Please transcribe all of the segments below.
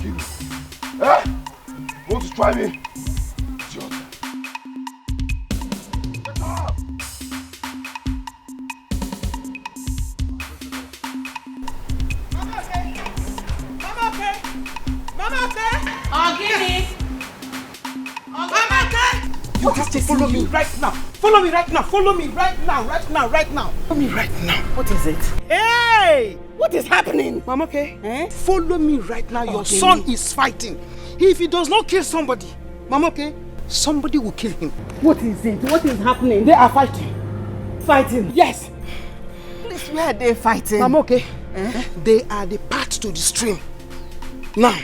kill you. Eh? Want to try me? It's your turn. Get up! Mama okay? Mama okay? Mama okay? Ogini! Mama okay? You have to follow me right now. Follow me right now. Follow me right now. Right now. Right now. Follow me right now. What is it? Hey! What is happening? Mama okay? Eh? Follow me right now. Your son is fighting. If he does not kill somebody, Mama okay, somebody will kill him. What is it? What is happening? They are fighting. Fighting? Yes. Please, where are they fighting? Mama okay? They are the path to the stream. Now.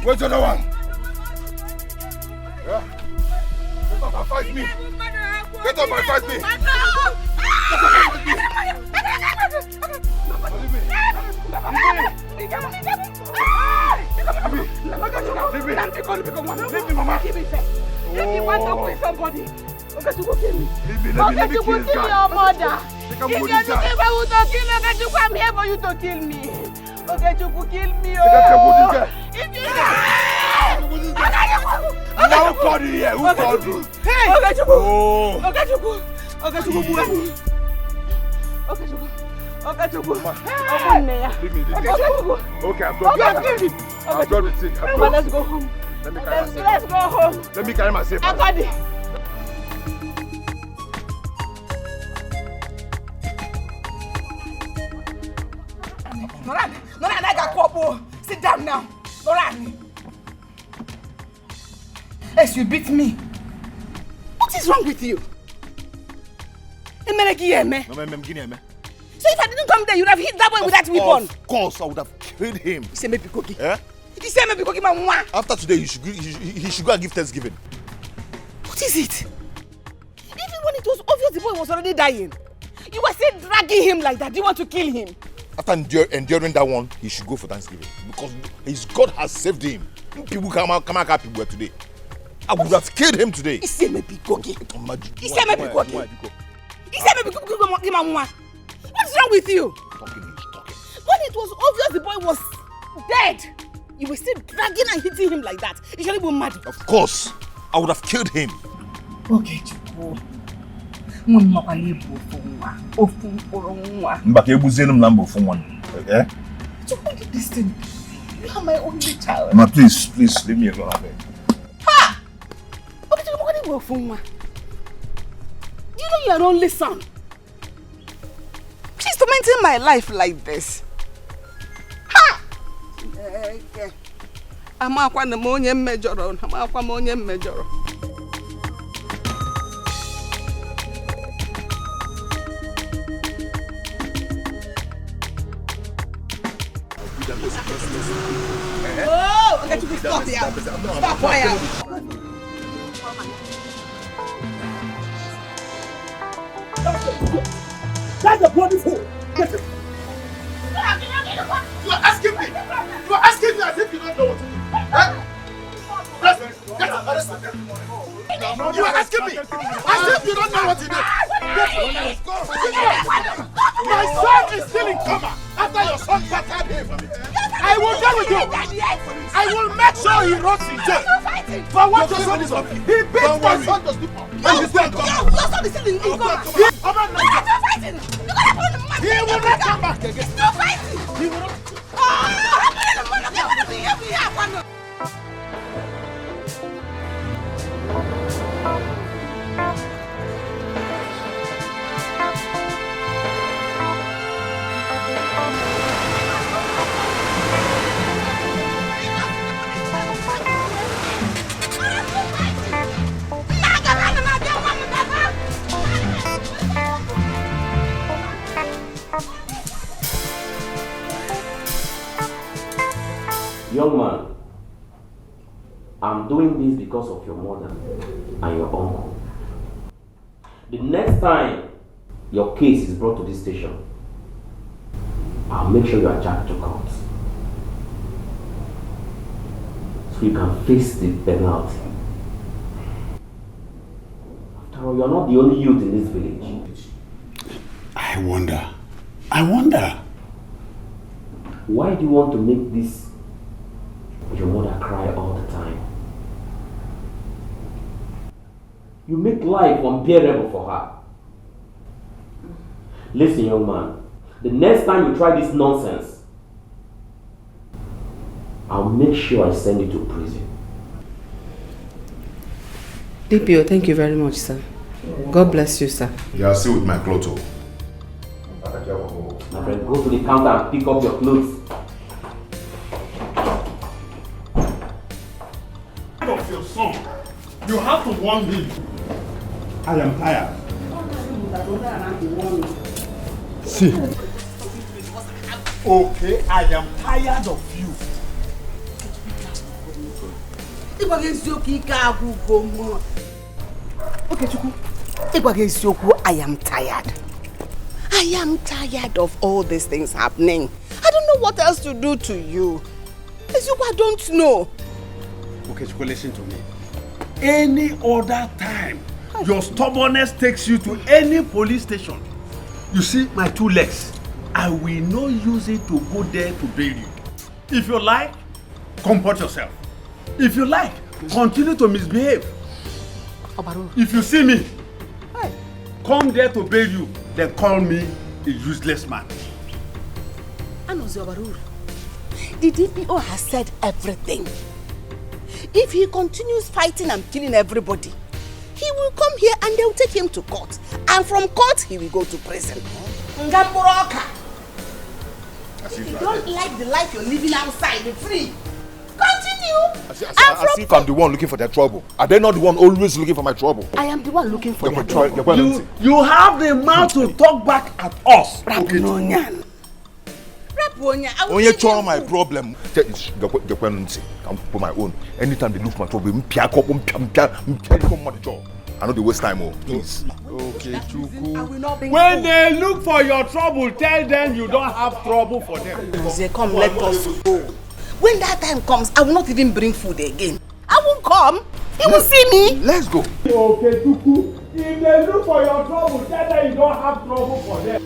Where's the other one? Yeah? Get up and fight me! Get up and fight me! Get up and fight me! Leave me, Mama! If you want to kill somebody, okay, you go kill me. Leave me, let me kill this guy. Your mother. They can If put you this guy. want to kill me, okay, you come here for you to kill me. Okay, you could kill me. They can put this guy. If you Now who called you here? Who called you? Hey! Okay, Chuku. Oh! Okay, Chuku. Okay, Chuku. Okay, Chuku. Okay, Chuku. Leave me, leave me. Okay, Chuku. Okay, I'm done. Okay, I'm done with it. I'm But done. let's go home. Let me carry myself. Let's go home. Let me carry myself. I got it. Noran, I got Popo. Sit down now. Noran. Yes, you beat me. What is wrong with you? So if I didn't come there, you'd have hit that boy with that weapon. Of course, I would have killed him. You say maybe cookie. Eh? You say maybe cookie, man. After today, he should go and give Thanksgiving. What is it? Even when it was obvious the boy was already dying, you were still dragging him like that. Do you want to kill him? After enduring that one, he should go for Thanksgiving because his God has saved him. People come out people today. I would have killed him today. He said maybe cookie. He said maybe cookie. He said maybe cookie. What's wrong with you? Talking. When it was obvious the boy was dead, you were still dragging and hitting him like that. You should be mad. Of course, I would have killed him. Okay, Chupo. Mbaka ebuzenum lambo for one. Eh? Chupo did this thing. You are my only child. Ma, please, leave me alone. Ha! Okay, Chupo, what do you want? You know you are only son. She's tormenting my life like this. Ha! I'm a major. Oh, okay, you stop here. Stop fire. That's the bloody fool. Get it. You are asking me as if you don't know what to do. Get up. You are asking me as if you don't know what to do. My son is still in coma after your son battered him. I will deal with you. I will make sure he rots in jail. For what your son is on. He beat my son to sleep. And he's still in coma. Your son is still in coma. He will not come back again. No fighting. He will not. Young man, I'm doing this because of your mother and your uncle. The next time your case is brought to this station, I'll make sure you are charged to court. you can face the penalty. After all, you're not the only youth in this village. I wonder. Why do you want to make this your mother cry all the time? You make life unbearable for her. Listen, young man, the next time you try this nonsense, I'll make sure I send you to prison. DPO, thank you very much, sir. God bless you, sir. You are still with my clothes. My friend, go to the counter and pick up your clothes. Of your son, you have to warn him. I am tired. See. Okay, I am tired of you. Okay, Chuku. I am tired. I am tired of all these things happening. I don't know what else to do to you. I don't know. Okay, Chuku, listen to me. Any other time, your stubbornness takes you to any police station. You see my 2 legs. I will not use it to go there to bail you. If you like, comport yourself. If you like, continue to misbehave. If you see me, come there to bail you, then call me a useless man. The DPO has said everything. If he continues fighting and killing everybody, he will come here and they'll take him to court. And from court, he will go to prison. If you don't like the life you're living outside, the free, continue. I see if I'm the one looking for their trouble. Are they not the one always looking for my trouble? I am the one looking for their trouble. You have the mouth to talk back at us. Onye chọ my problem. I'm for my own. Anytime they look for my trouble, I know they waste time. Please. Okay, Chuku. When they look for your trouble, tell them you don't have trouble for them. They come, let us go. When that time comes, I will not even bring food again. I won't come. He will see me. Let's go. Okay, Chuku. If they look for your trouble, tell them you don't have trouble for them.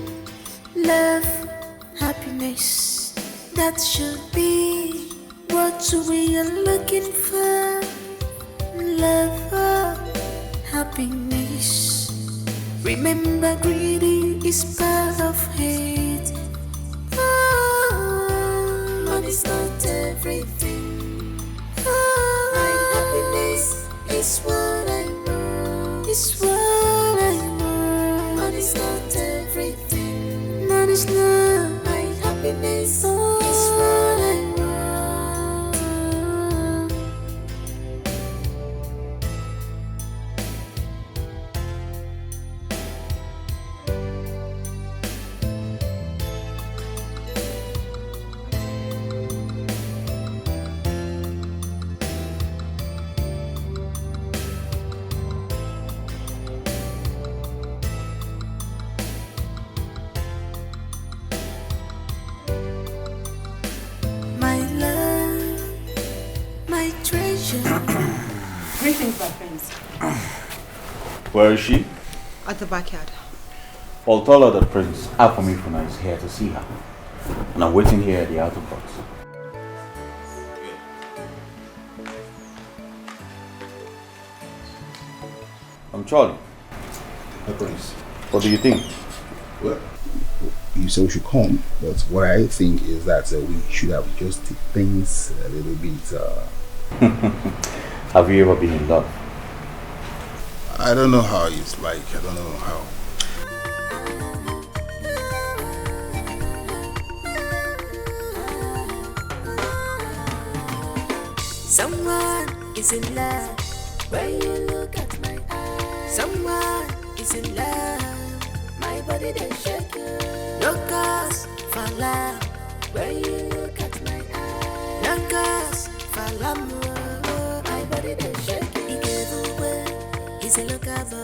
Love, happiness, that should be what we are looking for. Love, happiness. Remember, greedy is part of hate. Money's not everything. My happiness is what I want. It's what I want. Money's not everything. Money's not my happiness. It's what I want. Greetings, my friends. Where is she? At the backyard. I'll tell her that Prince Afamifuna is here to see her. And I'm waiting here at the outer box. I'm Charlie. Hi, Prince. What do you think? Well, you said we should come, but what I think is that we should have just take things a little bit. Have you ever been in love? I don't know how it's like. I don't know how. Someone is in love when you look at my eyes. Someone is in love, my body they shake. No cause for love when you look at my eyes. No cause for love, my body they shake. He gave away, he's a local boy.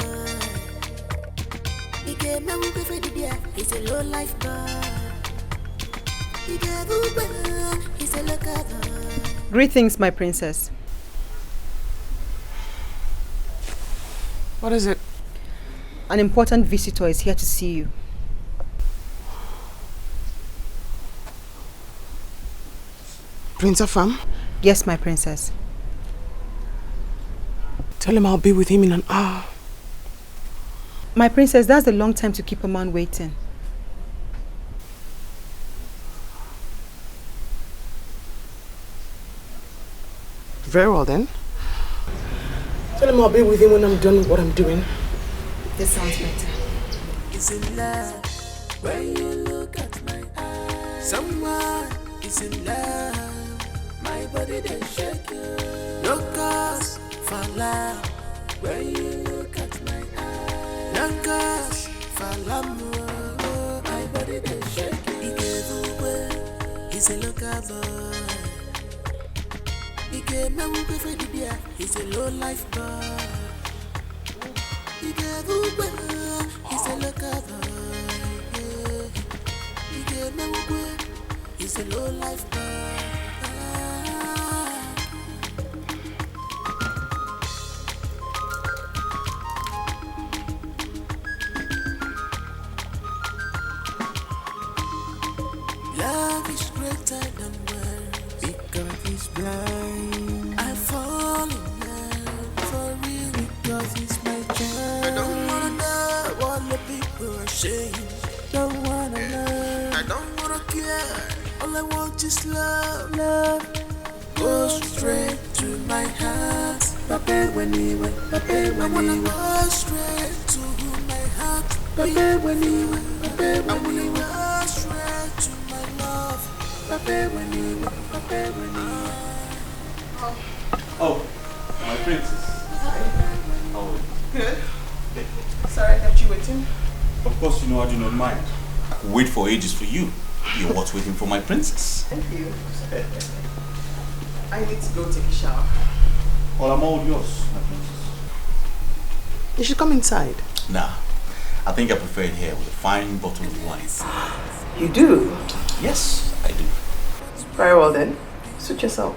He gave me away for the beer, he's a low life boy. He gave away, he's a local boy. Greetings, my princess. What is it? An important visitor is here to see you. Prince Afam? Yes, my princess. Tell him I'll be with him in an hour. My princess, that's a long time to keep a man waiting. Very well then. Tell him I'll be with him when I'm done with what I'm doing. This sounds better. Is in love when you look at my eyes. Someone is in love. My body they shake you. No cause for love when you look at my eyes. No cause for love. My body they shake you. He gave away. He's a local boy. He gave me a for the beer. He's a low life boy. He gave away. He's a local boy. He gave me a he's a low life boy. Love is greater than words because he's blind. I fall in love for real because he's my child. I don't wanna know what the people are saying. Don't wanna learn. I don't wanna care. All I want is love. Love goes straight to my heart. Papa when he went. Papa when I wanna go straight to my heart. Papa when he went. Papa when he went. Straight to my love. Papa when he went. Papa when he went. Oh, my princess. Hi. How are you? Good. Sorry I kept you waiting. Of course, you know I do not mind. I could wait for ages for you. You're what's waiting for my princess. Thank you. I need to go take a shower. Well, I'm all yours, my princess. You should come inside. Nah, I think I prefer it here with a fine bottle of wine. You do? Yes, I do. Very well then. Suit yourself.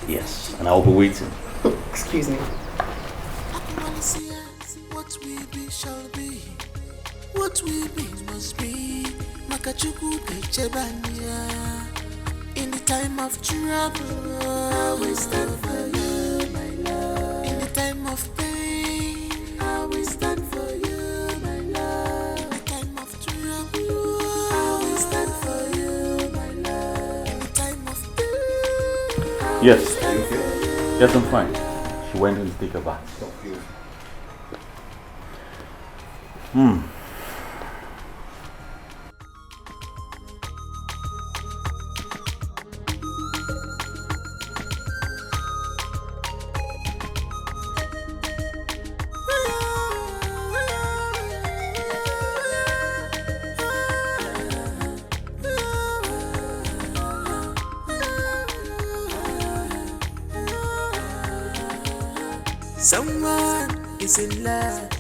Yes, and I'll be waiting. Excuse me. What we be shall be. What we be must be. Makachuku Kechebania. In the time of trouble, I will stand for you, my love. In the time of pain, I will stand for you, my love. In the time of trouble, I will stand for you, my love. In the time of pain, Yes. Yes, I'm fine. She went in to take a bath. someone is in love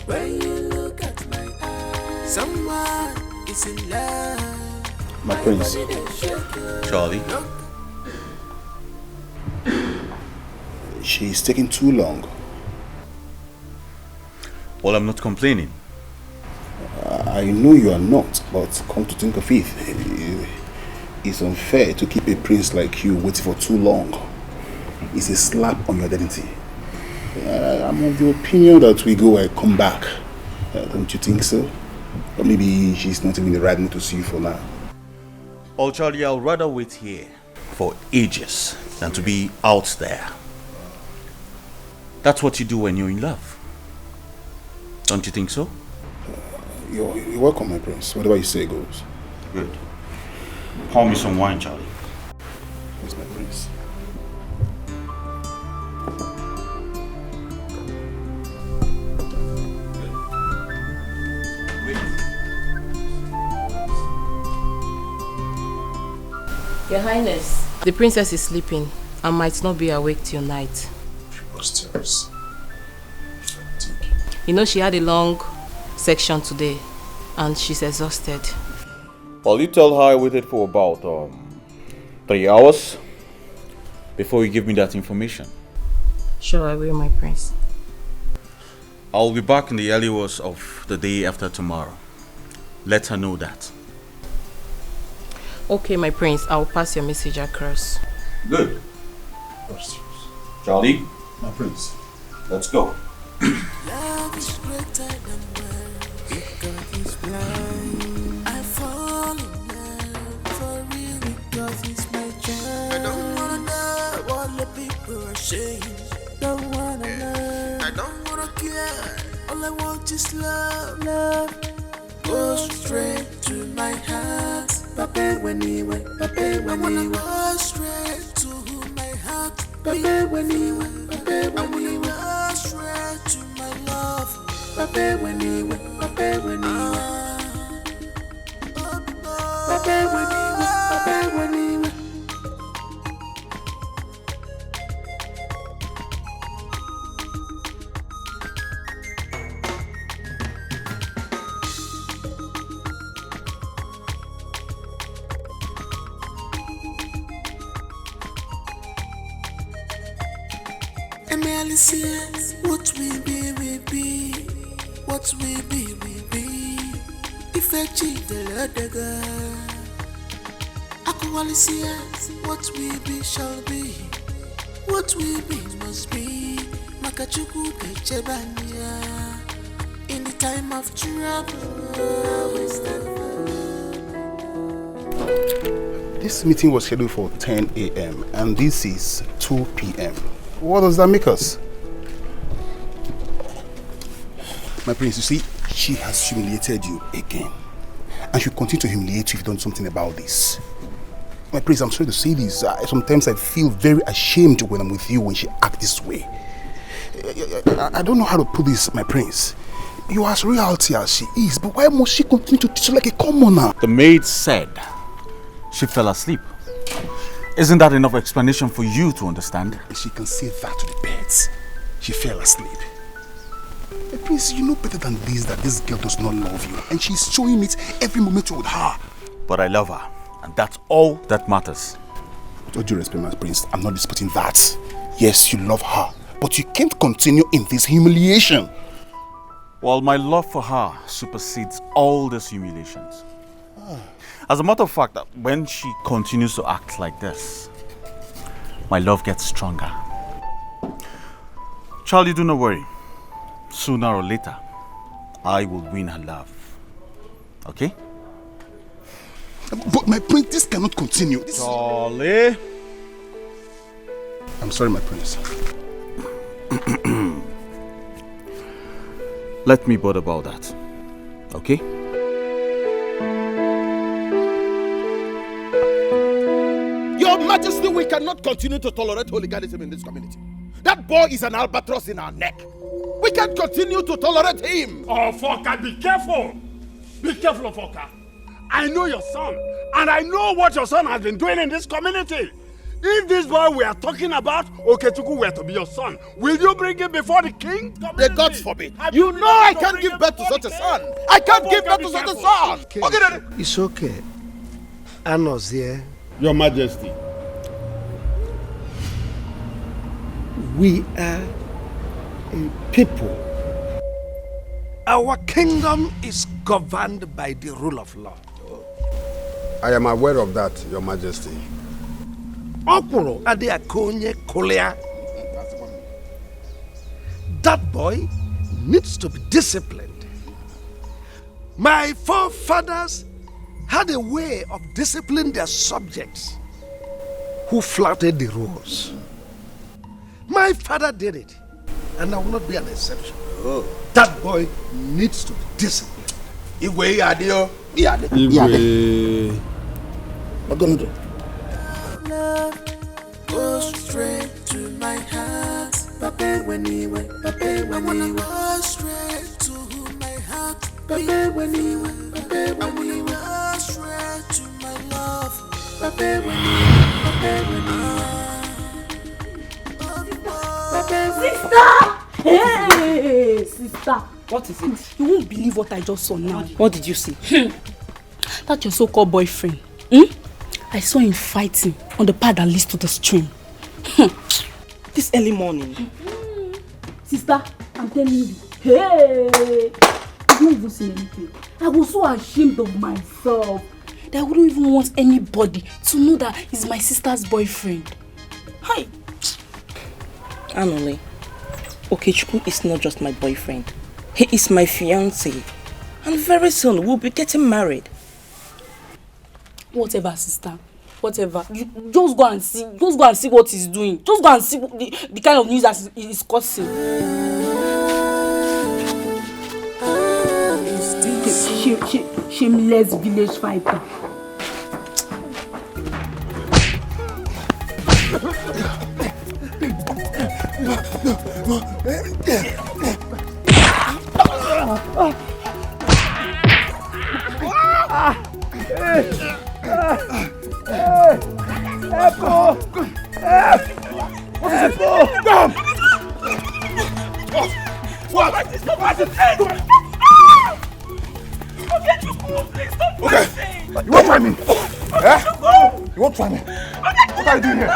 when you look at my eyes. Someone is in love. My prince. Charlie? She's taking too long. Well, I'm not complaining. I know you are not, but come to think of it, it's unfair to keep a prince like you waiting for too long. It's a slap on your identity. I'm of the opinion that we go and come back. Don't you think so? Or maybe she's not even the right mood to see you for now. Oh, Charlie, I'll rather wait here for ages than to be out there. That's what you do when you're in love. Don't you think so? You're welcome, my prince. Whatever you say goes. Good. Pour me some wine, Charlie. Yes, my prince. Your Highness, the princess is sleeping and might not be awake till night. Preposterous. You know she had a long section today and she's exhausted. Well, you tell her I waited for about 3 hours before you give me that information. Sure, I will, my prince. I'll be back in the early hours of the day after tomorrow. Let her know that. Okay, my prince, I'll pass your message across. Good. Charlie? My prince. Let's go. Love is greater than words, because it's blind. I fall in love for real because it's my child. I don't wanna know what the people are saying. Don't wanna learn. I don't wanna care. All I want is love. Love goes straight to my heart. Papa when he went, Papa when he went straight to my heart. Papa when he went, Papa when he went straight to my love. Papa when he went, Papa when he went. Papa when he went, Papa when he went. Says, what we be, we be. What we be, we be. If I cheat the other girl, Aquali says, what we be shall be. What we be must be. Makachuku Kechebania. In the time of trouble, we stand. This meeting was scheduled for 10 a.m. and this is 2 p.m. What does that make us? My prince, you see, she has humiliated you again. And she'll continue to humiliate you if you've done something about this. My prince, I'm sorry to say this. Sometimes I feel very ashamed when I'm with you when she acts this way. I don't know how to put this, my prince. You are as royalty as she is, but why must she continue to treat you like a commoner? The maid said she fell asleep. Isn't that enough explanation for you to understand? She can say that to the birds. She fell asleep. Prince, you know better than this that this girl does not love you, and she's showing it every moment with her. But I love her, and that's all that matters. With all due respect, my prince, I'm not disputing that. Yes, you love her, but you can't continue in this humiliation. Well, my love for her supersedes all these humiliations. As a matter of fact, when she continues to act like this, my love gets stronger. Charlie, do not worry. Sooner or later, I will win her love. Okay? But my prince, this cannot continue. Charlie! I'm sorry, my prince. Let me bother about that. Okay? Your Majesty, we cannot continue to tolerate hooliganism in this community. That boy is an albatross in our neck. We can't continue to tolerate him. Oh, Foka, be careful. Be careful, Foka. I know your son, and I know what your son has been doing in this community. If this boy we are talking about, Okechuku were to be your son, will you bring him before the king? The gods forbid. You know I can't give birth to such a son. I can't give birth to such a son. Okay, Daddy. It's okay. Anna's here. Your Majesty. We are a people. Our kingdom is governed by the rule of law. I am aware of that, Your Majesty. Okuro ade akonye kolea. That boy needs to be disciplined. My forefathers had a way of disciplining their subjects who flouted the rules. My father did it, and I will not be an exception. Oh. That boy needs to be disciplined. Igwe adio. Igwe. What gonna do? Love goes straight to my heart. Papa when he went, Papa when he went straight to my heart. Papa when he went, Papa when he went straight to my love. Papa when he went, Papa when he went. Sister! Hey, sister! What is it? You won't believe what I just saw now. What did you see? That your so-called boyfriend. I saw him fighting on the path that leads to the stream. This early morning. Sister, I'm telling you, Hey! I don't even say anything. I was so ashamed of myself that I wouldn't even want anybody to know that he's my sister's boyfriend. Hi! Anole, Okechukwu is not just my boyfriend. He is my fiancé. And very soon we'll be getting married. Whatever, sister. Whatever. You just go and see. Just go and see what he's doing. Just go and see the kind of news that he's causing. Shameless village fighter. You won't try me? Eh? You won't try me? What are you doing here?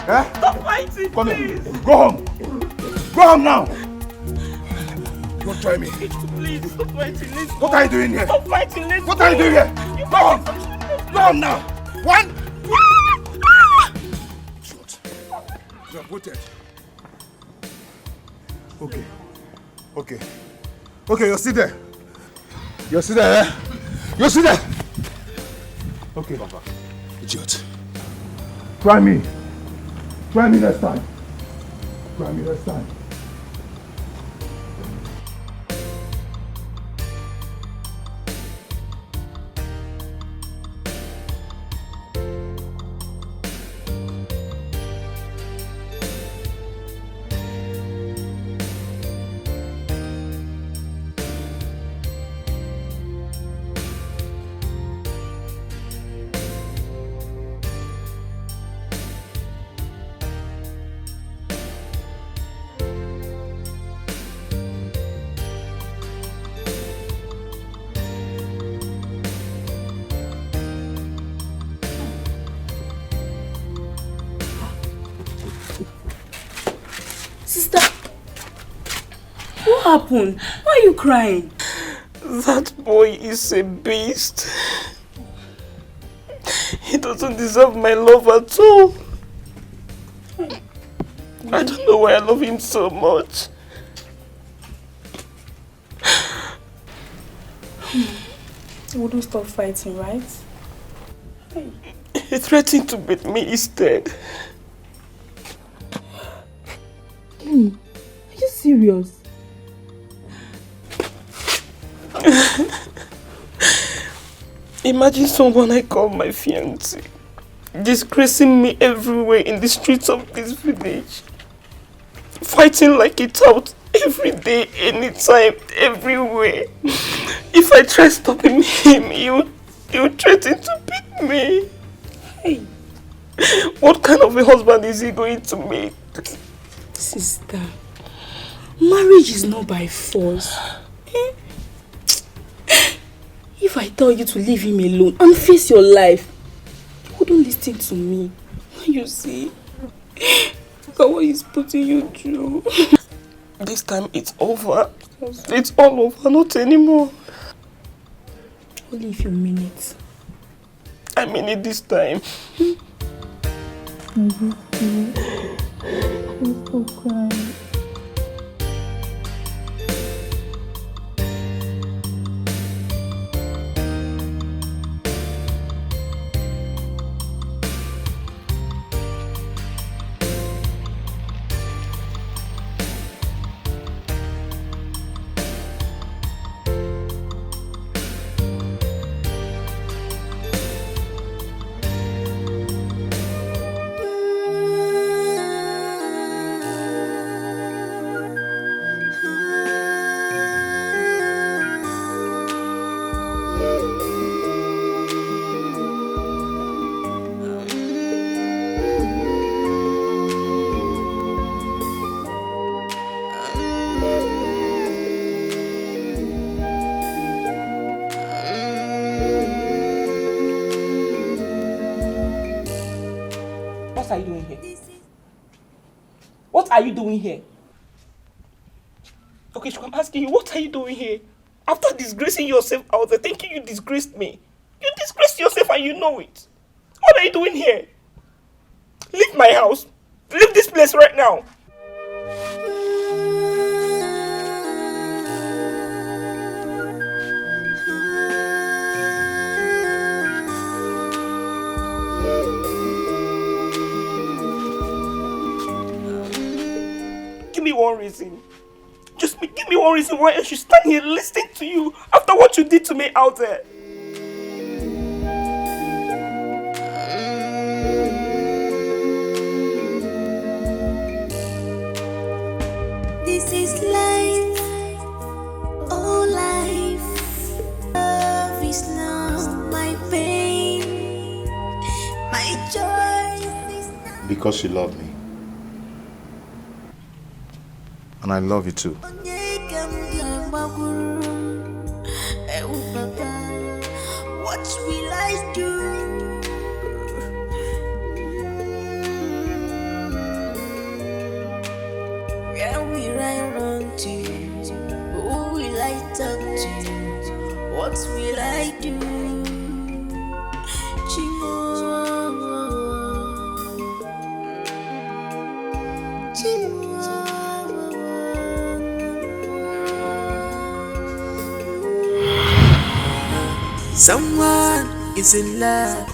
Eh? Stop fighting, come here. Go home. Go home now. You won't try me? Please, stop fighting. Let's What are you doing here? Stop fighting. Let's What are you doing here? Go home. Go home now. One. You have voted. Okay. Okay. Okay, you're still there. You're still there, eh? You're still there. Okay, Papa. Idiot. Try me. Try me next time. Try me next time. Sister, what happened? Why are you crying? That boy is a beast. He doesn't deserve my love at all. I don't know why I love him so much. You wouldn't stop fighting, right? He threatened to beat me instead. Are you serious? Imagine someone I call my fiancé disgracing me everywhere in the streets of this village. Fighting like a tout every day, anytime, everywhere. If I try stopping him, he would threaten to beat me. Hey. What kind of a husband is he going to make? Sister, marriage is not by force. If I tell you to leave him alone and face your life, you wouldn't listen to me. You see? Look at what he's putting you through. This time it's over. It's all over, not anymore. Only if you mean it. I mean it this time. Stop crying. What are you doing here? What are you doing here? Okay, I'm asking you, what are you doing here? After disgracing yourself out there, thinking you disgraced me. You disgraced yourself and you know it. What are you doing here? Leave my house. Leave this place right now. Give me one reason. Just give me one reason why I should stand here listening to you after what you did to me out there. This is life, oh life. Love is not my pain, my joy is not. Because you love me. And I love you too. What will I do? Where will I run to? Who will I talk to? What will I do? Someone is in love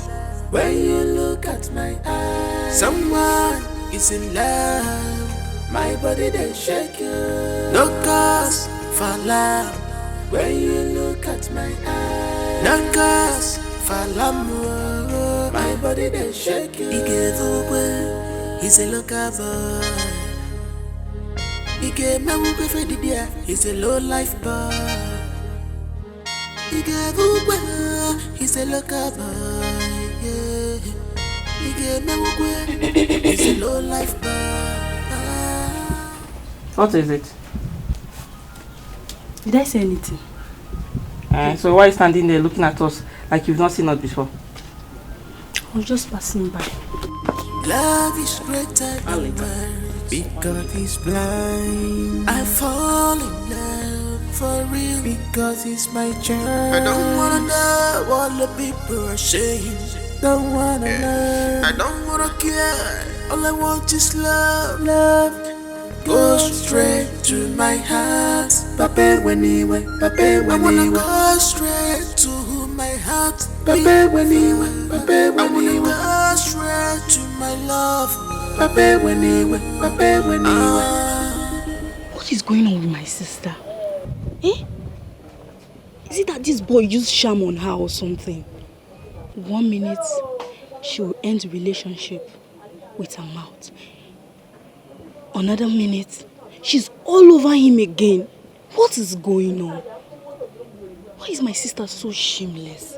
when you look at my eyes. Someone is in love, my body they shake you. No cause for love when you look at my eyes. No cause for love, my body they shake you. He gave away, he's a local boy. He gave me a for the dear, he's a low life boy. He gave away, he's a local boy, yeah. He gave me away, he's a low life boy. What is it? Did I say anything? So why are you standing there looking at us like you've not seen us before? I was just passing by. Love is greater than words because it's blind. I fall in love for real because it's my journey. I don't wanna know what the people are saying. Don't wanna know. I don't wanna care. All I want is love. Love go straight to my heart. Pape when he went. Pape when I wanna go straight to my heart. Pape when he went. Pape when he went. Go straight to my love. Pape when he went. Pape when he went. What is going on with my sister? Eh? Is it that this boy used charm on her or something? 1 minute, she will end the relationship with her mouth. Another minute, she's all over him again. What is going on? Why is my sister so shameless?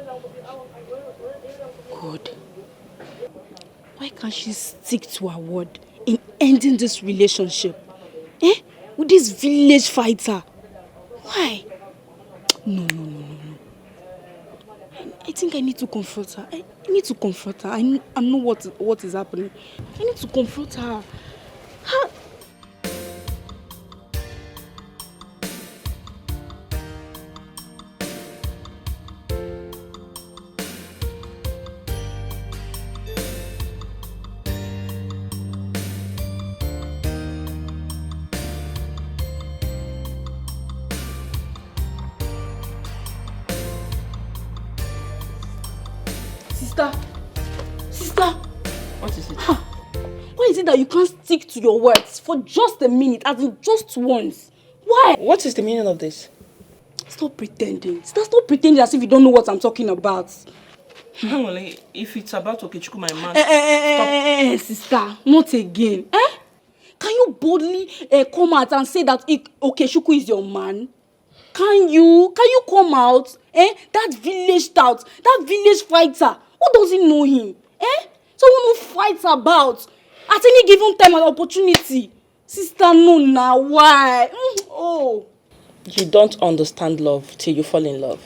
God. Why can't she stick to her word in ending this relationship? Eh? With this village fighter? Why? No. I think I need to confront her. I need to confront her. I know what is happening. I need to confront her. Sister. What is it? Why is it that you can't stick to your words for just a minute, as in just once? Why? What is the meaning of this? Stop pretending. Sister, stop pretending as if you don't know what I'm talking about. Well, if it's about Okechukwu, my man, stop. Sister, not again. Can you boldly come out and say that Okechukwu is your man? Can you come out? That village tout, that village fighter, who doesn't know him? Someone who fights about at any given time and opportunity. Sister, no now, why? Oh. You don't understand love till you fall in love.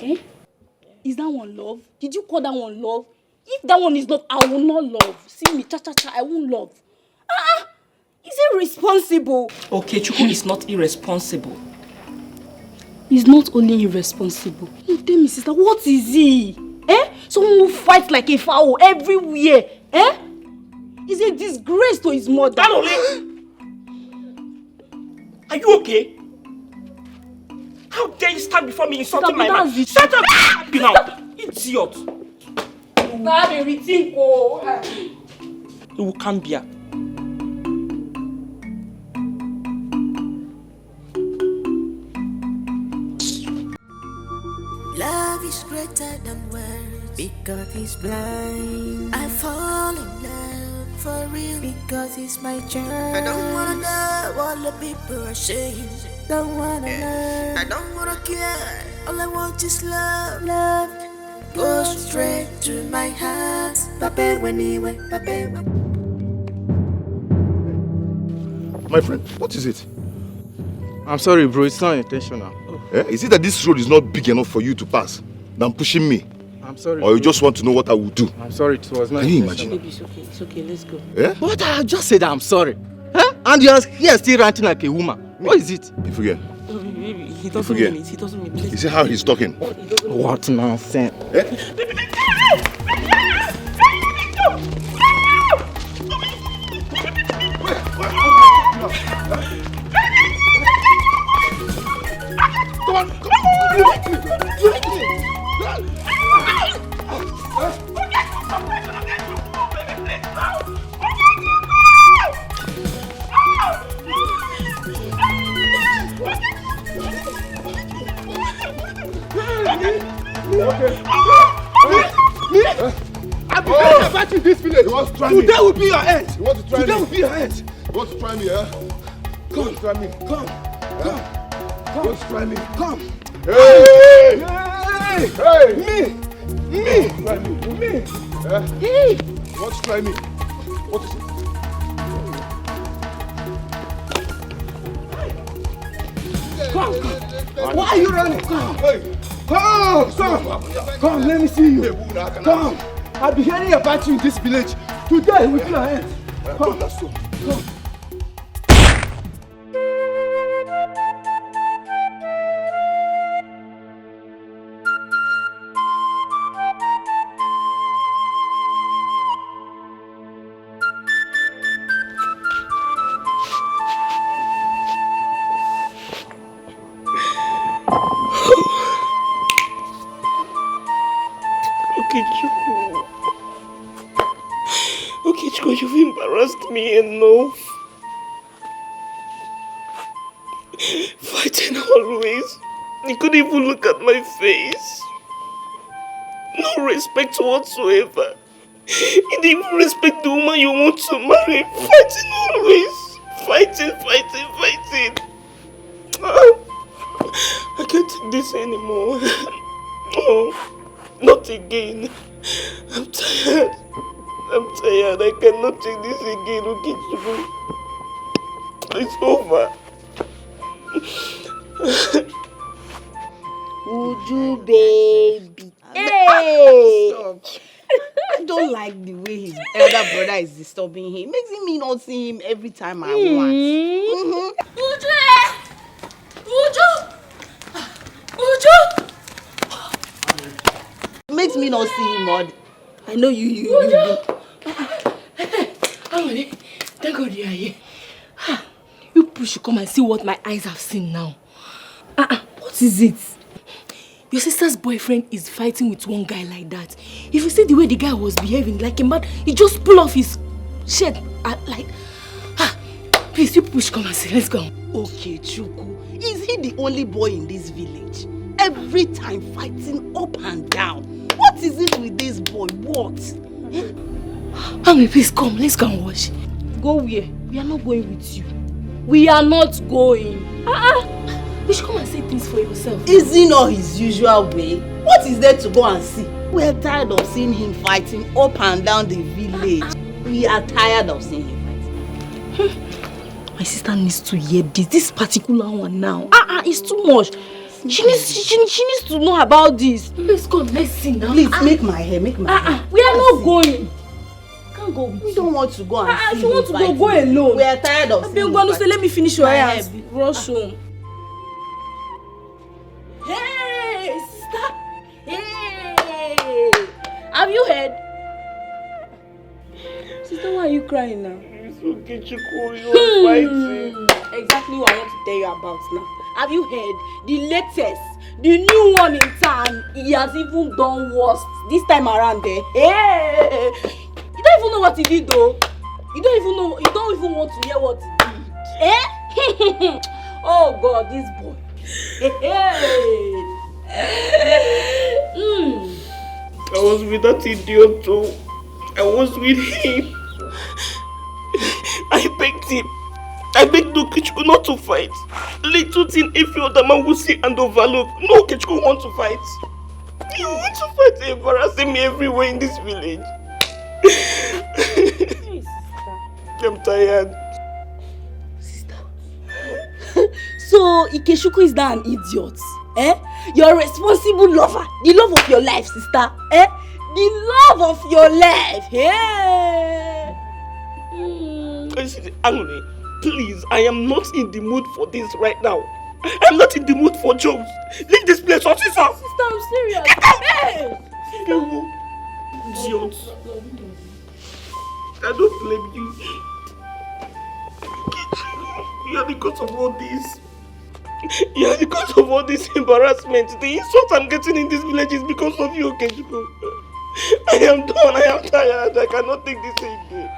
Is that one love? Did you call that one love? If that one is love, I will not love. See me, cha-cha-cha, I won't love. Is it responsible? Okechukwu is not irresponsible. He's not only irresponsible. You tell me, sister, what is he? Someone who fights like a fowl everywhere. He's a disgrace to his mother. Are you okay? How dare you stand before me insulting my man? Shut up! You now, idiot! You can't be here. Love is greater than words because he's blind. I fall in love for real because he's my child. I don't wanna know what the people are saying. Don't wanna learn. I don't wanna care. All I want is love. Love goes straight to my heart. My friend, what is it? I'm sorry, bro. It's not intentional. Is it that this road is not big enough for you to pass than pushing me? I'm sorry. Or you just want to know what I will do? I'm sorry, it was not Can you intentional. imagine? Baby, it's okay, let's go. But I just said I'm sorry. And you're here still ranting like a woman. What is it? If again. Baby, he doesn't mean it. He doesn't mean it. You see how he's talking? What nonsense? Come on, I've been hearing about you in this village. You want to try me? Today will be your end. You want to try me? Today will be your end. You want to try me, Come, try me. Come. You want to try me? Come. Hey! Hey! Me! Try me. Hey! You want to try me? What is it? Come. Why are you running? Come. Come, let me see you. Come. I've been hearing about you in this village. Today will be your end. Come. Come. Okay, you've embarrassed me enough. Fighting always. You couldn't even look at my face. No respect whatsoever. You didn't even respect the woman you want to marry. Fighting always. Fighting. I can't take this anymore. No, not again. I'm tired. I cannot take this again, Uche. It's over. Uju, baby. Hey! I don't like the way his elder brother is disturbing him. Makes me not see him every time I want. Uju! Makes me not see him all. I know you. Thank God you are here. You people should come and see what my eyes have seen now. What is it? Your sister's boyfriend is fighting with one guy like that. If you see the way the guy was behaving like a man, he just pulled off his shirt please, you people should come and see. Let's go. Okay, Chuku. Is he the only boy in this village? Every time fighting up and down. What is it with this boy? What? Mommy, please come. Let's go and watch. Go where? We are not going with you. We are not going. You should come and see things for yourself. Is he not his usual way? What is there to go and see? We are tired of seeing him fighting up and down the village. We are tired of seeing him fighting. My sister needs to hear this particular one now. It's too much. She needs to know about this. Let's go. Let's see now. Please make my hair. Make my hair. We are not going. Can't go. We don't want to go and see him want to go alone. We are tired of seeing him fighting. Let me finish your hair. Rush home. Sister, why are you crying now? It's okay, Chico. You're fighting. Exactly what I want to tell you about now. Have you heard? The latest, the new one in town, he has even done worse this time around there. Hey! You don't even know what he did though. You don't even want to hear what he did. Eh? Oh God, this boy. I was with that idiot too. I was with him. I begged him. I begged Okechukwu not to fight. Little thing if your other man will see and overlook. No, Okechukwu want to fight. You want to fight, embarrassing me everywhere in this village. I'm tired. Sister. So Ikechukwu is now an idiot. Eh? You're a responsible lover. The love of your life, sister. Eh? The love of your life. Yeah. Angry. Please, I am not in the mood for this right now. I'm not in the mood for jokes. Leave this place, officer. Sister, I'm serious. Hey! Idiot. I don't blame you. You are the cause of all this. You are the cause of all this embarrassment. The insult I'm getting in this village is because of you, Okechukwu. I am done. I am tired. I cannot take this again.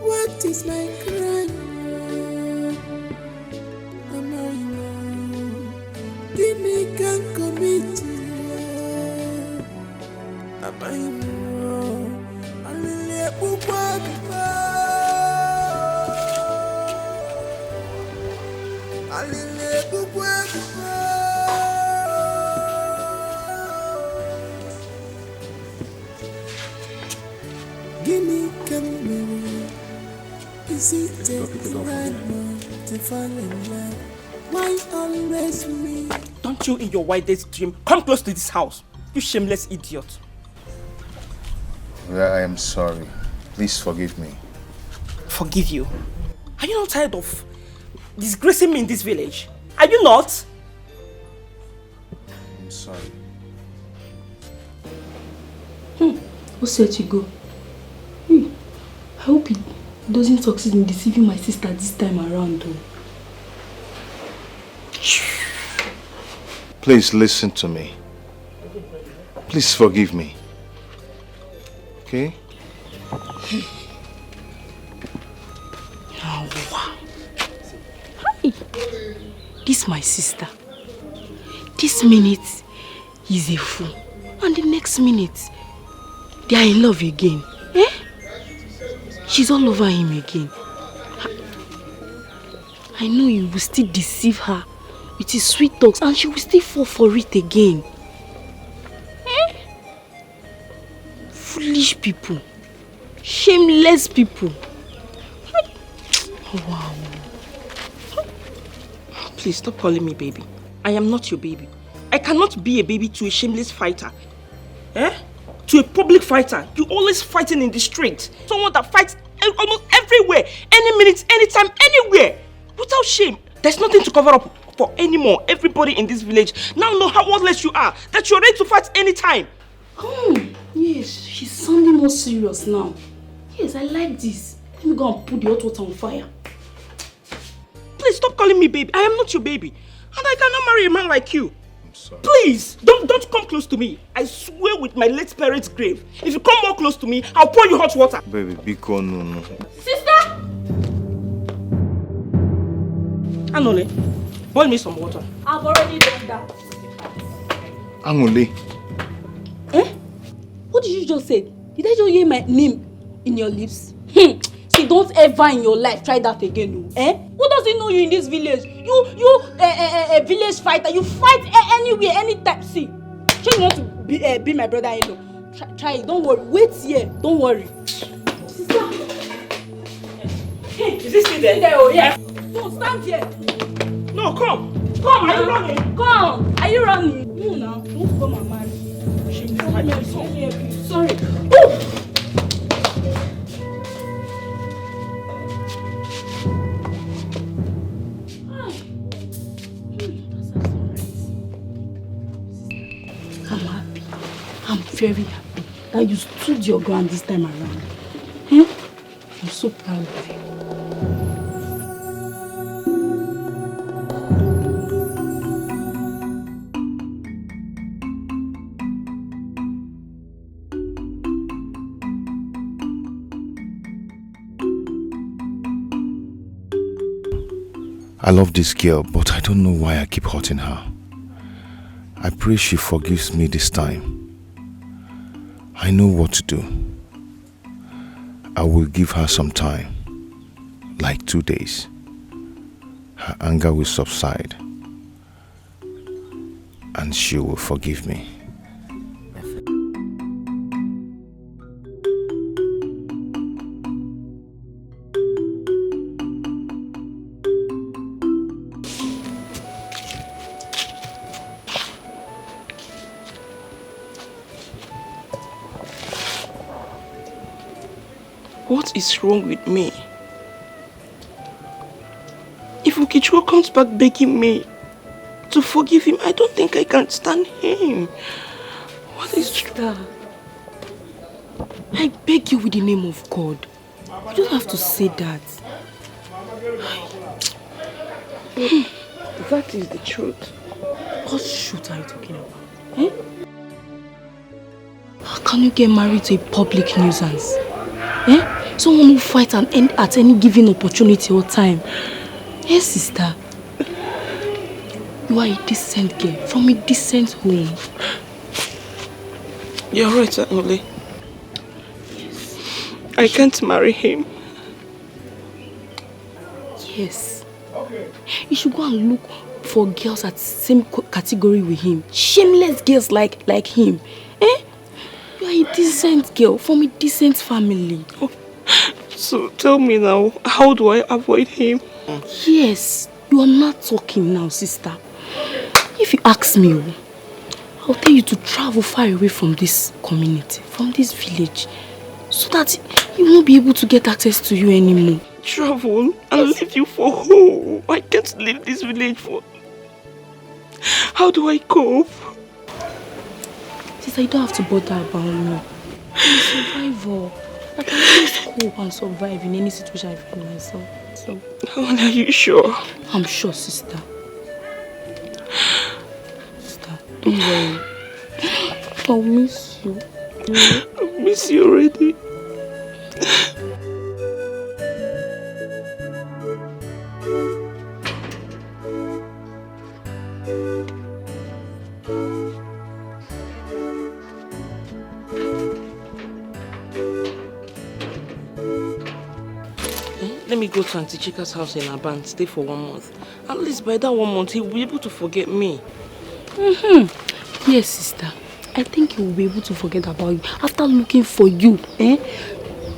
What is my crime? Gini can commit. Am I wrong? Gini can marry. Is it the right one to fall in love? Why always me? Don't you in your wildest dream come close to this house, you shameless idiot. I am sorry. Please forgive me. Forgive you? Are you not tired of disgracing me in this village? Are you not? I'm sorry. Who said you go? I hope he doesn't succeed in deceiving my sister this time around though. Please listen to me. Please forgive me. Okay? Oh, wow. Hi. This my sister. This minute he's a fool. And the next minute they are in love again. Eh? She's all over him again. I know you will still deceive her with his sweet talks and she will still fall for it again. Eh? Foolish people. Shameless people. Oh, wow. Please stop calling me baby. I am not your baby. I cannot be a baby to a shameless fighter. Eh? To a public fighter. You always fighting in the street. Someone that fights almost everywhere. Any minute, anytime, anywhere. Without shame. There's nothing to cover up for anymore. Everybody in this village now know how worthless you are. That you're ready to fight anytime. Yes, she's sounding more serious now. Yes, I like this. Let me go and put the hot water on fire. Please stop calling me baby. I am not your baby. And I cannot marry a man like you. I'm sorry. Please, don't come close to me. I swear with my late parents' grave. If you come more close to me, I'll pour you hot water. Baby, Biko, no. Sister! Anole, boil me some water. I've already done that. Anole. Eh? What did you just say? Did I just hear my name in your lips? See, don't ever in your life try that again. Eh? Who doesn't know you in this village? You a village fighter. You fight anywhere, anytime. See, you want to be my brother-in-law. Try it. Don't worry. Wait here. Don't worry. Sister. Hey, is this still there? Oh, yeah. No, stand here. No, come. Come, are you running? Come. Are you running? No, now. Don't come and marry. Sorry. Oh! I'm happy. I'm very happy that you stood your ground this time around. I'm so proud of you. I love this girl, but I don't know why I keep hurting her. I pray she forgives me this time. I know what to do. I will give her some time, like 2 days. Her anger will subside, and she will forgive me. What is wrong with me? If Ukichukwu comes back begging me to forgive him, I don't think I can stand him. What is that? I beg you with the name of God. You don't have to say that. That is the truth. What truth are you talking about? Eh? How can you get married to a public nuisance? Eh? Someone who fights and end at any given opportunity or time. Yes, sister. You are a decent girl from a decent home. You're right, Anole. Yes. I can't marry him. Yes. You should go and look for girls at the same category with him. Shameless girls like him. Eh? You are a decent girl from a decent family. Oh. So tell me now, how do I avoid him? Yes, you are not talking now, sister. If you ask me, I'll tell you to travel far away from this community, from this village, so that he won't be able to get access to you anymore. Travel and leave you for who? I can't leave this village for... How do I cope? Sister, you don't have to bother about me. I'm a survivor. I can just cope and survive in any situation I find myself. So, are you sure? I'm sure, sister. Sister, don't worry. I'll miss you. I miss you already. Let me go to Auntie Chika's house in Aban, stay for 1 month. At least by that 1 month, he will be able to forget me. Yes, sister. I think he will be able to forget about you after looking for you,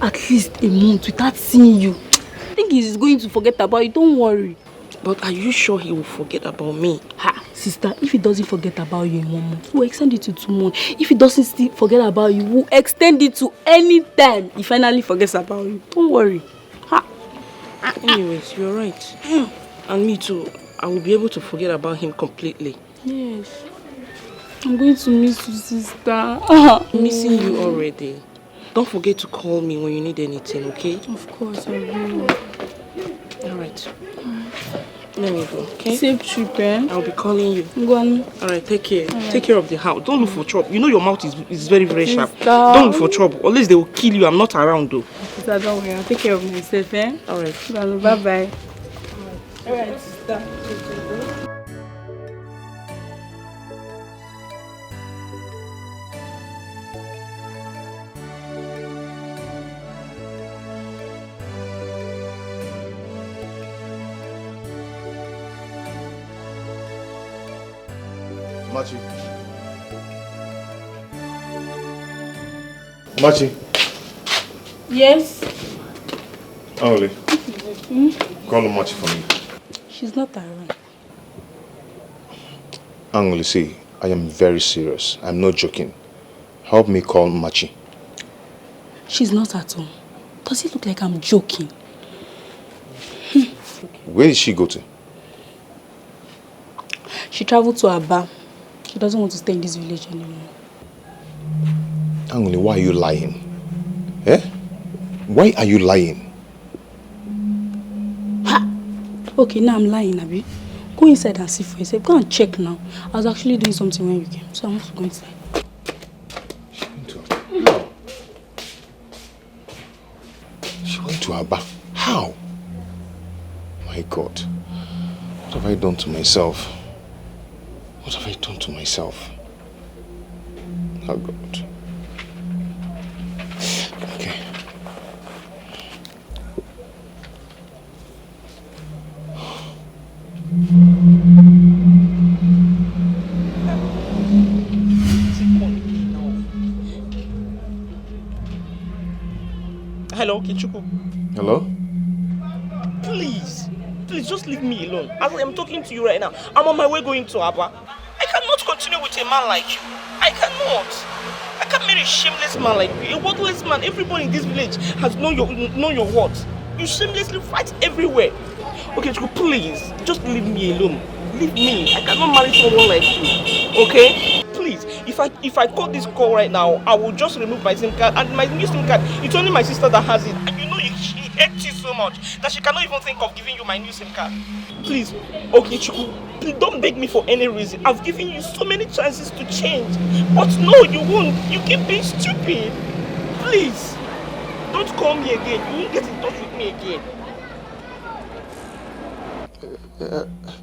at least a month without seeing you. I think he's going to forget about you. Don't worry. But are you sure he will forget about me? Ha, sister, if he doesn't forget about you in 1 month, we'll extend it to 2 months. If he doesn't still forget about you, we'll extend it to any time he finally forgets about you. Don't worry. Ha. Anyways, you're right. And me too. I will be able to forget about him completely. Yes. I'm going to miss you, sister. I'm missing you already. Don't forget to call me when you need anything, okay? Of course, I will. Alright. Let me go, okay? Safe trip, eh? I'll be calling you. Go on. Alright, take care. Right. Take care of the house. Don't look for trouble. You know your mouth is very, very sharp. Sister. Don't look for trouble. Unless they will kill you. I'm not around though. Sister, don't worry. I'll take care of myself, eh? Alright. Bye-bye. Alright, sister. Machi. Machi. Yes? Only. Call Machi for me. She's not around. Angoli, see, I am very serious. I'm not joking. Help me call Machi. She's not at home. Does it look like I'm joking? Where did she go to? She traveled to Aba. She doesn't want to stay in this village anymore. Angoli, why are you lying? Eh? Why are you lying? Ha! Okay, now I'm lying, Abi. Go inside and see for yourself. Go and check now. I was actually doing something when you came, so I want to go inside. She went to Aba. How? My God. What have I done to myself? What have I done to myself? Oh God. Okay. Hello, Kichuku. Hello? Please just leave me alone. As I am talking to you right now, I'm on my way going to Aba. I cannot continue with a man like you. I cannot. I can't marry a shameless man like you, a worthless man. Everybody in this village has known your worth. You shamelessly fight everywhere. Okay, Chiku, please, just leave me alone. Leave me. I cannot marry someone like you. Okay? Please, if I call this call right now, I will just remove my SIM card, and my new SIM card, it's only my sister that has it. And you know she hates you so much that she cannot even think of giving you my new SIM card. Please, okay, Chiku, please don't beg me for any reason. I've given you so many chances to change. But no, you won't. You keep being stupid. Please, don't call me again. You won't get in touch with me again.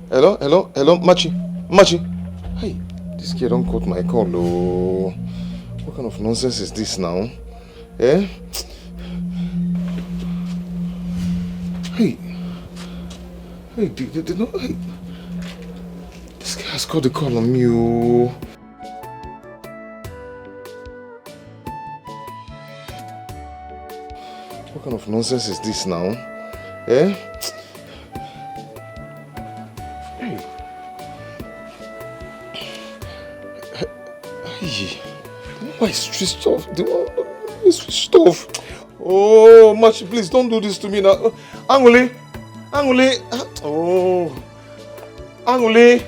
Hello, Machi. Hey, this kid don't cut my call, oh. What kind of nonsense is this now? Eh? Hey, hey, this guy has got the call on me, oh. What kind of nonsense is this now? Eh? Why is switched off? It's switched off. Oh, Machi, please don't do this to me now. Angoli. Oh, Angoli.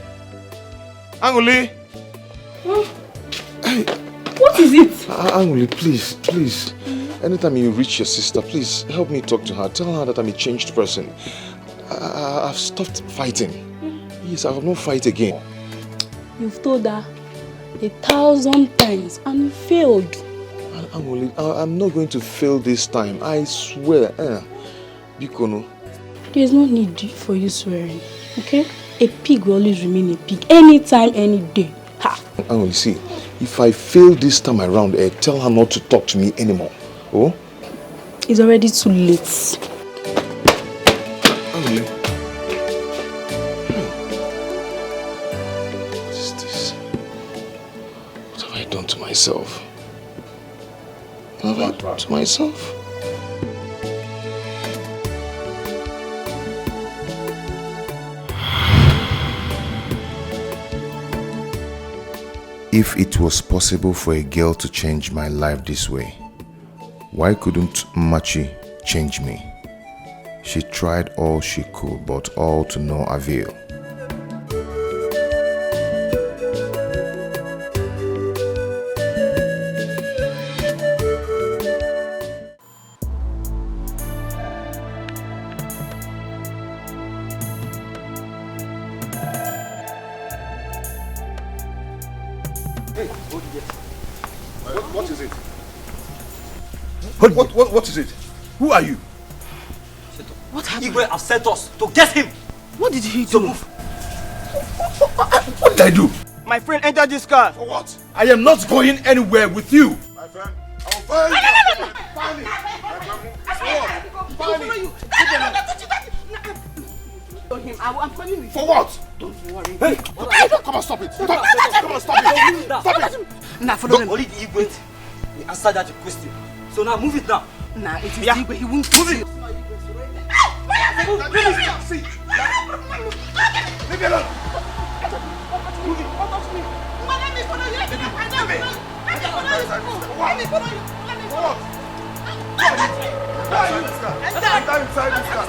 What is it? Angoli, please. Anytime you reach your sister, please help me talk to her. Tell her that I'm a changed person. I've stopped fighting. Yes, I will not fight again. You've told her 1,000 times and you failed. I'm not going to fail this time. I swear. Bikono. There's no need for you swearing, okay? A pig will always remain a pig, anytime, any day. Ha! Angoli, see, if I fail this time around, tell her not to talk to me anymore. Oh? It's already too late. Angoli. What is this? What have I done to myself? What have I done to myself? If it was possible for a girl to change my life this way, why couldn't Machi change me? She tried all she could, but all to no avail. What is it? What is it? Who are you? What happened? Igwe have sent us to get him. What did he do? What did I do? My friend entered this car. For what? I am not going anywhere with you. My friend, I will find you. Find me. Find you. I'm coming with you. For what? Don't worry. Hey, come on, stop it. Come on, stop it. Stop it. Nah, follow them. Only the Igwe. We answered that question. So now move it now. Nah, it is the Igwe. He won't move it. See. Leave me alone. Move it. Let me follow you. Let me follow you. Enter inside this car.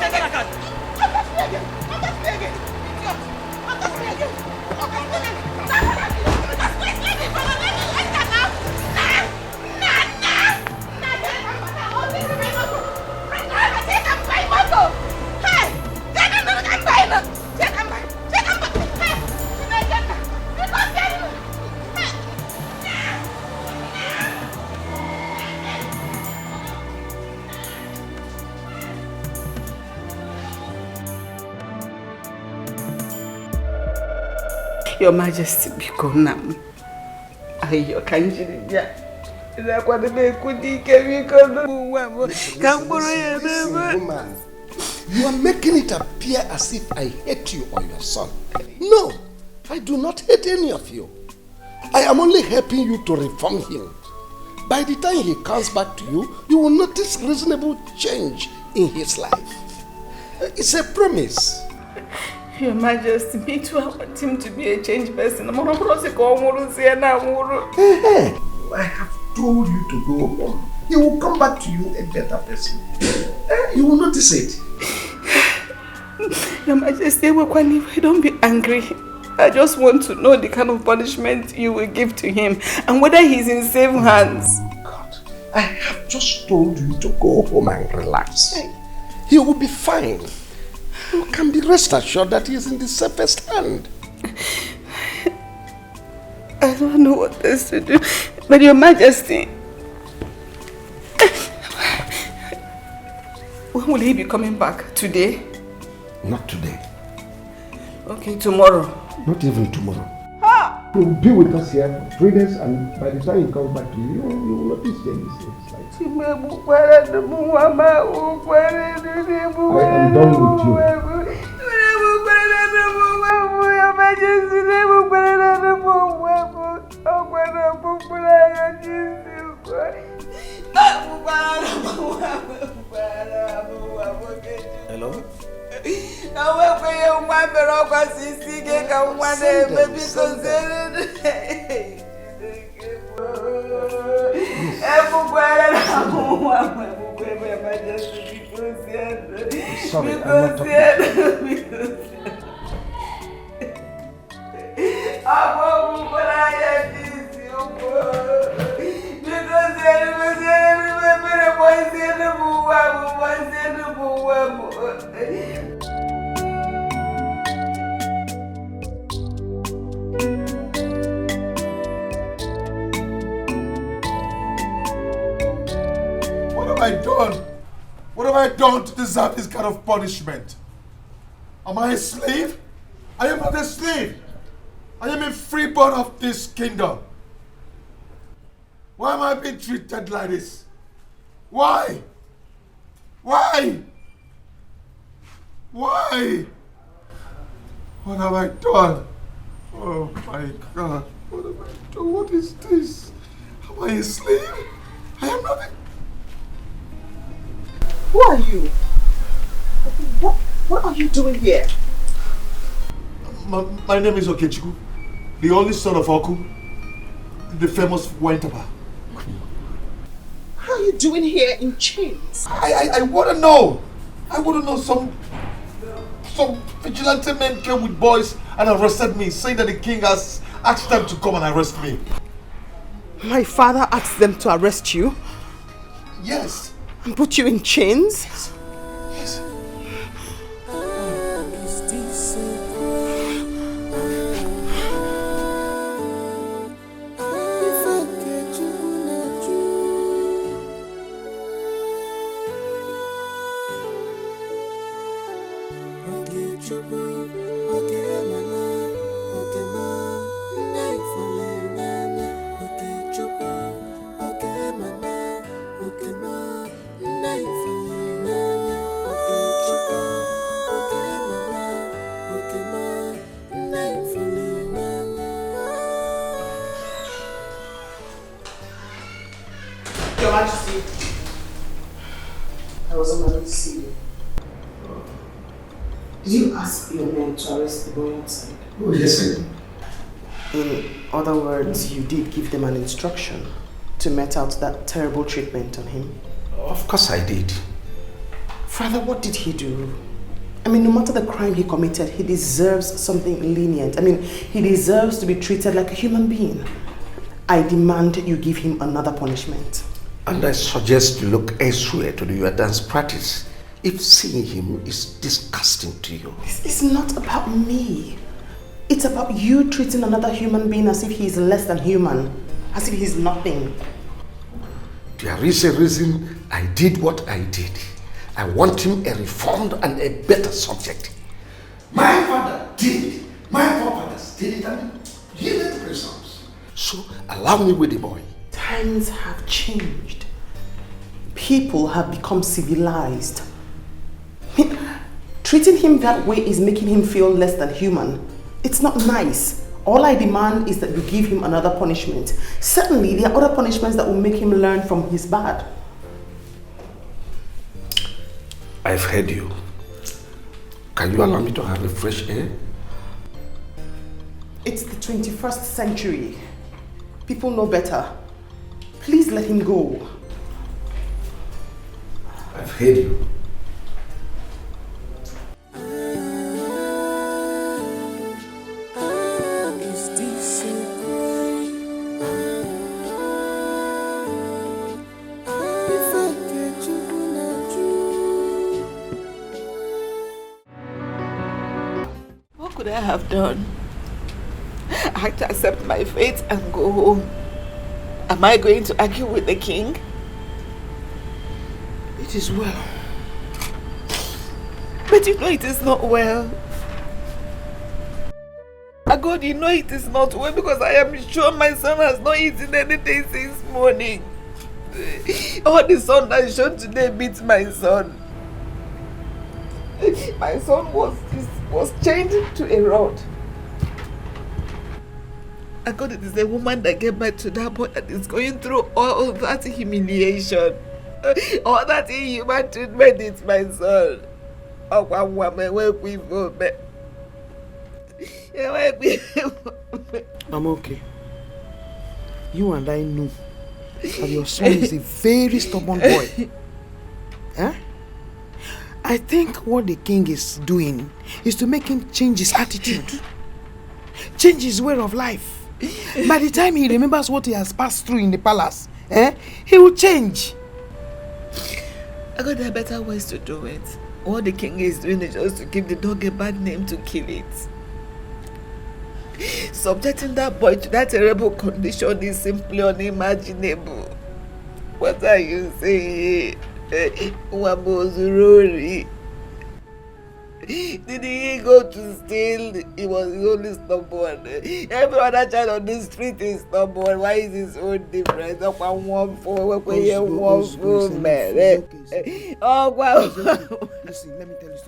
Your Majesty, become nam. Ayo kanjiri dia. Ila kwa debe kudike bikono. Woman, you are making it appear as if I hate you or your son. No, I do not hate any of you. I am only helping you to reform him. By the time he comes back to you, you will notice reasonable change in his life. It's a promise. Your Majesty, me too, I want him to be a changed person. I have told you to go home. He will come back to you a better person. You will notice it. Your Majesty, don't be angry. I just want to know the kind of punishment you will give to him and whether he's in safe hands. God, I have just told you to go home and relax. He will be fine. You can be rest assured that he is in the safest hand. I don't know what else to do. But Your Majesty, when will he be coming back? Today? Not today. Okay, tomorrow. Not even tomorrow. He will be with us here for 3 days, and by the time he comes back to you, you will notice changes in his life. I am done with you. Hello? Sorry, I'm not What have I done? What have I done to deserve this kind of punishment? Am I a slave? I am not a slave. I am a freeborn of this kingdom. Why am I being treated like this? Why? Why? Why? What have I done? Oh my God. What have I done? What is this? Am I a slave? I am not a... Who are you? What are you doing here? My name is Okechukwu, the only son of Oku, the famous wine tapper. How are you doing here in chains? I want to know. I want to know. Some vigilante men came with boys and arrested me, saying that the king has asked them to come and arrest me. My father asked them to arrest you? Yes. And put you in chains? Yes. Your Majesty, I was on my way to see you. Did you ask your men to arrest the boy outside? Oh, yes, I did. In other words, you did give them an instruction to met out that terrible treatment on him? Of course I did. Father, what did he do? I mean, no matter the crime he committed, he deserves something lenient. I mean, he deserves to be treated like a human being. I demand you give him another punishment. And I suggest you look elsewhere to do your dance practice if seeing him is disgusting to you. This is not about me. It's about you treating another human being as if he is less than human, as if he's nothing. There is a reason I did what I did. I want him a reformed and a better subject. My father did it. My forefathers did it and yielded results. So allow me with the boy. Times have changed. People have become civilized. Treating him that way is making him feel less than human. It's not nice. All I demand is that you give him another punishment. Certainly, there are other punishments that will make him learn from his bad. I've heard you. Can you allow me to have a fresh air? It's the 21st century. People know better. Please let him go. I've heard you. What could I have done? I had to accept my fate and go home. Am I going to argue with the king? It is well. But you know it is not well. God, you know it is not well because I am sure my son has not eaten anything since morning. All the sun I showed today beats my son. My son was chained to a rod. God, it is a woman that gave birth to that boy that is going through all that humiliation. All that inhuman treatment is my son. Oh, one woman, where we go, I'm okay. You and I know that your son is a very stubborn boy. Huh? I think what the king is doing is to make him change his attitude, change his way of life. By the time he remembers what he has passed through in the palace, he will change. I got there are better ways to do it. What the king is doing is just to give the dog a bad name to kill it. Subjecting that boy to that terrible condition is simply unimaginable. What are you saying? Wabozurori. Did he go to steal? He was only stubborn. Every other child on the street is stubborn. Why is his own different? One man. Oh wow. Listen, let me tell you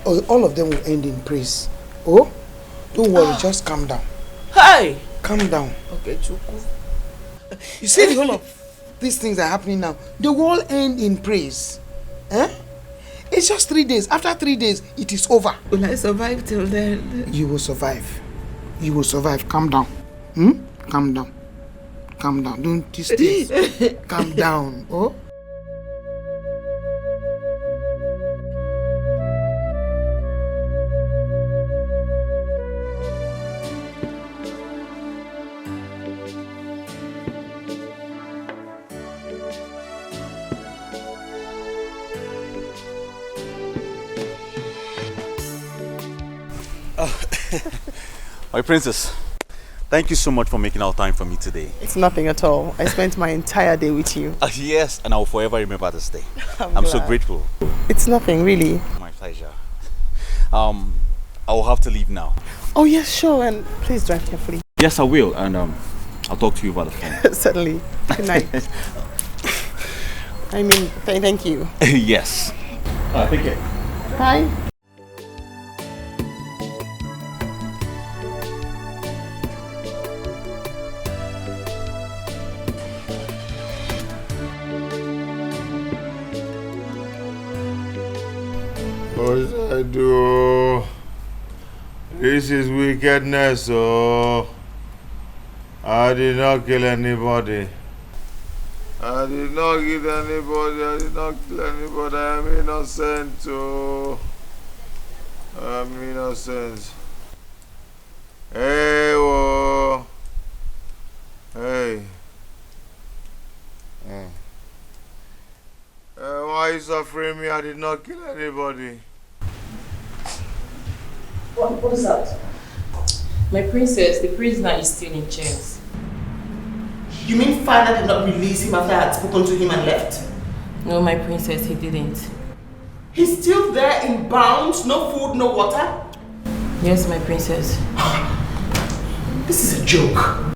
something. All of them will end in praise. Oh, don't worry, just calm down. Hey! Calm down. Okay, Chuku. You see, all of these things are happening now. They will all end in praise. It's just 3 days. After 3 days, it is over. Will I survive till then? You will survive. You will survive. Calm down. Calm down. Calm down. Don't these things. Calm down. Oh? My princess, thank you so much for making our time for me today. It's nothing at all. I spent my entire day with you. Yes, and I will forever remember this day. I'm so grateful. It's nothing, really. My pleasure. I will have to leave now. Oh yes, sure, and please drive carefully. Yes, I will, and I'll talk to you about the phone. Certainly. Good night. I mean, thank you. Yes. Take care. Bye. What should I do? This is wickedness, oh. I did not kill anybody. I did not kill anybody. I did not kill anybody. I am innocent, oh. I am innocent. Hey, whoa. Hey. Why are you suffering me? I did not kill anybody. What is that? My princess, the prisoner is still in chains. You mean father did not release him after I had spoken to him and left? No, my princess, he didn't. He's still there in bounds, no food, no water? Yes, my princess. This is a joke.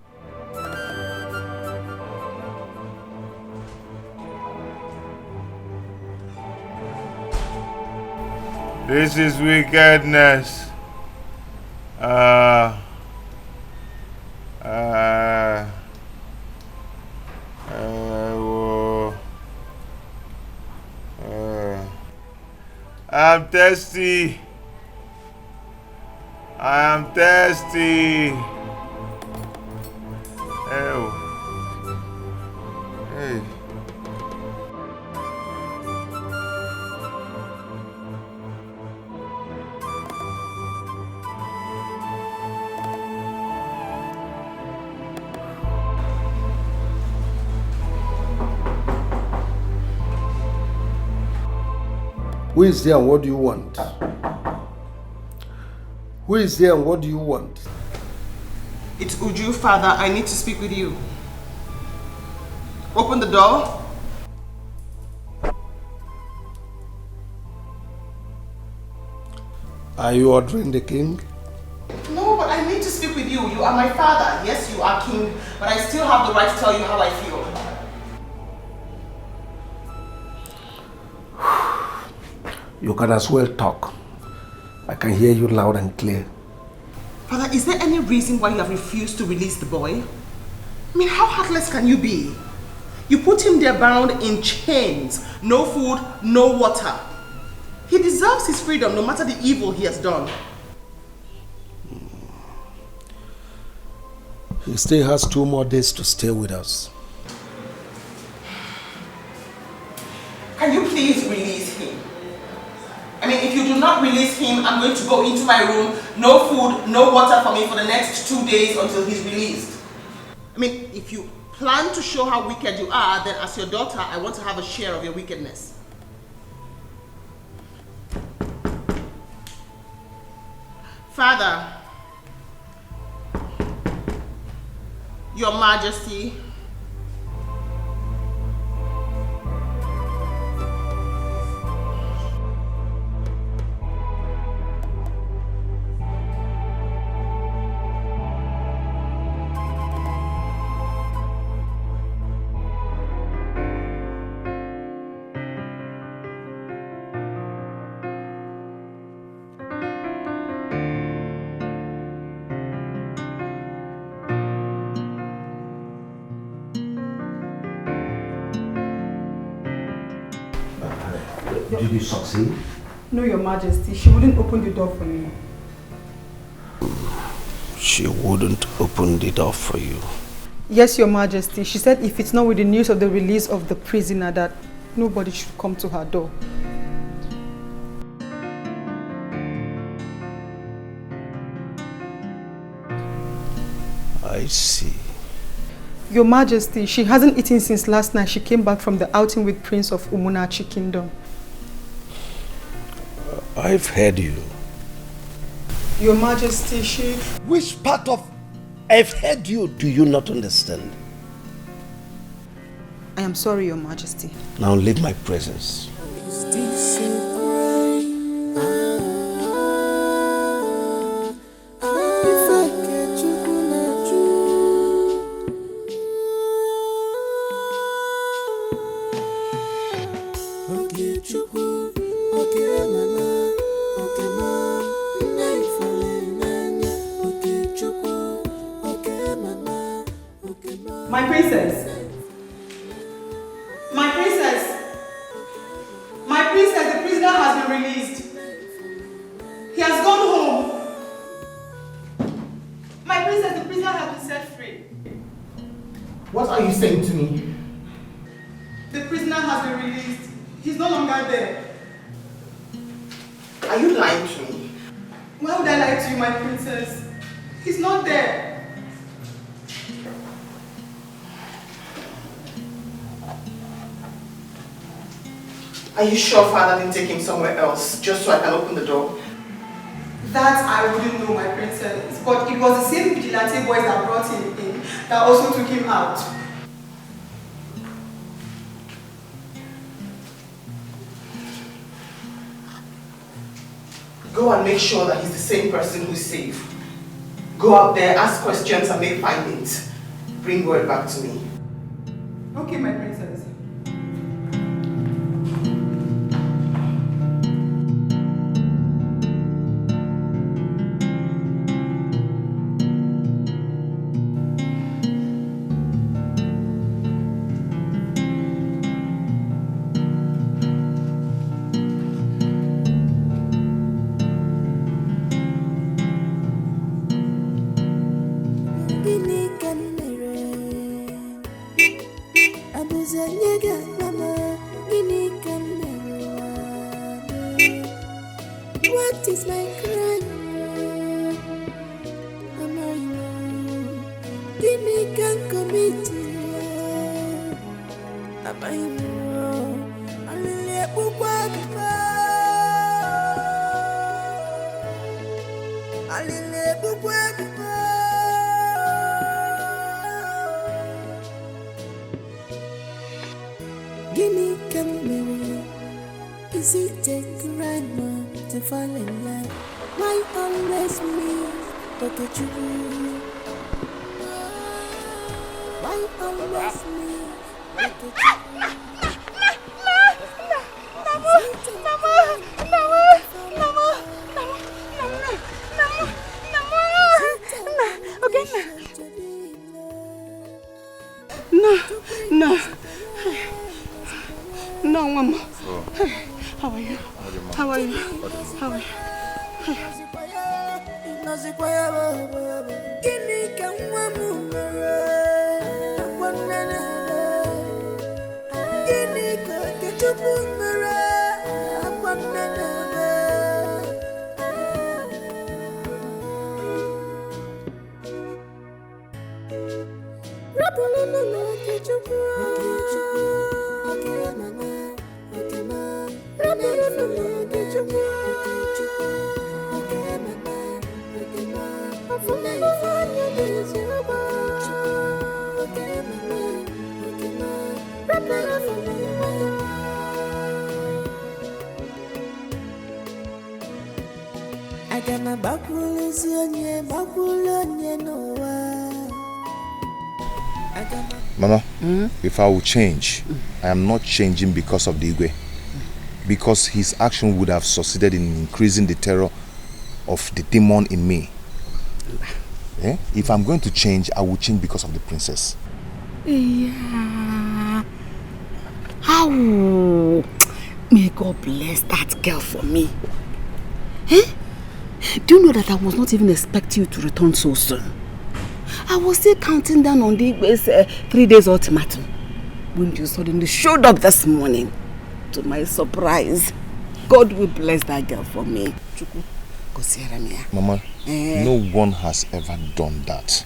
This is wickedness. I'm thirsty. I am thirsty. Ew. Hey. Who is there and what do you want? Who is there and what do you want? It's Uju, father. I need to speak with you. Open the door. Are you ordering the king? No, but I need to speak with you. You are my father. Yes, you are king, but I still have the right to tell you how I feel. You can as well talk. I can hear you loud and clear. Father, is there any reason why you have refused to release the boy? I mean, how heartless can you be? You put him there bound in chains. No food, no water. He deserves his freedom no matter the evil he has done. He still has 2 more days to stay with us. Can you please release him? I mean, if you do not release him, I'm going to go into my room. No food, no water for me for the next 2 days until he's released. I mean, if you plan to show how wicked you are, then as your daughter, I want to have a share of your wickedness. Father, Your Majesty, Did you succeed? No, Your Majesty. She wouldn't open the door for me. She wouldn't open the door for you. Yes, Your Majesty. She said if it's not with the news of the release of the prisoner that nobody should come to her door. I see. Your Majesty, she hasn't eaten since last night. She came back from the outing with Prince of Umunachi Kingdom. I've heard you. Your Majesty, she... Which part of I've heard you do you not understand? I am sorry, Your Majesty. Now leave my presence. Is this a crime? My princess. My princess. My princess, the prisoner has been released. He has gone home. My princess, the prisoner has been set free. What are you saying to me? The prisoner has been released. He's no longer there. Are you lying to me? Why would I lie to you, my princess? He's not there. Are you sure father didn't take him somewhere else just so I can open the door? That I wouldn't know, my princess. But it was the same vigilante boys that brought him in that also took him out. Go and make sure that he's the same person who's safe. Go out there, ask questions and make findings. Bring word back to me. Okay, my princess. What is my crime? Give me can commit. Am I wrong? Gimme come. Is it a crime to fall in love? Why always me? Look at you. Why always me? Look at you. No, Mama. Oh. How are you? How are you? How are you? Mama, if I will change, I am not changing because of the Igwe. Because his action would have succeeded in increasing the terror of the demon in me. Eh? If I'm going to change, I will change because of the princess. Yeah. How? May God bless that girl for me. Eh? Do you know that I was not even expecting you to return so soon? I was still counting down on the 3 days ultimatum when you suddenly showed up this morning. To my surprise, God will bless that girl for me. Mama, no one has ever done that.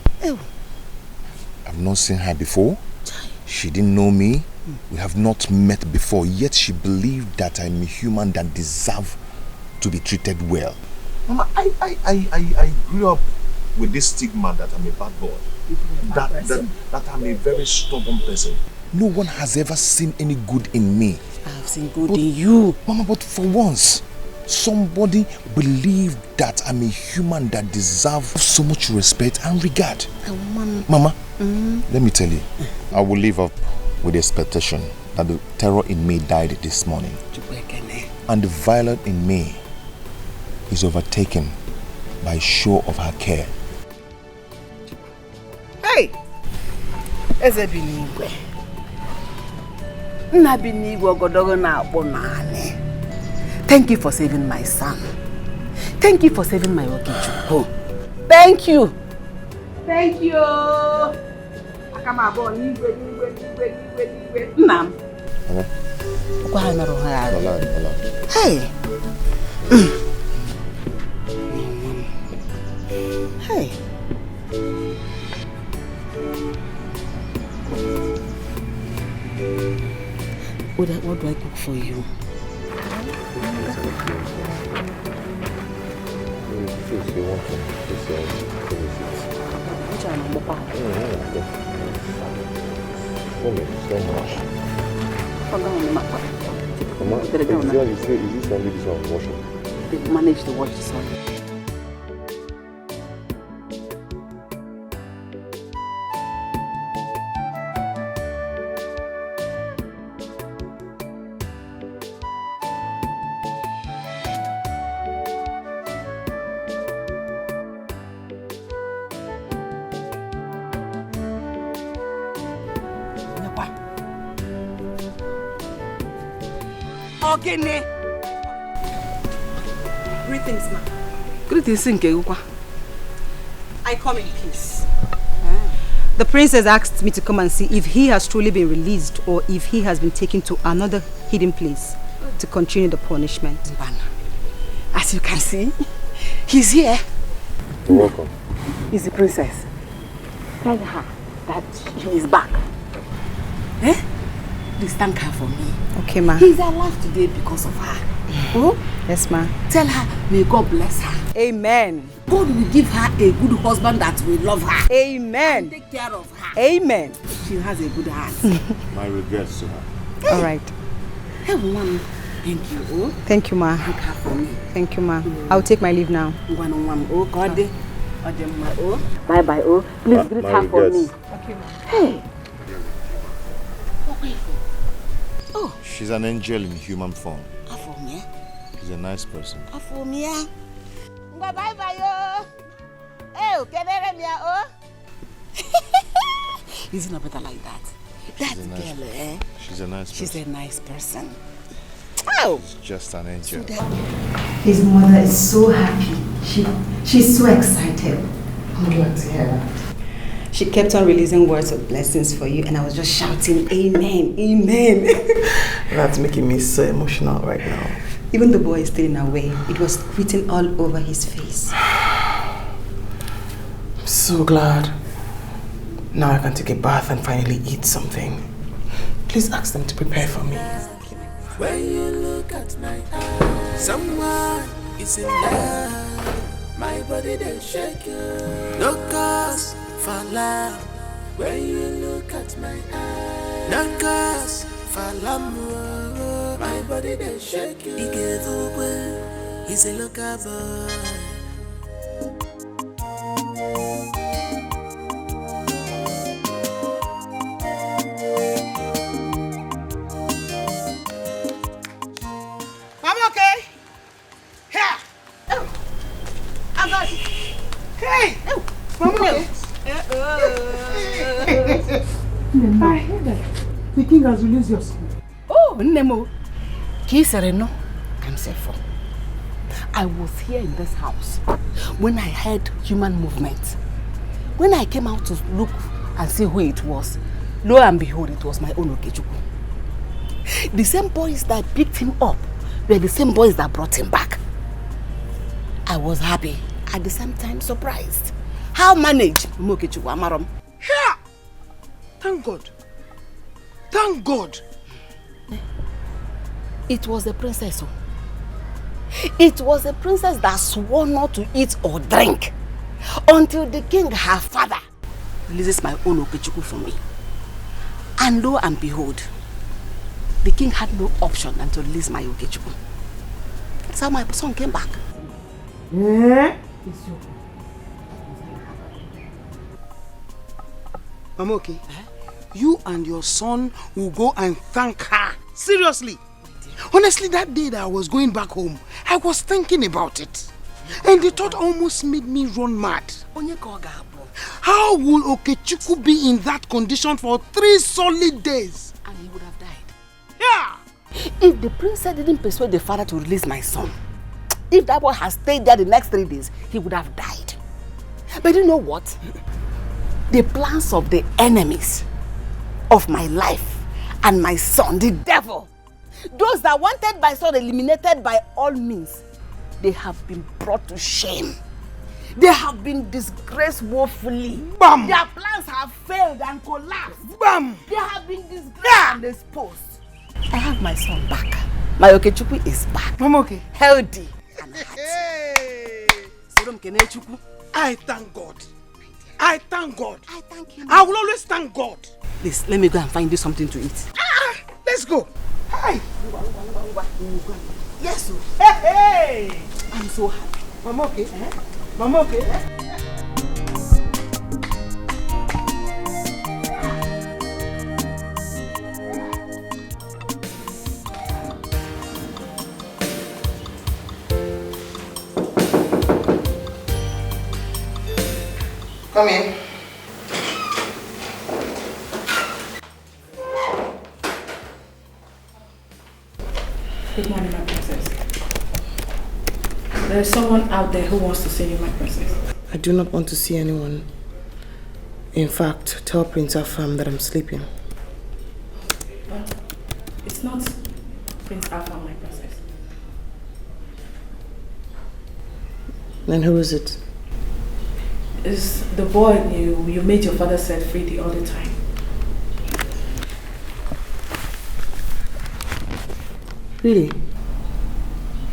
I've not seen her before. She didn't know me. We have not met before, yet she believed that I'm a human that deserves to be treated well. Mama, I grew up with this stigma that I'm a bad boy. That I'm a very stubborn person. No one has ever seen any good in me. I've seen good in you. Mama, but for once, somebody believed that I'm a human that deserves so much respect and regard. Mama, let me tell you, I will live up with the expectation that the terror in me died this morning. And the violet in me is overtaken by show of her care. Hey! Eze binigwe. Nna binigwe ogodogo na akpọ naanị. Thank you for saving my son. Thank you for saving my Okechukwu. Thank you. Thank you. Akama abo nigwe. Nnam. Kwa ha merụ ha arụ. Hey. Hey. What do I cook for you? They managed to watch this one. Ogene. Greetings, ma'am. Greetings, Nkegukwa. I come in peace. The prince has asked me to come and see if he has truly been released or if he has been taken to another hidden place to continue the punishment. As you can see, he's here. You're welcome. He's the princess. Tell her that he is back. Eh? Please thank her for me. Okay, ma. He's alive today because of her. Oh? Yes, ma. Tell her, may God bless her. Amen. God will give her a good husband that will love her. Amen. And take care of her. Amen. She has a good heart. My regrets to her. Hey. All right. Hey, woman. Thank you. Oh? Thank you, ma. Thank her for me. Thank you, ma. I'll take my leave now. Oh, God. Oh. Bye-bye. Oh. Please greet her for me. Okay, ma. Hey. Oh. She's an angel in human form. Afomia. She's a nice person. Afomia. Bye-bye, yo. Hey, kenere mia, oh. Is it not better like that? That girl, eh? She's a nice person. She's a nice person. Oh. She's just an angel. His mother is so happy. She's so excited. I'm glad to hear that. She kept on releasing words of blessings for you, and I was just shouting, Amen, Amen. That's making me so emotional right now. Even the boy is still in our way. It was written all over his face. I'm so glad. Now I can take a bath and finally eat something. Please ask them to prepare for me. When you look at my eyes, someone is in love. My body they shake you. No cause for love. When you look at my eyes, no cause for love. My body they shake you. He gave away. He's a local boy. I'm okay. Here. Oh. I got it. Hey. Oh. I'm okay. I heard that the king has released your son. Oh, Nemo. Kisereno. I'm safe for. I was here in this house when I heard human movement. When I came out to look and see who it was, lo and behold, it was my own Okechukwu. The same boys that picked him up were the same boys that brought him back. I was happy, at the same time surprised. How managed Okechukwu Amarom? Here! Thank God. Thank God. It was the princess. It was the princess that swore not to eat or drink until the king, her father, releases my own Okechukwu for me. And lo and behold, the king had no option than to release my Okechukwu. That's how my son came back. I'm okay. You and your son will go and thank her. Seriously. Honestly, that day that I was going back home, I was thinking about it. And the thought almost made me run mad. How will Okechukwu be in that condition for 3 solid days? And he would have died. Yeah! If the princess didn't persuade the father to release my son, if that boy had stayed there the next 3 days, he would have died. But you know what? The plans of the enemies of my life and my son, the devil, those that wanted my son eliminated by all means, they have been brought to shame. They have been disgraced woefully. Bam! Their plans have failed and collapsed. Bam! They have been disgraced and exposed. I have my son back. My Okechukwu is back. Mama, okay. Healthy and happy. I thank God. I thank God. I thank him. I will always thank God. Please, let me go and find you something to eat. Let's go. Hi. Yes, sir. Hey. I'm so happy. Mama, okay. Mama, okay. Come in. Good morning, my princess. There is someone out there who wants to see you, my princess. I do not want to see anyone. In fact, tell Prince Afam that I'm sleeping. But it's not Prince Afam, my princess. Then who is it? It's the boy you made your father set free the other time. Really?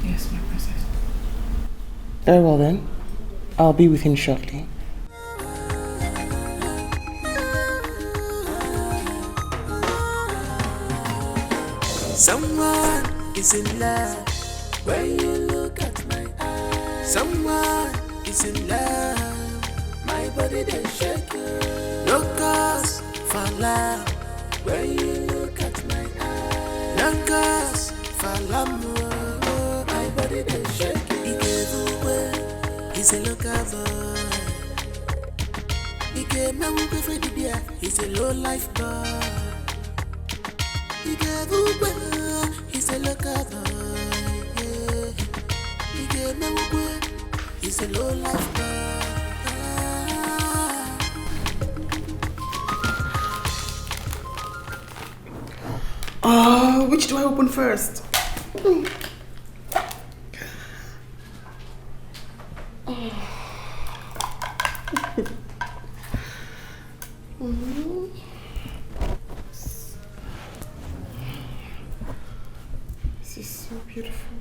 Yes, my princess. Very well then. I'll be with him shortly. Someone is in love when you look at my eyes. Someone is in love, my body they shake. No cause for love when you look at my eyes. No cause for love, my body they shake. He gave away, he's a local boy. He gave me a free beer, he's a low life boy. He gave away, he's a local boy. Yeah. He gave me away, he's a low life boy. Which do I open first? This is so beautiful.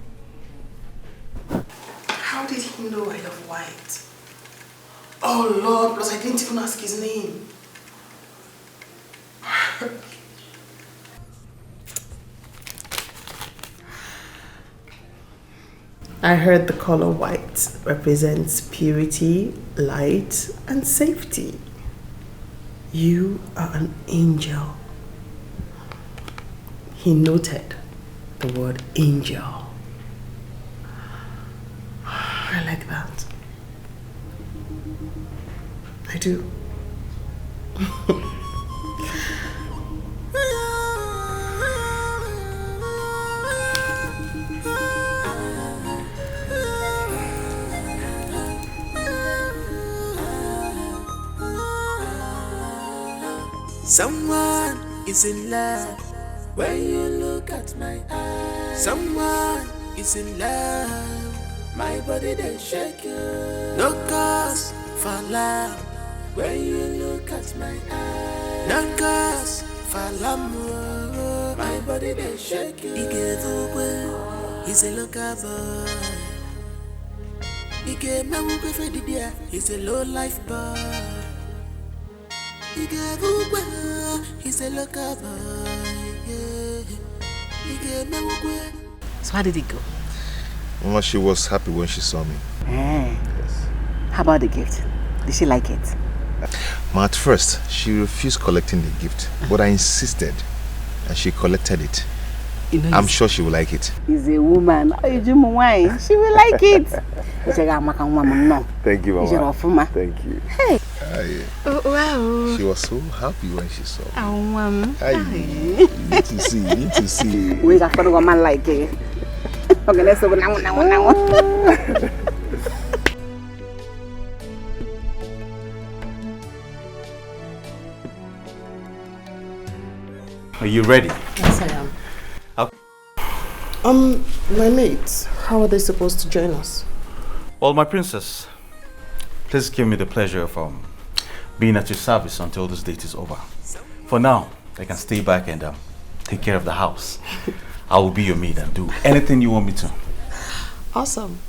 How did he know I love white? Oh Lord, plus I didn't even ask his name. I heard the color white represents purity, light, and safety. You are an angel. He noted the word angel. I like that. I do. Someone is in love when you look at my eyes. Someone is in love, my body they shake. No cause for love when you look at my eyes. No cause for love, my body they shake. He gave away, he's a local boy. He gave me a free beer, he's a low life boy. He gave away, he's a local boy. Yeah. He gave me away. So how did it go? Mama, she was happy when she saw me. Yes. How about the gift? Did she like it? Ma, at first, she refused collecting the gift, but I insisted, and she collected it. You know, I'm sure she will like it. He's a woman. She will like it. Thank you, Mama. Thank you. Hey. Oh, wow. She was so happy when she saw me. Oh, You need to see, you need to see. We got a woman like it. Okay, let's go now. Are you ready? Yes, I am. Okay. My mates, how are they supposed to join us? Well, my princess, please give me the pleasure of being at your service until this date is over. For now, I can stay back and take care of the house. I will be your maid and do anything you want me to. Awesome.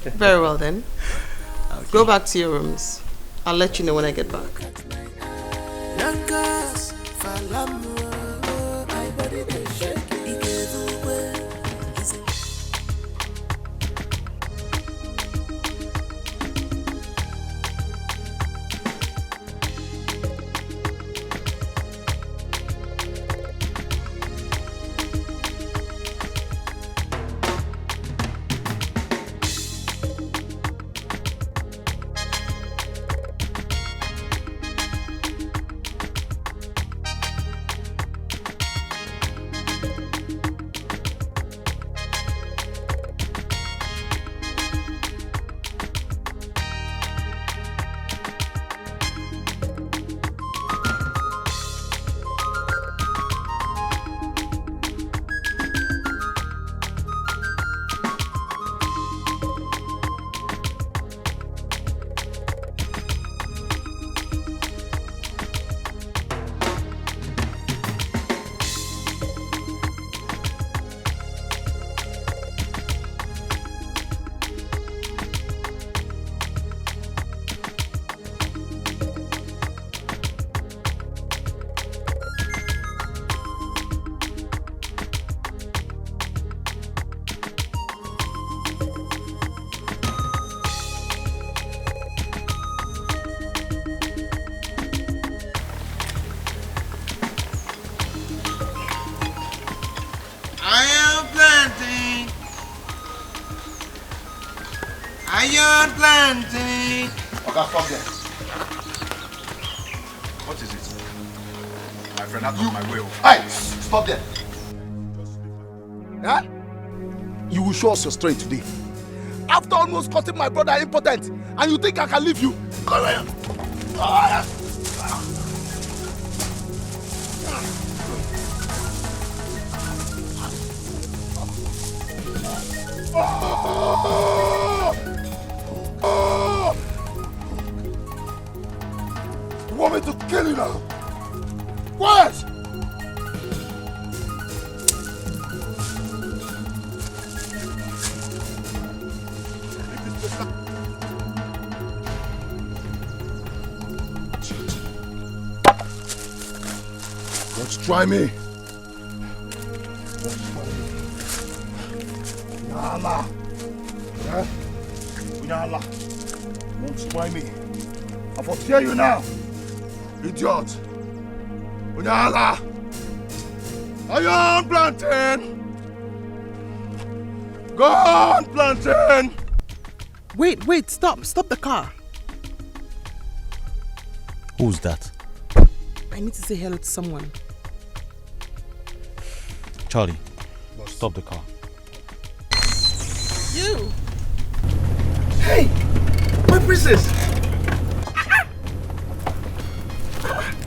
Very well then. Okay. Go back to your rooms. I'll let you know when I get back. Iron planting. Okay, stop there. What is it? My friend, out of my way. Hey, stop there. Huh? You will show us your strength today. After almost cutting my brother impotent, and you think I can leave you? Come here. You want me to kill you now? What? Don't try me. Unyala. Yeah? Unyala. Don't try me. I foretell you now. Idiot. Unyala. Iron plantain. Gone plantain. Wait, stop the car. Who's that? I need to say hello to someone. Charlie, stop the car. You! Hey! My princess!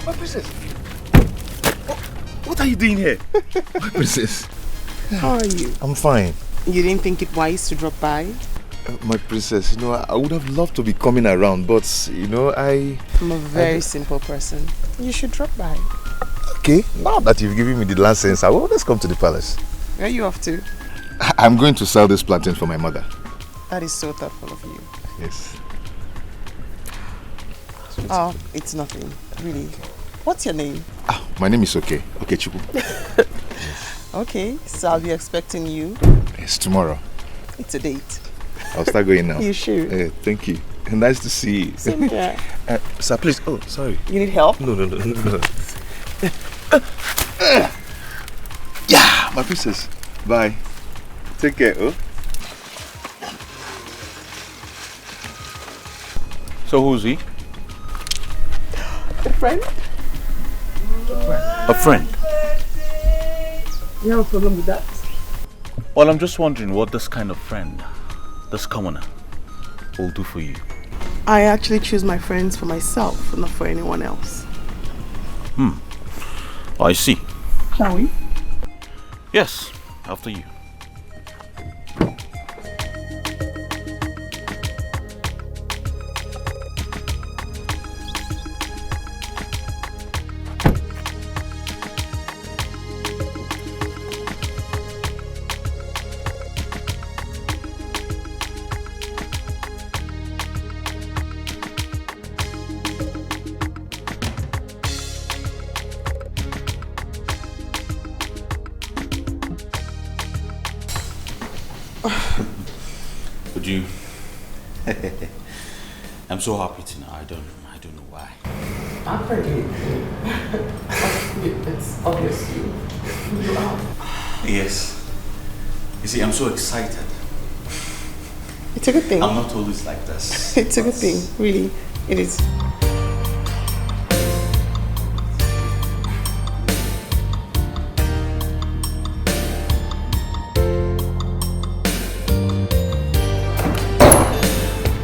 My princess! What are you doing here? My princess. How are you? I'm fine. You didn't think it wise to drop by? My princess, I would have loved to be coming around, but, I'm a very simple person. You should drop by. Okay, now that you've given me the license, let's come to the palace. Where are you off to? I'm going to sell this plantain for my mother. That is so thoughtful of you. Yes. Oh, it's nothing, really. What's your name? My name is Uche. Okay, Chuku. Okay, so I'll be expecting you. Yes, tomorrow. It's a date. I'll start going now. You should. Thank you. Nice to see you. Same here. Sir, please. Oh, sorry. You need help? No. Yeah, my princess. Bye. Take care, oh. So who's he? friend. A friend? You have a problem with that? Well, I'm just wondering what this kind of friend, this commoner, will do for you. I actually choose my friends for myself, not for anyone else. I see. Shall we? Yes, after you. Would you? I'm so happy tonight. I don't know why. I'm pretty. It's obvious you are. Yes. You see, I'm so excited. It's a good thing. I'm not always like this. It's a good thing, really. It is.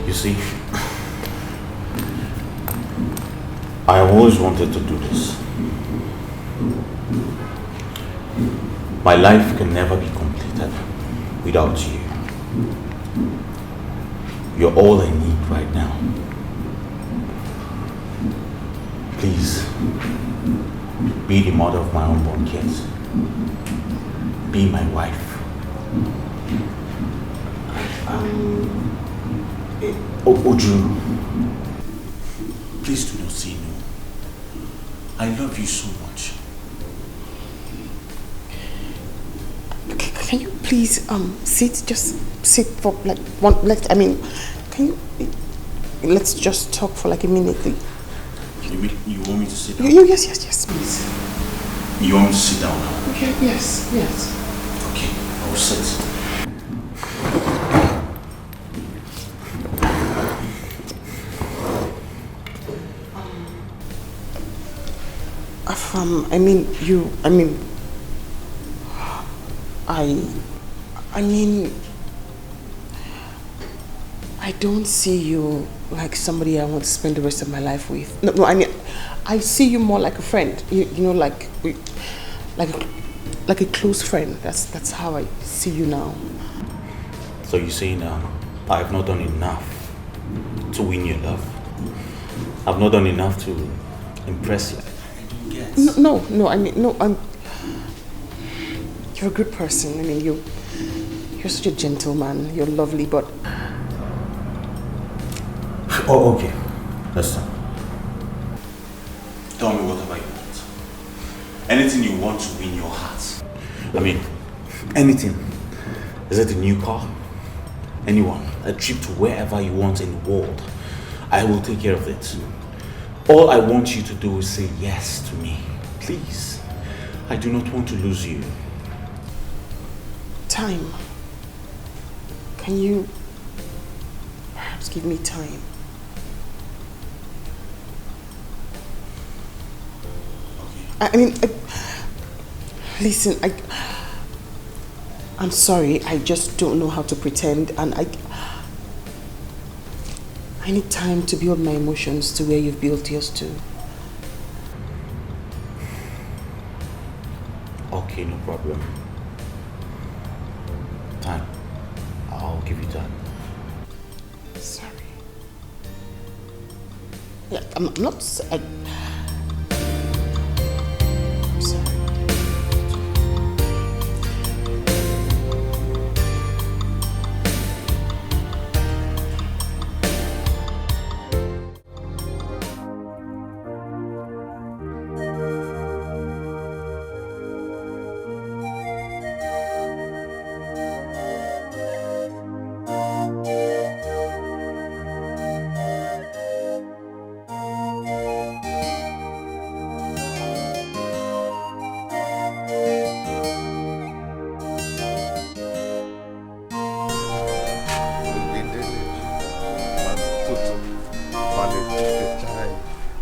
You see, I have always wanted to do this. My life can never be completed without you. You're all I need right now. Please, be the mother of my unborn kids. Be my wife. Uju, please do not say no. I love you so much. Can you please sit? Just sit for like one. Can you? Let's just talk for like a minute. You want me to sit down? Yes, please. You want me to sit down now? Okay, yes. Okay, I'll sit. I don't see you like somebody I want to spend the rest of my life with. No, I see you more like a friend. You know, like a close friend. That's how I see you now. So you're saying I have not done enough to win your love? I've not done enough to impress you? No. You're a good person. You're such a gentleman. You're lovely, but. Oh, okay. Listen. Tell me whatever you want. Anything you want to win your heart. Anything. Is it a new car? Anyone? A trip to wherever you want in the world. I will take care of it. All I want you to do is say yes to me. Please. I do not want to lose you. Time. Can you perhaps give me time? Listen, I'm sorry, I just don't know how to pretend, and I need time to build my emotions to where you've built yours to. Okay, no problem. Time. I'll give you time. Sorry. Yeah, I'm not. I'm sorry.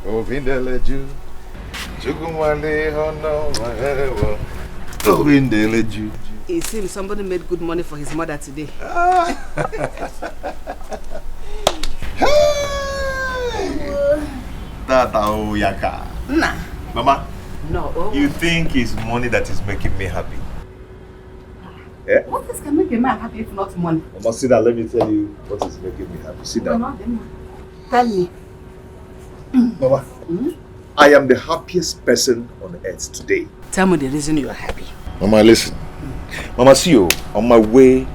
Ovindeleju. Chukumale hono mahewa. Ovindeleju. It seems somebody made good money for his mother today. Tata Oyaka. Nah. Mama, no. You think it's money that is making me happy? Eh? What else can make a man happy if not money? Mama, sit down. Let me tell you what is making me happy. Sit down. Tell me. Mama, I am the happiest person on earth today. Tell me the reason you are happy. Mama, listen. Mama, see you on my way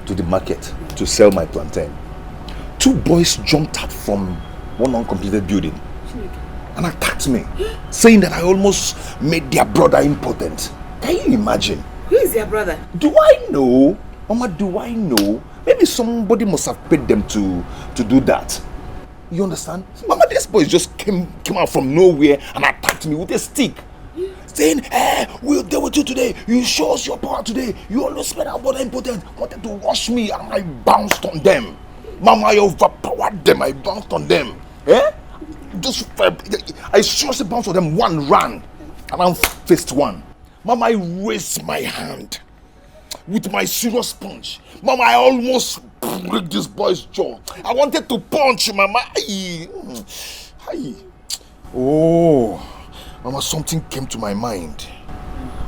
to the market to sell my plantain. 2 boys jumped out from one uncompleted building and attacked me, saying that I almost made their brother impotent. Can you imagine? Who is your brother? Do I know? Mama, do I know? Maybe somebody must have paid them to do that. You understand? Mama, this boy just came out from nowhere and attacked me with a stick. Saying, we'll deal with you today. You show us your power today. You always made our brother impotent. Wanted to rush me and I bounced on them. Mama, I overpowered them. I bounced on them. I seriously bounced on them. One ran and I faced one. Mama, I raised my hand with my serious punch. Mama, I almost break this boy's jaw. I wanted to punch Mama. Oh, Mama, something came to my mind.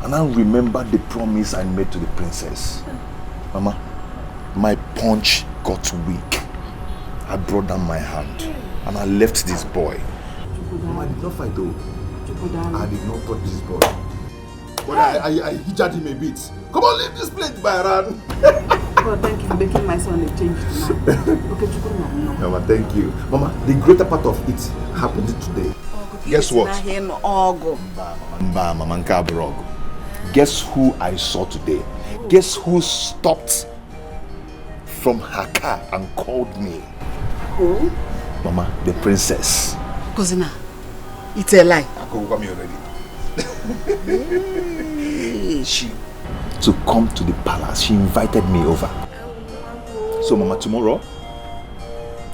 And I remembered the promise I made to the princess. Mama, my punch got weak. I brought down my hand and I left this boy. Mama, I did not fight though. I did not touch this boy. But I hit him a bit. Come on, leave this plate, Byron. God, thank you for making my son a change tonight. Okay, Mama, thank you. Mama, the greater part of it happened today. Guess what? Guess who I saw today? Guess who stopped from her car and called me? Who? Mama, the princess. Cousin, it's a lie. I could come here already. She to come to the palace. She invited me over. So Mama, tomorrow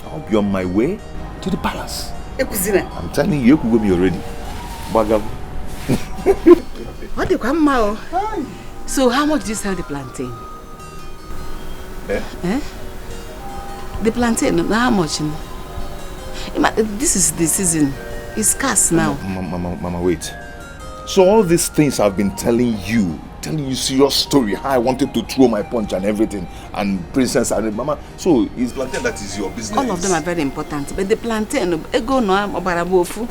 I'll be on my way to the palace. I'm telling you, you could go me already. Bagam. What do you come now? So how much do you sell the plantain? The plantain, how much? This is the season. It's scarce now. Mama, wait. So all these things I've been telling you serious story, how I wanted to throw my punch and everything, and princess and Mama. So it's plantain that is your business. All of them are very important, but the plantain, ego no obarabofu.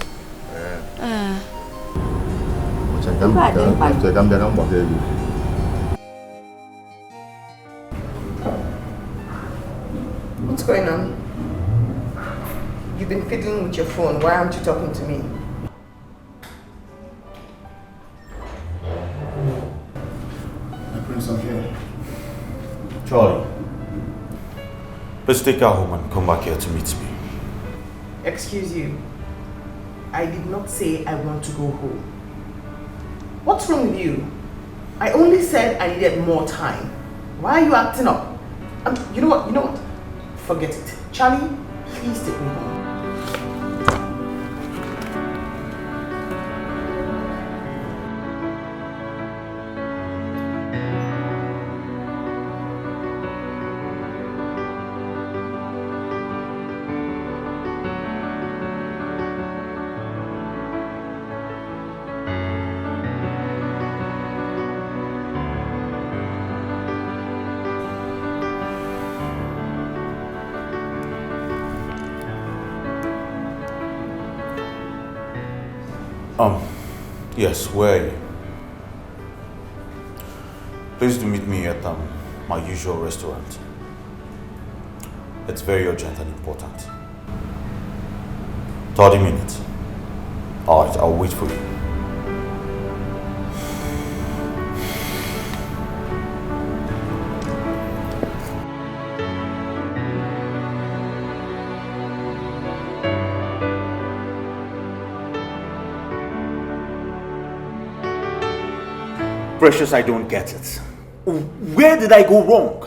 What's going on? You've been fiddling with your phone. Why aren't you talking to me? Prince, I'm here. Charlie, let's take her home and come back here to meet me. Excuse you. I did not say I want to go home. What's wrong with you? I only said I needed more time. Why are you acting up? You know what? Forget it. Charlie, please take me home. Yes, where are you? Please do meet me at my usual restaurant. It's very urgent and important. 30 minutes. Alright, I'll wait for you. Precious, I don't get it. Where did I go wrong?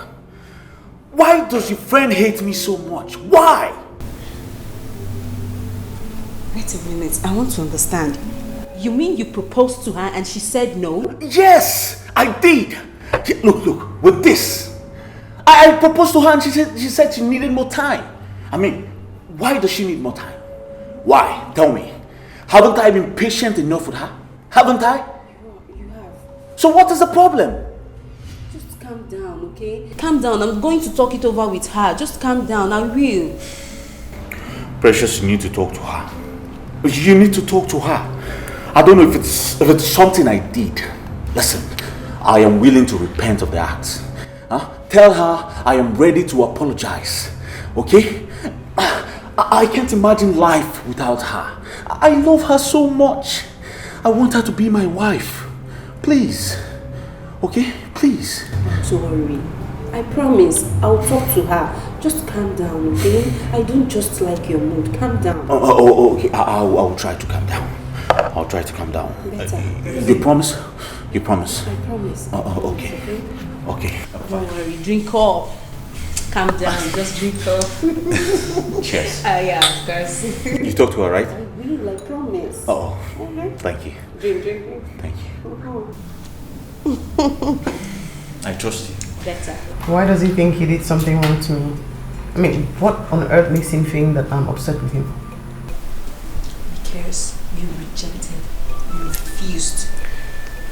Why does your friend hate me so much? Why? Wait a minute, I want to understand. You mean you proposed to her and she said no? Yes, I did. Look, with this, I proposed to her and she said she needed more time. I mean, why does she need more time? Why? Tell me. Haven't I been patient enough with her? Haven't I? You have. So what is the problem? Just calm down, okay? Calm down. I'm going to talk it over with her. Just calm down. I will. Precious, you need to talk to her. You need to talk to her. I don't know if it's something I did. Listen, I am willing to repent of the act. Tell her I am ready to apologize. Okay? I can't imagine life without her. I love her so much. I want her to be my wife. Please. Okay? Please. Don't worry. I promise I'll talk to her. Just calm down, okay? I don't just like your mood. Calm down. Okay. I'll try to calm down. I'll try to calm down. Better. You promise? You promise? I promise. Okay. Okay. Don't worry. Drink up. Calm down. Just drink up. Cheers. Yeah, of course. You talked to her, right? I will, I promise. Thank you. Drink. Thank you. I trust you. Better. Why does he think he did something wrong to me? I mean, what on earth makes him think that I'm upset with him? Because you refused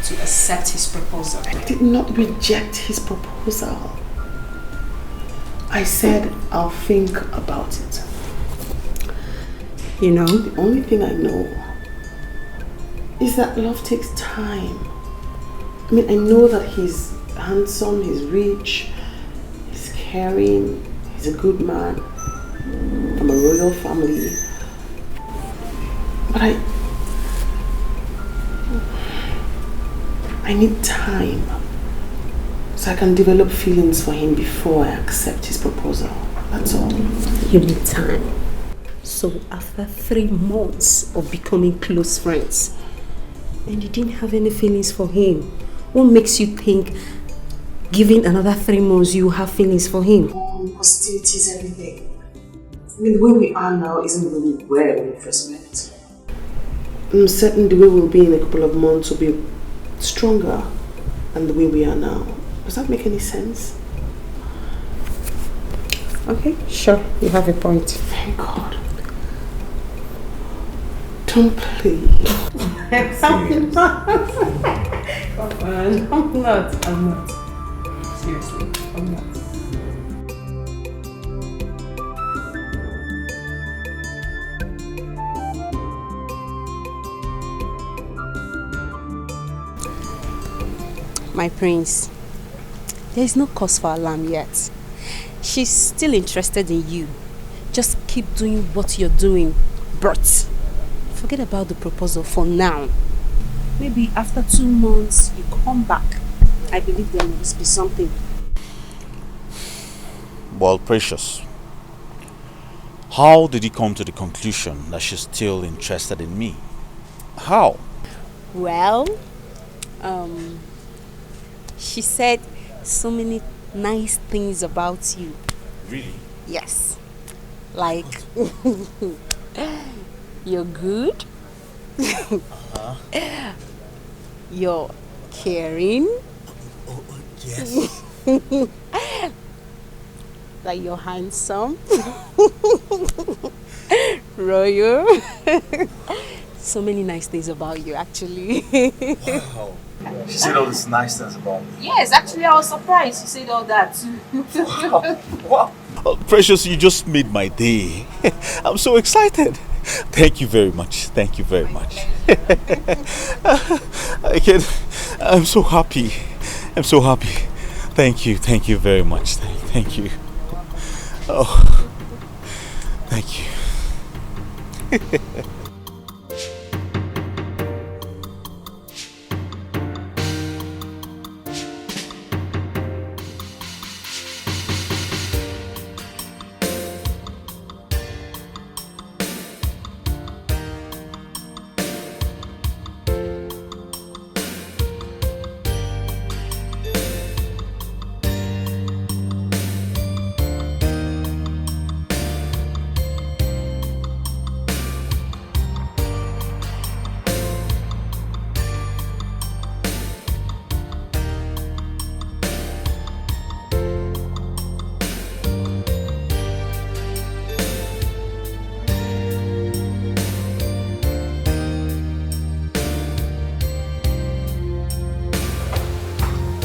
to accept his proposal. I did not reject his proposal. I said I'll think about it. You know, the only thing I know is that love takes time. I mean, I know that he's handsome, he's rich, he's caring, he's a good man from a royal family. But I need time so I can develop feelings for him before I accept his proposal. That's all. You need time. So after 3 months of becoming close friends, and you didn't have any feelings for him, what makes you think giving another 3 months you have feelings for him? Hostilities, everything. I mean, the way we are now isn't really where we first met. I'm certain the way we'll be in a couple of months will be stronger than the way we are now. Does that make any sense? Okay, sure. You have a point. Thank God. Don't please. I'm not. Come on. I'm not. Seriously, I'm not. My prince, there is no cause for alarm yet. She's still interested in you. Just keep doing what you're doing, Bert. Forget about the proposal for now. Maybe after 2 months, you come back. I believe there must be something. Well, Precious, how did you come to the conclusion that she's still interested in me? How? Well, she said so many nice things about you. Really? Yes. Like, you're good. You're caring. Yes. Like you're handsome. Royal. So many nice things about you, actually. Wow. She said all these nice things about me. Yes, actually, I was surprised you said all that. Wow. Oh, Precious, you just made my day. I'm so excited. Thank you very much. Thank you very much. I'm so happy. I'm so happy. Thank you. Thank you very much. Thank you. Oh, thank you.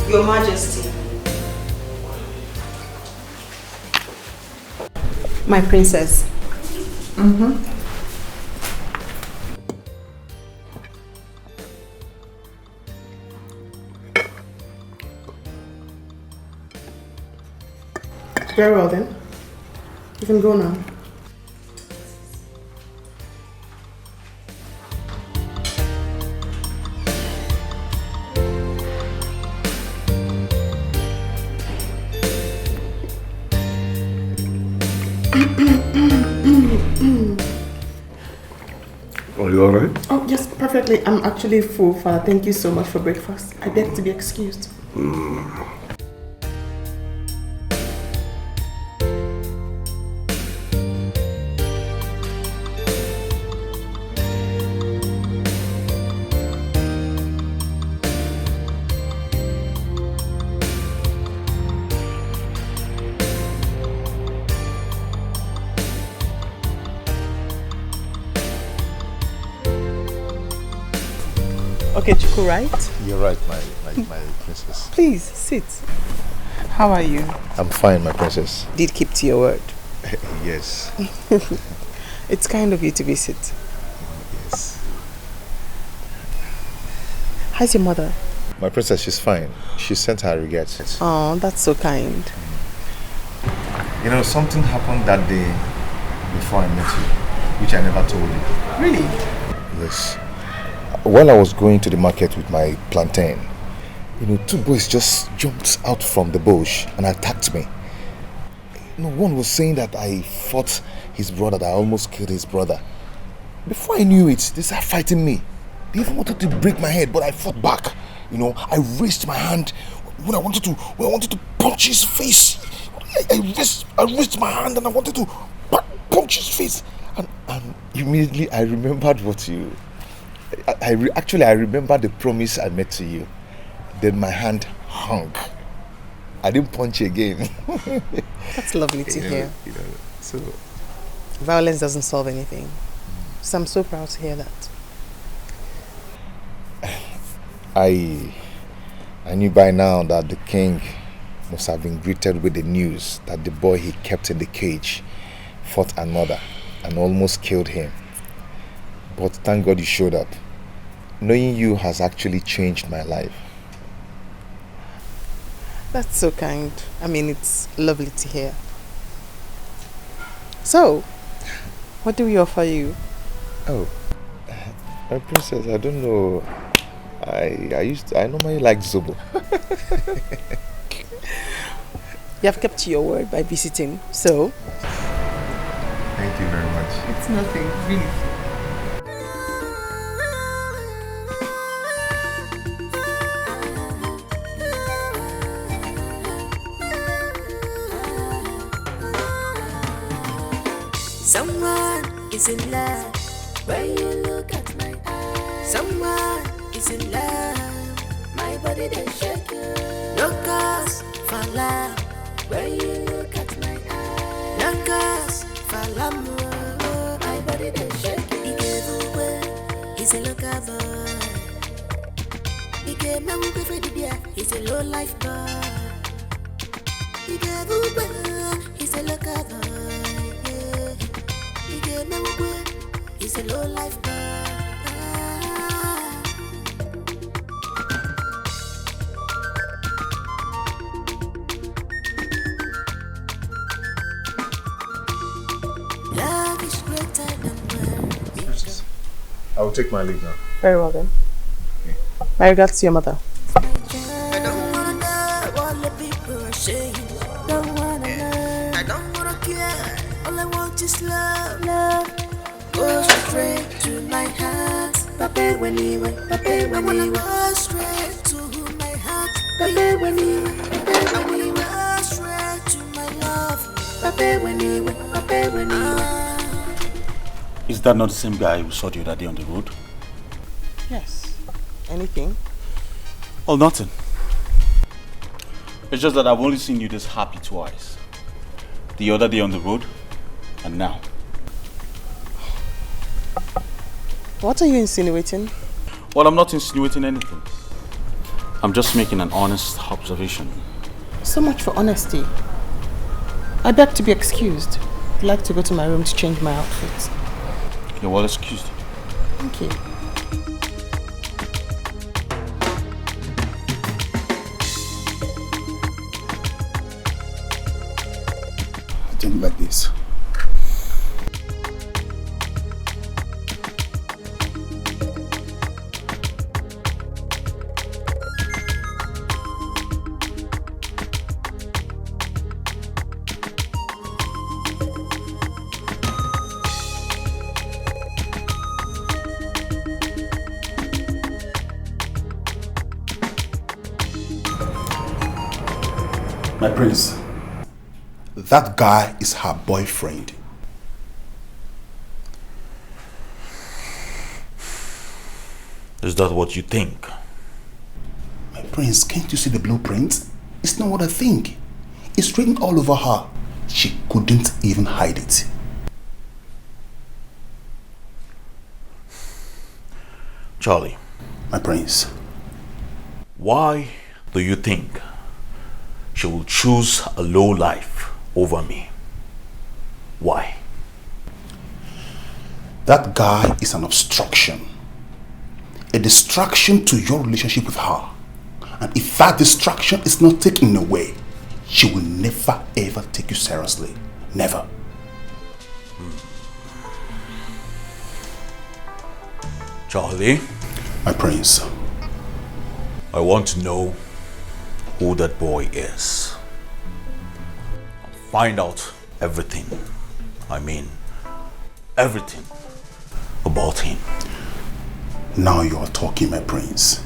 Your Majesty. My princess. Very well then. You can go now. Are you alright? Oh, yes, perfectly. I'm actually full, Father. Thank you so much for breakfast. I beg to be excused. Okay, Chuku, right? You're right, my princess. Please, sit. How are you? I'm fine, my princess. Did keep to your word. Yes. It's kind of you to visit. Yes. How's your mother? My princess, she's fine. She sent her regrets. Oh, that's so kind. You know, something happened that day before I met you, which I never told you. Really? Yes. While I was going to the market with my plantain, you know, two boys just jumped out from the bush and attacked me. You know, one was saying that I fought his brother, that I almost killed his brother. Before I knew it, they started fighting me. They even wanted to break my head, but I fought back. You know, I raised my hand when I wanted to punch his face. I raised my hand and I wanted to punch his face. And immediately I remembered what you... Actually, I remember the promise I made to you. Then my hand hung. I didn't punch again. That's lovely to hear. You know, so violence doesn't solve anything. So I'm so proud to hear that. I knew by now that the king must have been greeted with the news that the boy he kept in the cage fought another and almost killed him. But thank God you showed up. Knowing you has actually changed my life. That's so kind. I mean, it's lovely to hear. So, what do we offer you? Oh, my princess, I don't know. I normally like Zobo. You have kept your word by visiting, so... Thank you very much. It's nothing, really. Someone is in love when you look at my eyes. Someone is in love, my body they shake. No cause for love when you look at my eyes. No cause for love, my body they shake. He gave away, he's a local boy. He gave me away for the beer, he's a low life boy. He gave away, he's a local boy. He's a low life boy. Love is greater than words. I will take my leave now. Very well then. Okay. My regards to your mother. I don't wanna know what the people are saying. Don't wanna know. I don't wanna care. All I want is love, love. Go straight to my heart. Papa when you went, Papa when you go straight to my heart. Papa when you went, Papa when you go straight to my love. Papa when you went, Papa when you went. Is that not the same guy who saw you that day on the road? Yes. Anything? Oh, nothing. It's just that I've only seen you this happy twice. The other day on the road, and now. What are you insinuating? Well, I'm not insinuating anything. I'm just making an honest observation. So much for honesty. I beg to be excused. I'd like to go to my room to change my outfit. You're well excused. Thank you. Think like this. My prince, that guy is her boyfriend. Is that what you think? My prince, can't you see the blueprint? It's not what I think. It's written all over her. She couldn't even hide it. Charlie. My prince. Why do you think she will choose a low life over me? Why? That guy is an obstruction. A distraction to your relationship with her. And if that distraction is not taken away, she will never ever take you seriously. Never. Charlie? My prince. I want to know who that boy is. I'll find out everything. I mean, everything about him. Now you are talking, my prince.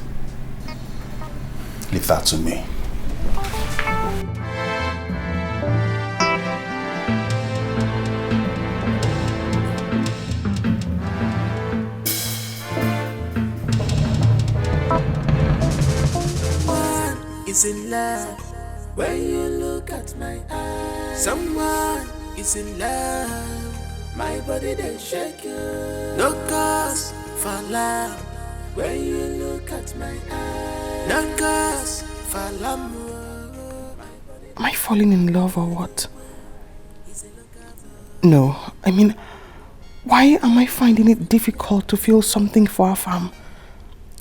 Leave that to me. Is in love when you look at my eyes. Someone is in love, my body they shake you. No cause for love when you look at my eyes. No cause for love. Am I falling in love or what? No, I mean, why am I finding it difficult to feel something for our fam?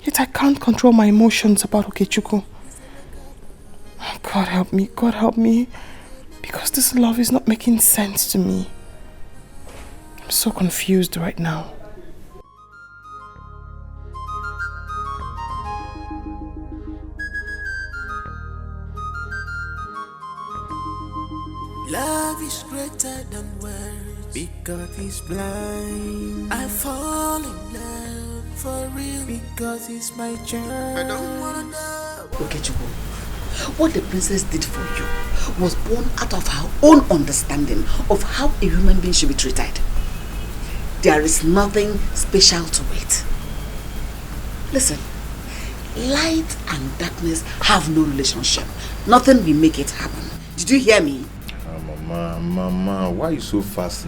Yet I can't control my emotions about Okechukwu. God help me, because this love is not making sense to me. I'm so confused right now. Love is greater than words because he's blind. I fall in love for real because he's my child. I don't wanna know. Okechukwu, what the princess did for you was born out of her own understanding of how a human being should be treated. There is nothing special to it. Listen, light and darkness have no relationship. Nothing will make it happen. Did you hear me? Mama, why are you so fast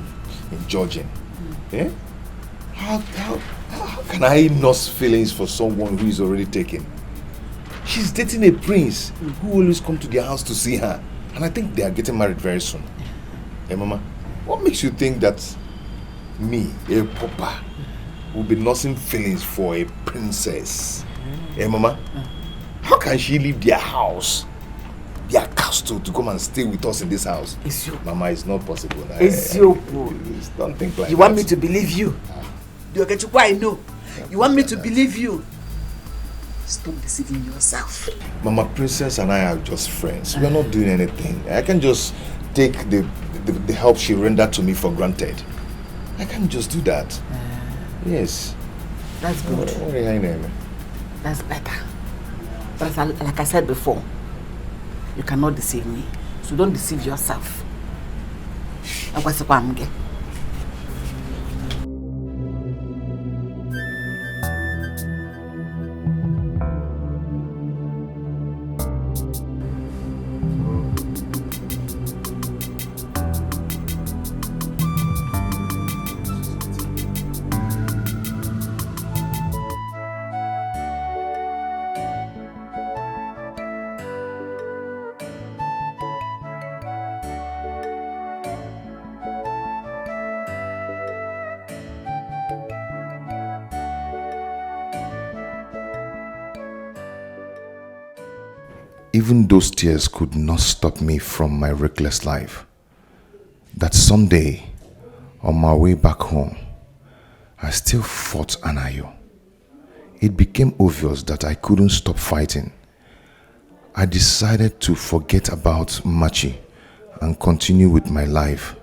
in judging? Eh? How can I nurse feelings for someone who is already taken? She's dating a prince who always come to their house to see her. And I think they are getting married very soon. Hey, Mama, what makes you think that me, a papa, will be nursing feelings for a princess? Hey, Mama, how can she leave their house, their castle, to come and stay with us in this house? Mama, it's not possible. Don't think like that. You want me to believe you? The Okechukwu I know. You want me to believe you? Stop deceiving yourself. Mama, Princess and I are just friends. We are not doing anything. I can just take the help she rendered to me for granted. I can't just do that. Yes. That's good. That's better. But like I said before, you cannot deceive me. So don't deceive yourself. even those tears could not stop me from my reckless life. That Sunday, on my way back home, I still fought Anayo. It became obvious that I couldn't stop fighting. I decided to forget about Machi and continue with my life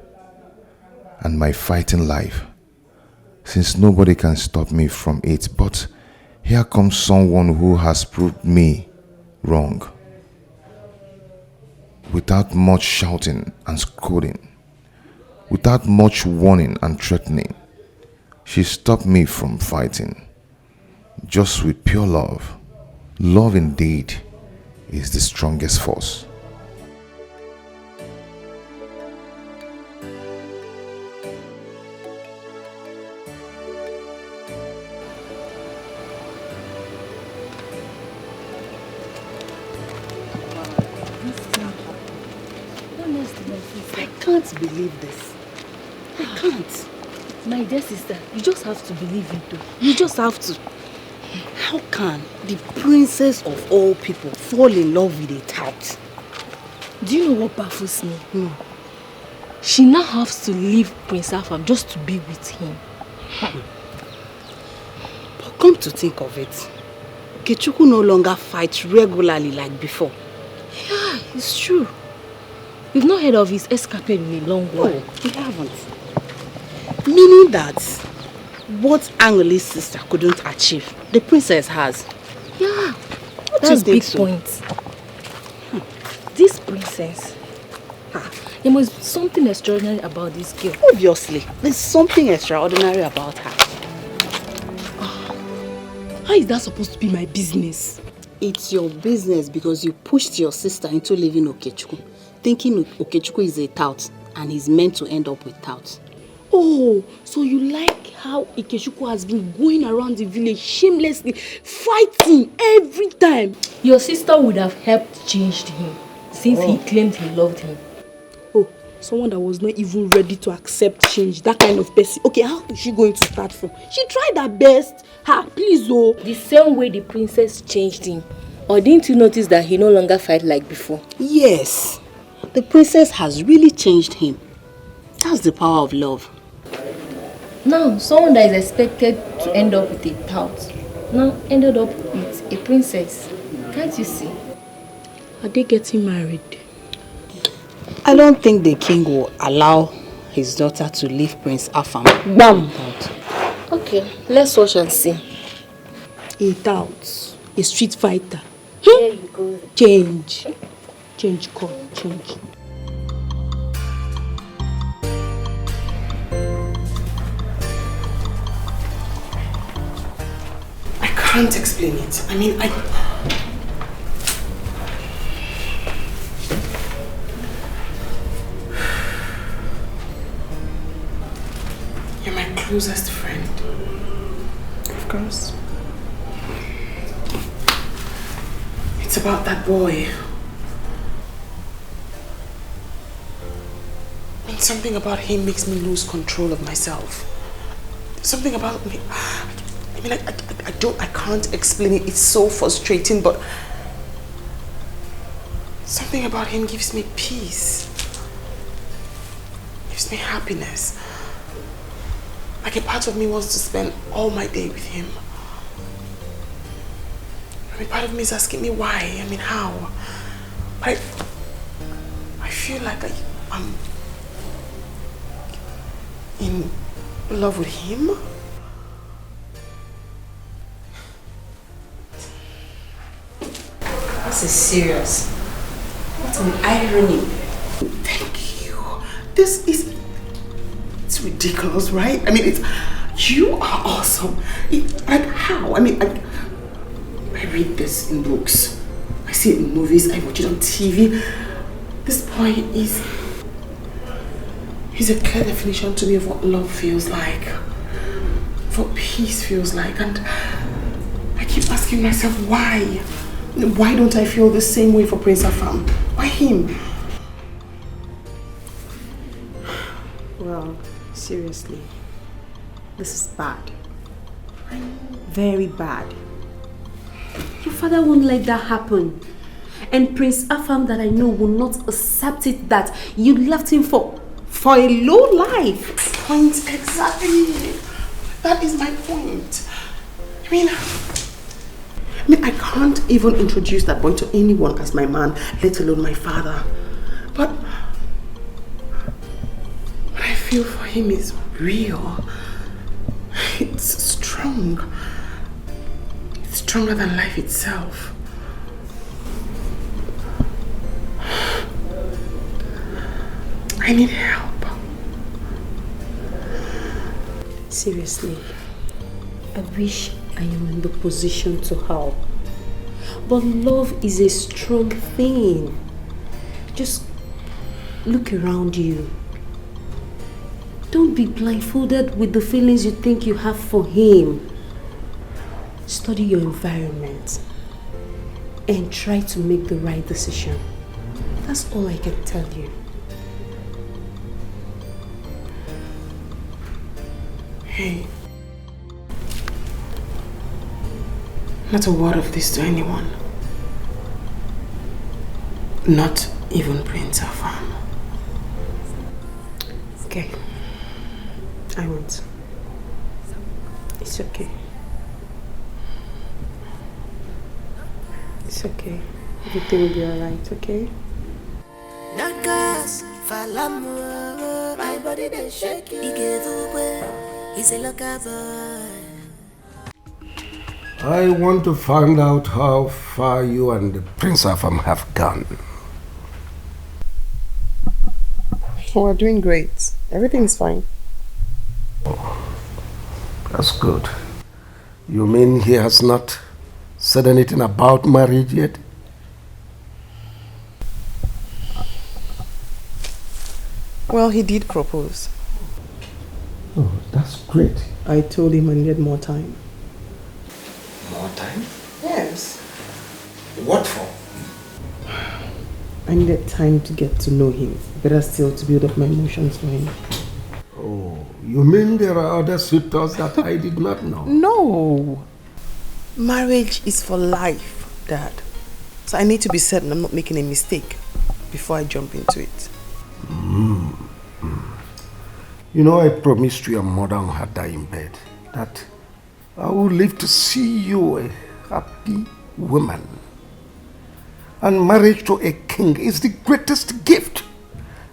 and my fighting life, since nobody can stop me from it. But here comes someone who has proved me wrong. Without much shouting and scolding, without much warning and threatening, she stopped me from fighting, just with pure love. Love indeed is the strongest force. I can't believe this. I can't. My dear sister, you just have to believe it though. You just have to. How can the princess of all people fall in love with a tout? Do you know what baffles me? No. She now has to leave Prince Afam just to be with him. But come to think of it, Okechukwu no longer fights regularly like before. Yeah, it's true. We've not heard of his escapade in a long while. No, we haven't. Meaning that what Angeli's sister couldn't achieve, the princess has. Yeah, What that's you big think so? point. This princess, there must be something extraordinary about this girl. Obviously, there's something extraordinary about her. How is that supposed to be my business? It's your business because you pushed your sister into leaving Okechukwu, thinking Okechukwu is a tout and he's meant to end up with tout. Oh, so you like how Okechukwu has been going around the village shamelessly, fighting every time? Your sister would have helped change him since he claimed he loved him. Oh, someone that was not even ready to accept change, that kind of person. Okay, how is she going to start from? She tried her best. Please, oh. The same way the princess changed him. Or didn't you notice that he no longer fight like before? Yes, the princess has really changed him. That's the power of love. Now, someone that is expected to end up with a tout now ended up with a princess. Can't you see? Are they getting married? I don't think the king will allow his daughter to leave Prince Afam. Bam! Okay, let's watch and see. A tout, a street fighter. There you go. Change. Change, come, change. I can't explain it. I mean, You're my closest friend. Of course. It's about that boy. And something about him makes me lose control of myself. Something about me. I mean, I can't explain it. It's so frustrating, but something about him gives me peace. Gives me happiness. Like a part of me wants to spend all my day with him. I mean, part of me is asking me why. I mean, how? But I feel like I'm in love with him. This is serious. What an irony. Thank you. This is... It's ridiculous, right? I mean, you are awesome. Like, how? I mean, I read this in books. I see it in movies. I watch it on TV. This boy he's a clear definition to me of what love feels like. Of what peace feels like. And I keep asking myself, why? Why don't I feel the same way for Prince Afam? Why him? Well, seriously, this is bad. Very bad. Your father won't let that happen. And Prince Afam that I know will not accept it that you left him for a low life. Point exactly. That is my point. I mean, I can't even introduce that boy to anyone as my man, let alone my father. But what I feel for him is real. It's strong. It's stronger than life itself. I need help. Seriously, I wish I am in the position to help. But love is a strong thing. Just look around you. Don't be blindfolded with the feelings you think you have for him. Study your environment and try to make the right decision. That's all I can tell you. Hey, not a word of this to anyone. Not even Prince Afam. Okay, I won't. It's okay. It's okay. Everything will be alright, okay? Nagas, Falamu, my body they shake you. He gave away. He's a locker boy. I want to find out how far you and Prince Afam have gone. We're doing great. Everything's fine. That's good. You mean he has not said anything about marriage yet? Well, he did propose. Oh, that's great. I told him I needed more time. More time? Yes. What for? I needed time to get to know him. Better still to build up my emotions for him. Oh, you mean there are other suitors that I did not know? No. Marriage is for life, Dad. So I need to be certain I'm not making a mistake before I jump into it. You know, I promised your mother on her dying bed that I will live to see you a happy woman. And marriage to a king is the greatest gift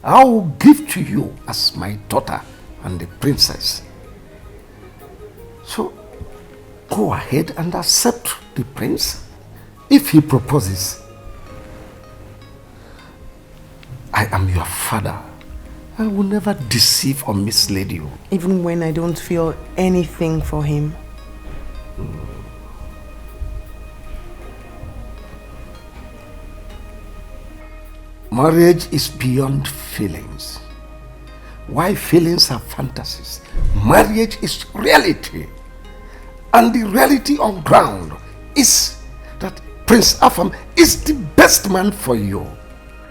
I will give to you as my daughter and the princess. So, go ahead and accept the prince if he proposes. I am your father. I will never deceive or mislead you. Even when I don't feel anything for him. Marriage is beyond feelings. Why feelings are fantasies? Marriage is reality. And the reality on ground is that Prince Afam is the best man for you.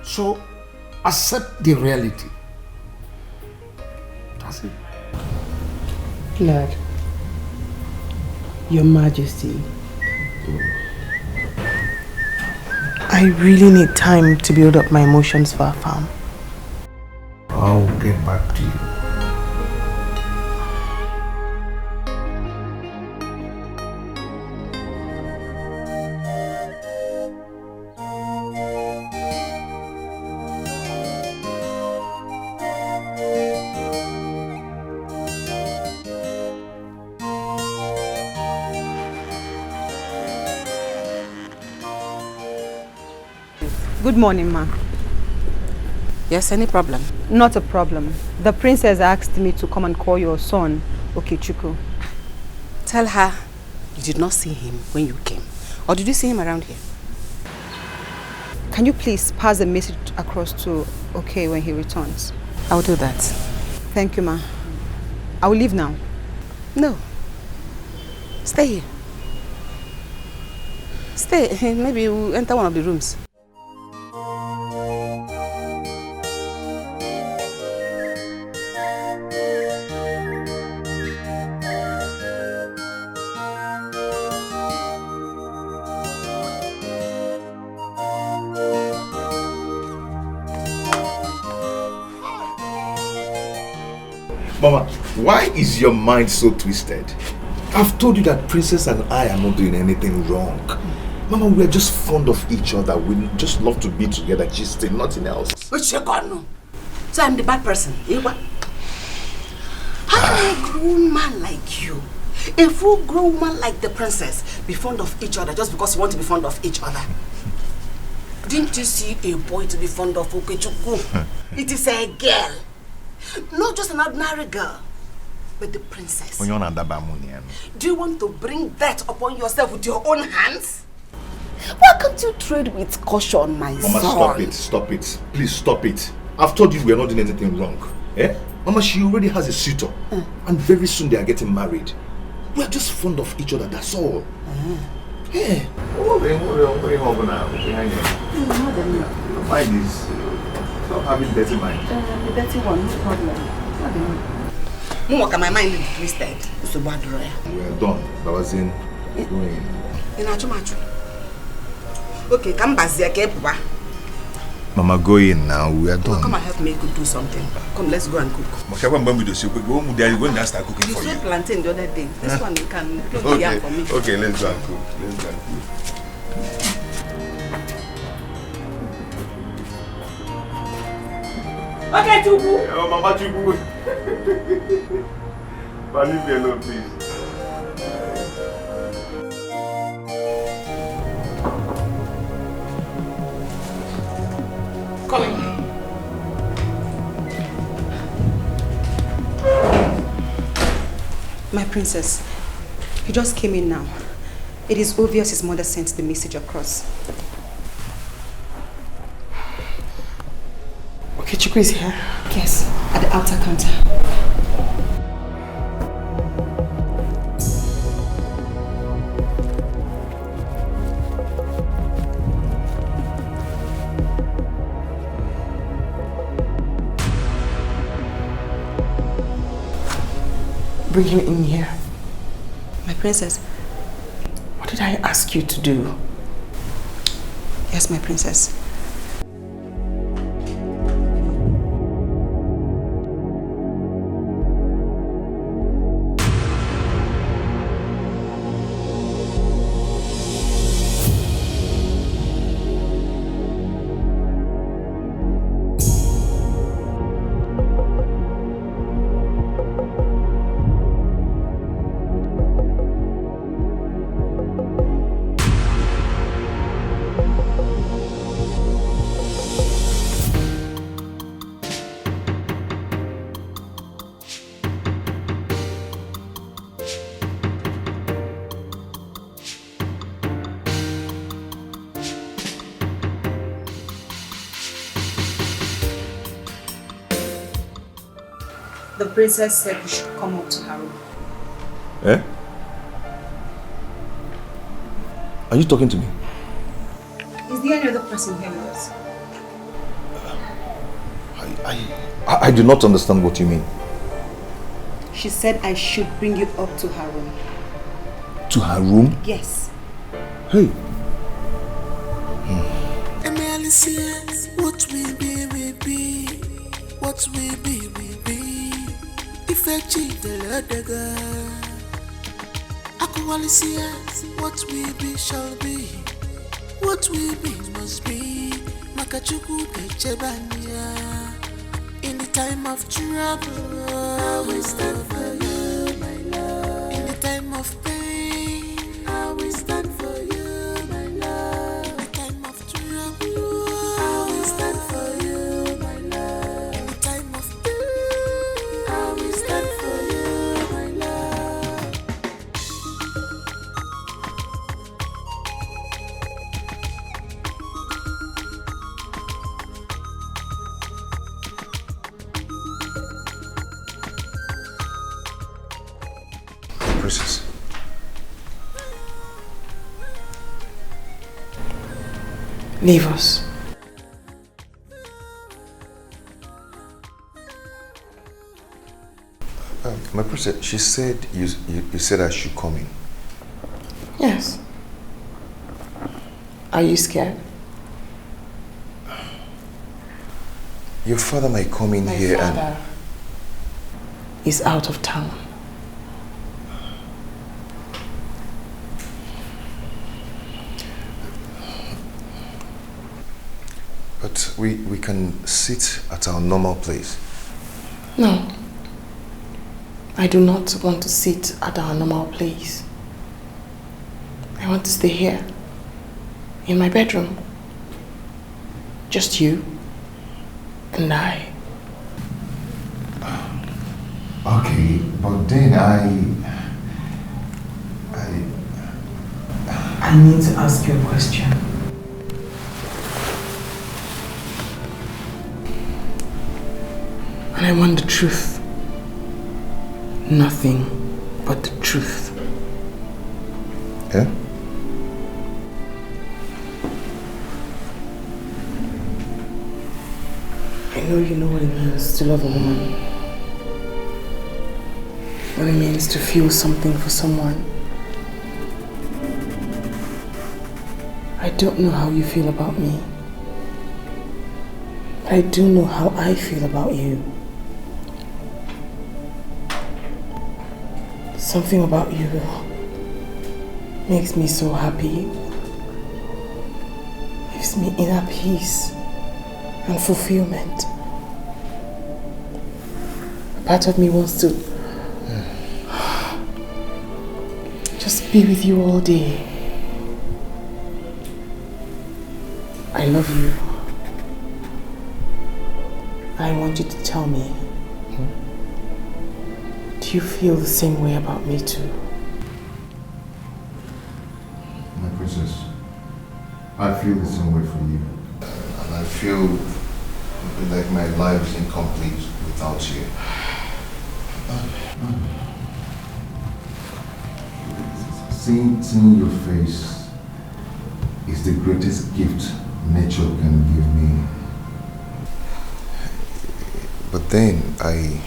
So accept the reality. That's it. Lord, Your Majesty, I really need time to build up my emotions for Afam. I'll get back to you. Good morning, ma. Yes, any problem? Not a problem. The princess asked me to come and call your son, Okechukwu. Tell her you did not see him when you came. Or did you see him around here? Can you please pass the message across to Oke when he returns? I'll do that. Thank you, ma. I will leave now. No. Stay here. Stay. Maybe we'll enter one of the rooms. Mama, why is your mind so twisted? I've told you that Princess and I are not doing anything wrong. Mama, we're just fond of each other. We just love to be together, gisting, nothing else. Uche, so I'm the bad person. How can a grown man like you, a full-grown man like the princess, be fond of each other just because you want to be fond of each other? Didn't you see a boy to be fond of Okechukwu? It is a girl. Not just an ordinary girl, but the princess. Do you want to bring that upon yourself with your own hands? Why can't you trade with caution, my son? Mama, stop it. Please stop it. I've told you we're not doing anything wrong. Eh? Mama, she already has a suitor. And very soon they are getting married. We're just fond of each other, that's all. Yeah. What are you holding now? Mind is, stop having dirty mind. The dirty one, no problem. My mind is twisted. We're done. That was in. Okay, come back. Mama, go in now. We are done. Come and help me do something. Come, let's go and cook. You You said plantain the other day. This one you can cook the yam for me. Okay, let's go and cook. Okay, Chubu. Oh, Mama Chubu. Leave me alone, please. Come in. My princess, he just came in now. It is obvious his mother sent the message across. Okay, Chukwu is here? Yes, at the outer counter. Bring him in here. My princess. What did I ask you to do? Yes, my princess. The princess said we should come up to her room. Eh? Are you talking to me? Is there any other person here with us? I do not understand what you mean. She said I should bring you up to her room. To her room? Yes. Hey. What will be, will be. What will be, will be. If I cheat the Lord, Aqualicia, what will be, shall be. What will be, must be. Makachuku de Chebania. In the time of trouble, I will stand for you, my love. In the time of pain, I will stand for you, my love. In the time of trouble, I will stand for you, my love. In the time of pain, I will stand for you, my love. Princess. Leave us. My princess, she said you said I should come in. Yes. Are you scared? Your father might come in here and... is out of town. But we can sit at our normal place. No. I do not want to sit at our normal place. I want to stay here. In my bedroom. Just you and I. Okay, but then I need to ask you a question. And I want the truth. Nothing but the truth. Yeah? I know you know what it means to love a woman. What it means to feel something for someone. I don't know how you feel about me. But I do know how I feel about you. Something about you makes me so happy. Gives me inner peace and fulfillment. A part of me wants to just be with you all day. I love you. I want you to tell me, do you feel the same way about me too? My princess, I feel the same way for you. And I feel like my life is incomplete without you. Seeing your face is the greatest gift nature can give me. But then I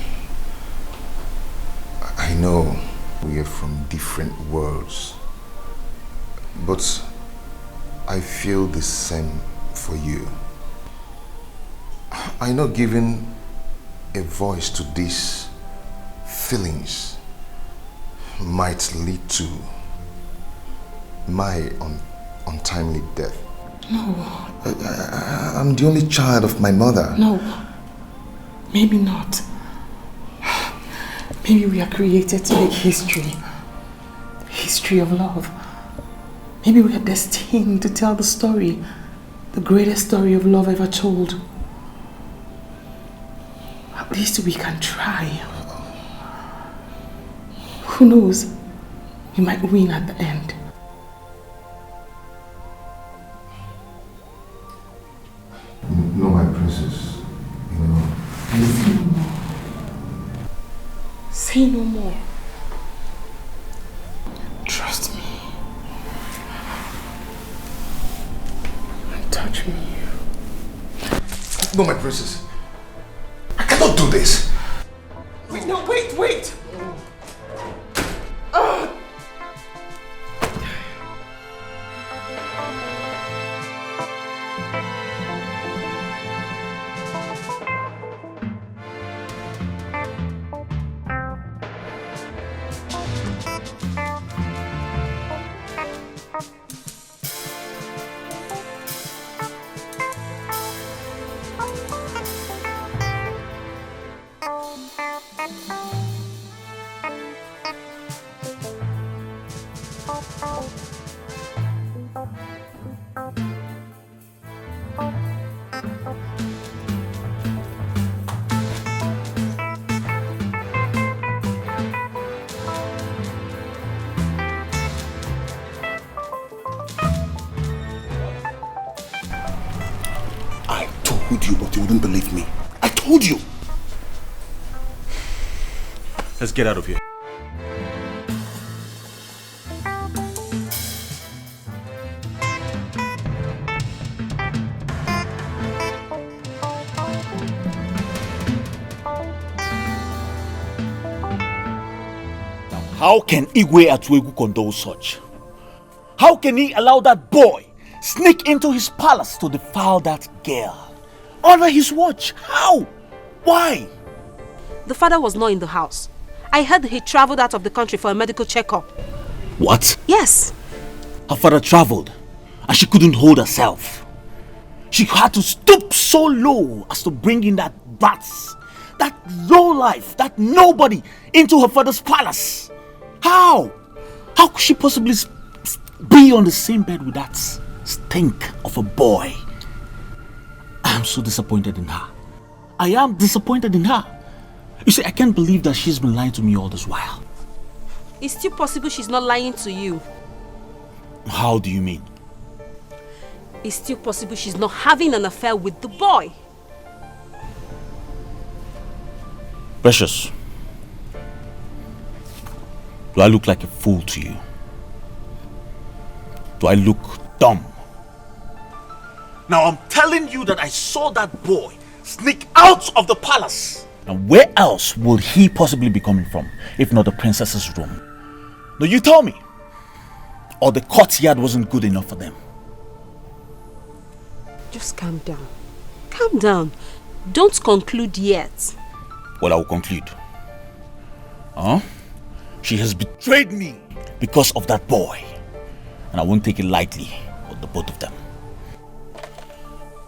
know we are from different worlds, but I feel the same for you. I know giving a voice to these feelings might lead to my untimely death. No. I'm the only child of my mother. No. Maybe not. Maybe we are created to make history. History of love. Maybe we are destined to tell the story. The greatest story of love ever told. At least we can try. Who knows? We might win at the end. No, my princess. You know. Say no more. Say no more. Trust me. And touch me. No, my princess. I cannot do this. Wait, no, wait. But you wouldn't believe me. I told you. Let's get out of here. How can Igwe Atuegu condone such? How can he allow that boy sneak into his palace to defile that girl? Under his watch? How? Why? The father was not in the house. I heard he traveled out of the country for a medical checkup. What? Yes. Her father traveled and she couldn't hold herself. She had to stoop so low as to bring in that brats, that low life, that nobody into her father's palace. How? How could she possibly be on the same bed with that stink of a boy? I am so disappointed in her. I am disappointed in her. You see, I can't believe that she's been lying to me all this while. It's still possible she's not lying to you. How do you mean? It's still possible she's not having an affair with the boy. Precious, do I look like a fool to you? Do I look dumb? Now I'm telling you that I saw that boy sneak out of the palace. And where else will he possibly be coming from, if not the princess's room? Now you tell me. Or the courtyard wasn't good enough for them? Just calm down. Calm down. Don't conclude yet. Well, I will conclude. She has betrayed me because of that boy. And I won't take it lightly with the both of them.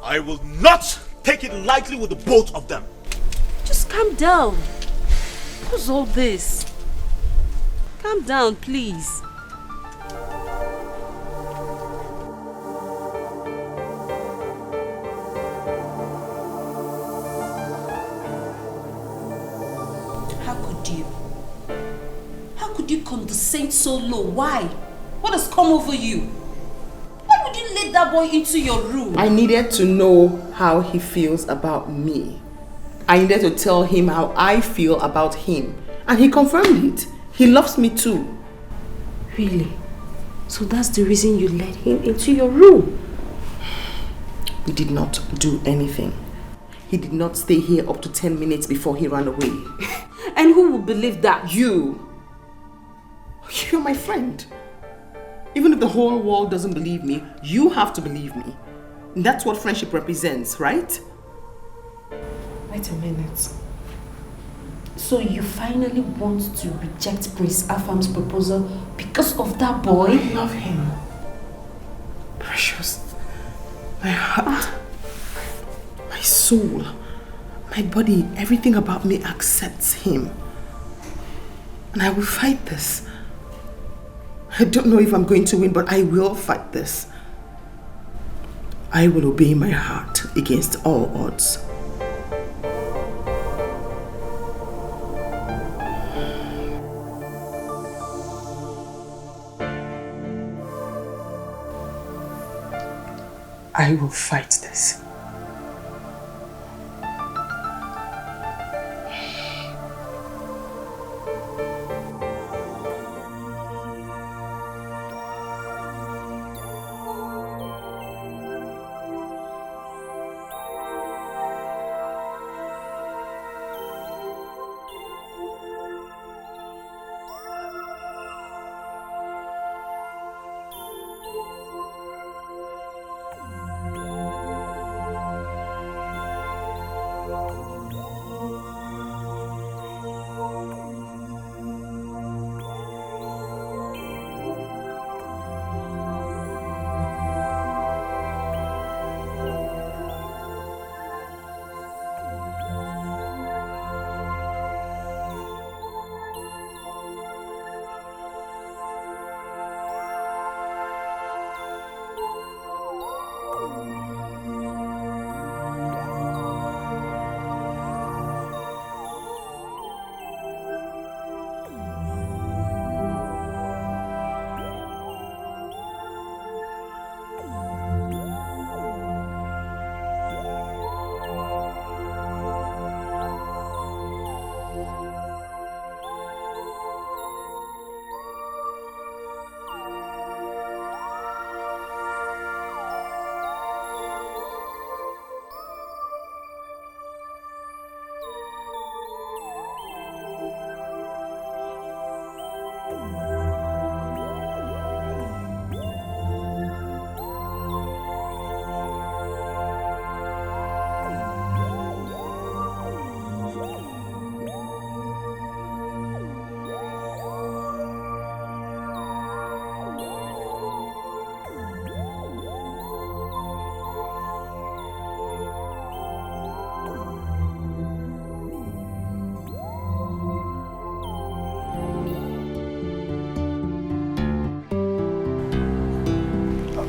I will not take it lightly with the both of them. Just calm down. What's all this? Calm down, please. How could you condescend so low? Why? What has come over you? Why would you let that boy into your room? I needed to know how he feels about me. I needed to tell him how I feel about him. And he confirmed it. He loves me too. Really? So that's the reason you let him into your room? We did not do anything. He did not stay here up to 10 minutes before he ran away. And who will believe that? You. You're my friend. Even if the whole world doesn't believe me, you have to believe me. And that's what friendship represents, right? Wait a minute. So you finally want to reject Prince Afam's proposal because of that boy? I love him. Precious. My heart, my soul, my body, everything about me accepts him. And I will fight this. I don't know if I'm going to win, but I will fight this. I will obey my heart against all odds. I will fight this.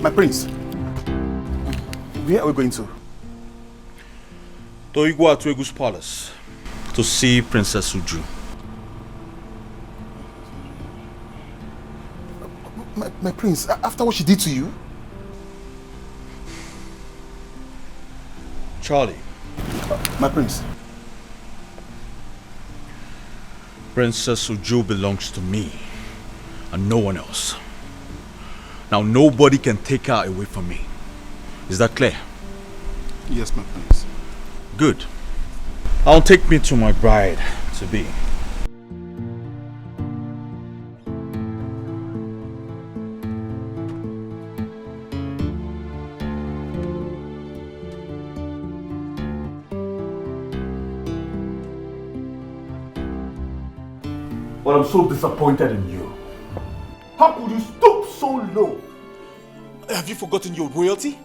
My prince, where are we going to? To Igwa Tuegu's palace to see Princess Uju. My prince, after what she did to you? Charlie. My prince. Princess Uju belongs to me and no one else. Now nobody can take her away from me. Is that clear? Yes, my prince. Good. I'll take me to my bride to be. But I'm so disappointed in you. How could you stoop so low? Have you forgotten your royalty?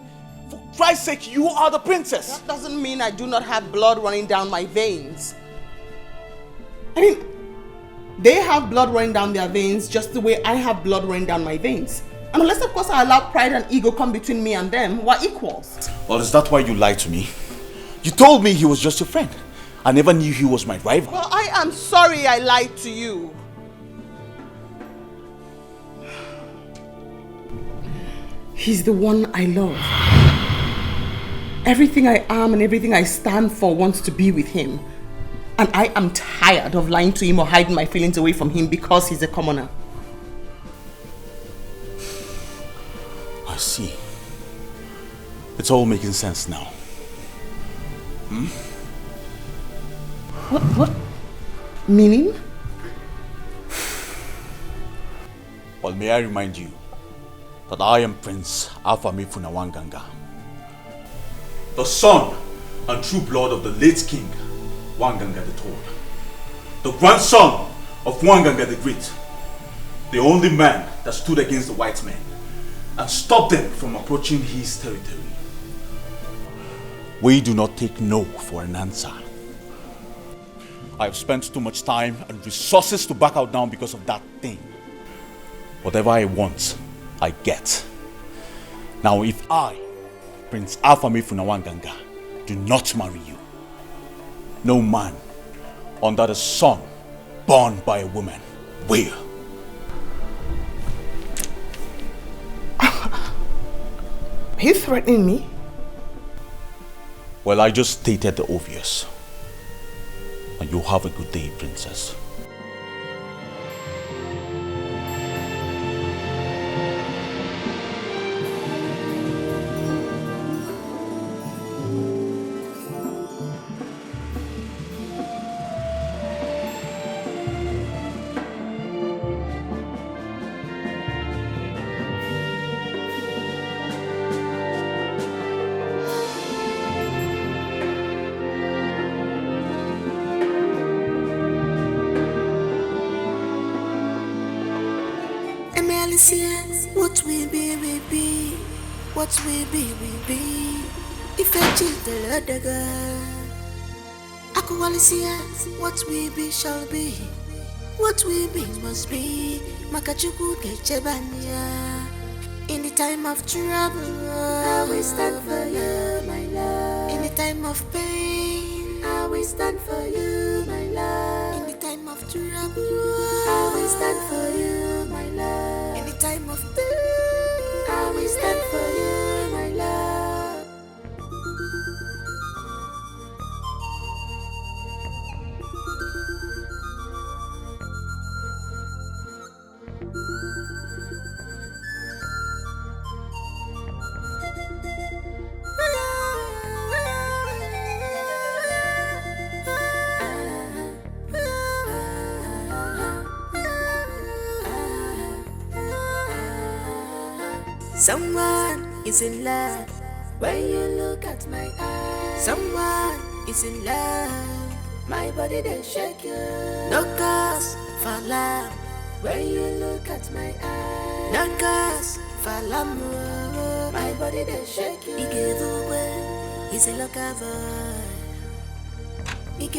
For Christ's sake, you are the princess. That doesn't mean I do not have blood running down my veins. I mean, they have blood running down their veins just the way I have blood running down my veins. And unless, of course, I allow pride and ego come between me and them, we're equals. Well, is that why you lied to me? You told me he was just your friend. I never knew he was my rival. Well, I am sorry I lied to you. He's the one I love. Everything I am and everything I stand for wants to be with him. And I am tired of lying to him or hiding my feelings away from him because he's a commoner. I see. It's all making sense now. Hmm? What? Meaning? Well, may I remind you that I am Prince Afamifu Wanganga, the son and true blood of the late king, Wanganga the Tall, the grandson of Wanganga the Great, the only man that stood against the white men and stopped them from approaching his territory. We do not take no for an answer. I have spent too much time and resources to back out now because of that thing. Whatever I want, I get. Now if I, Prince Afamifu Wanganga, do not marry you, no man under the sun born by a woman will. Are you threatening me? Well, I just stated the obvious. And you have a good day, princess. What we be, what we be. If I cheat the other girl, Aqualicia, what we be shall be, what we be must be. Makachuku Kechebania. In the time of trouble, I will stand for you, my love. In the time of pain, I will stand for you, my love. In the time of trouble, I will stand for you, my love. In the time of pain, I will stand for you, my love. Someone is in love when you look at my eyes. Someone is in love, my body they shake you. No cause for love when you look at my eyes. No cause for l'amour, my body they shake you. He's a local boy. He's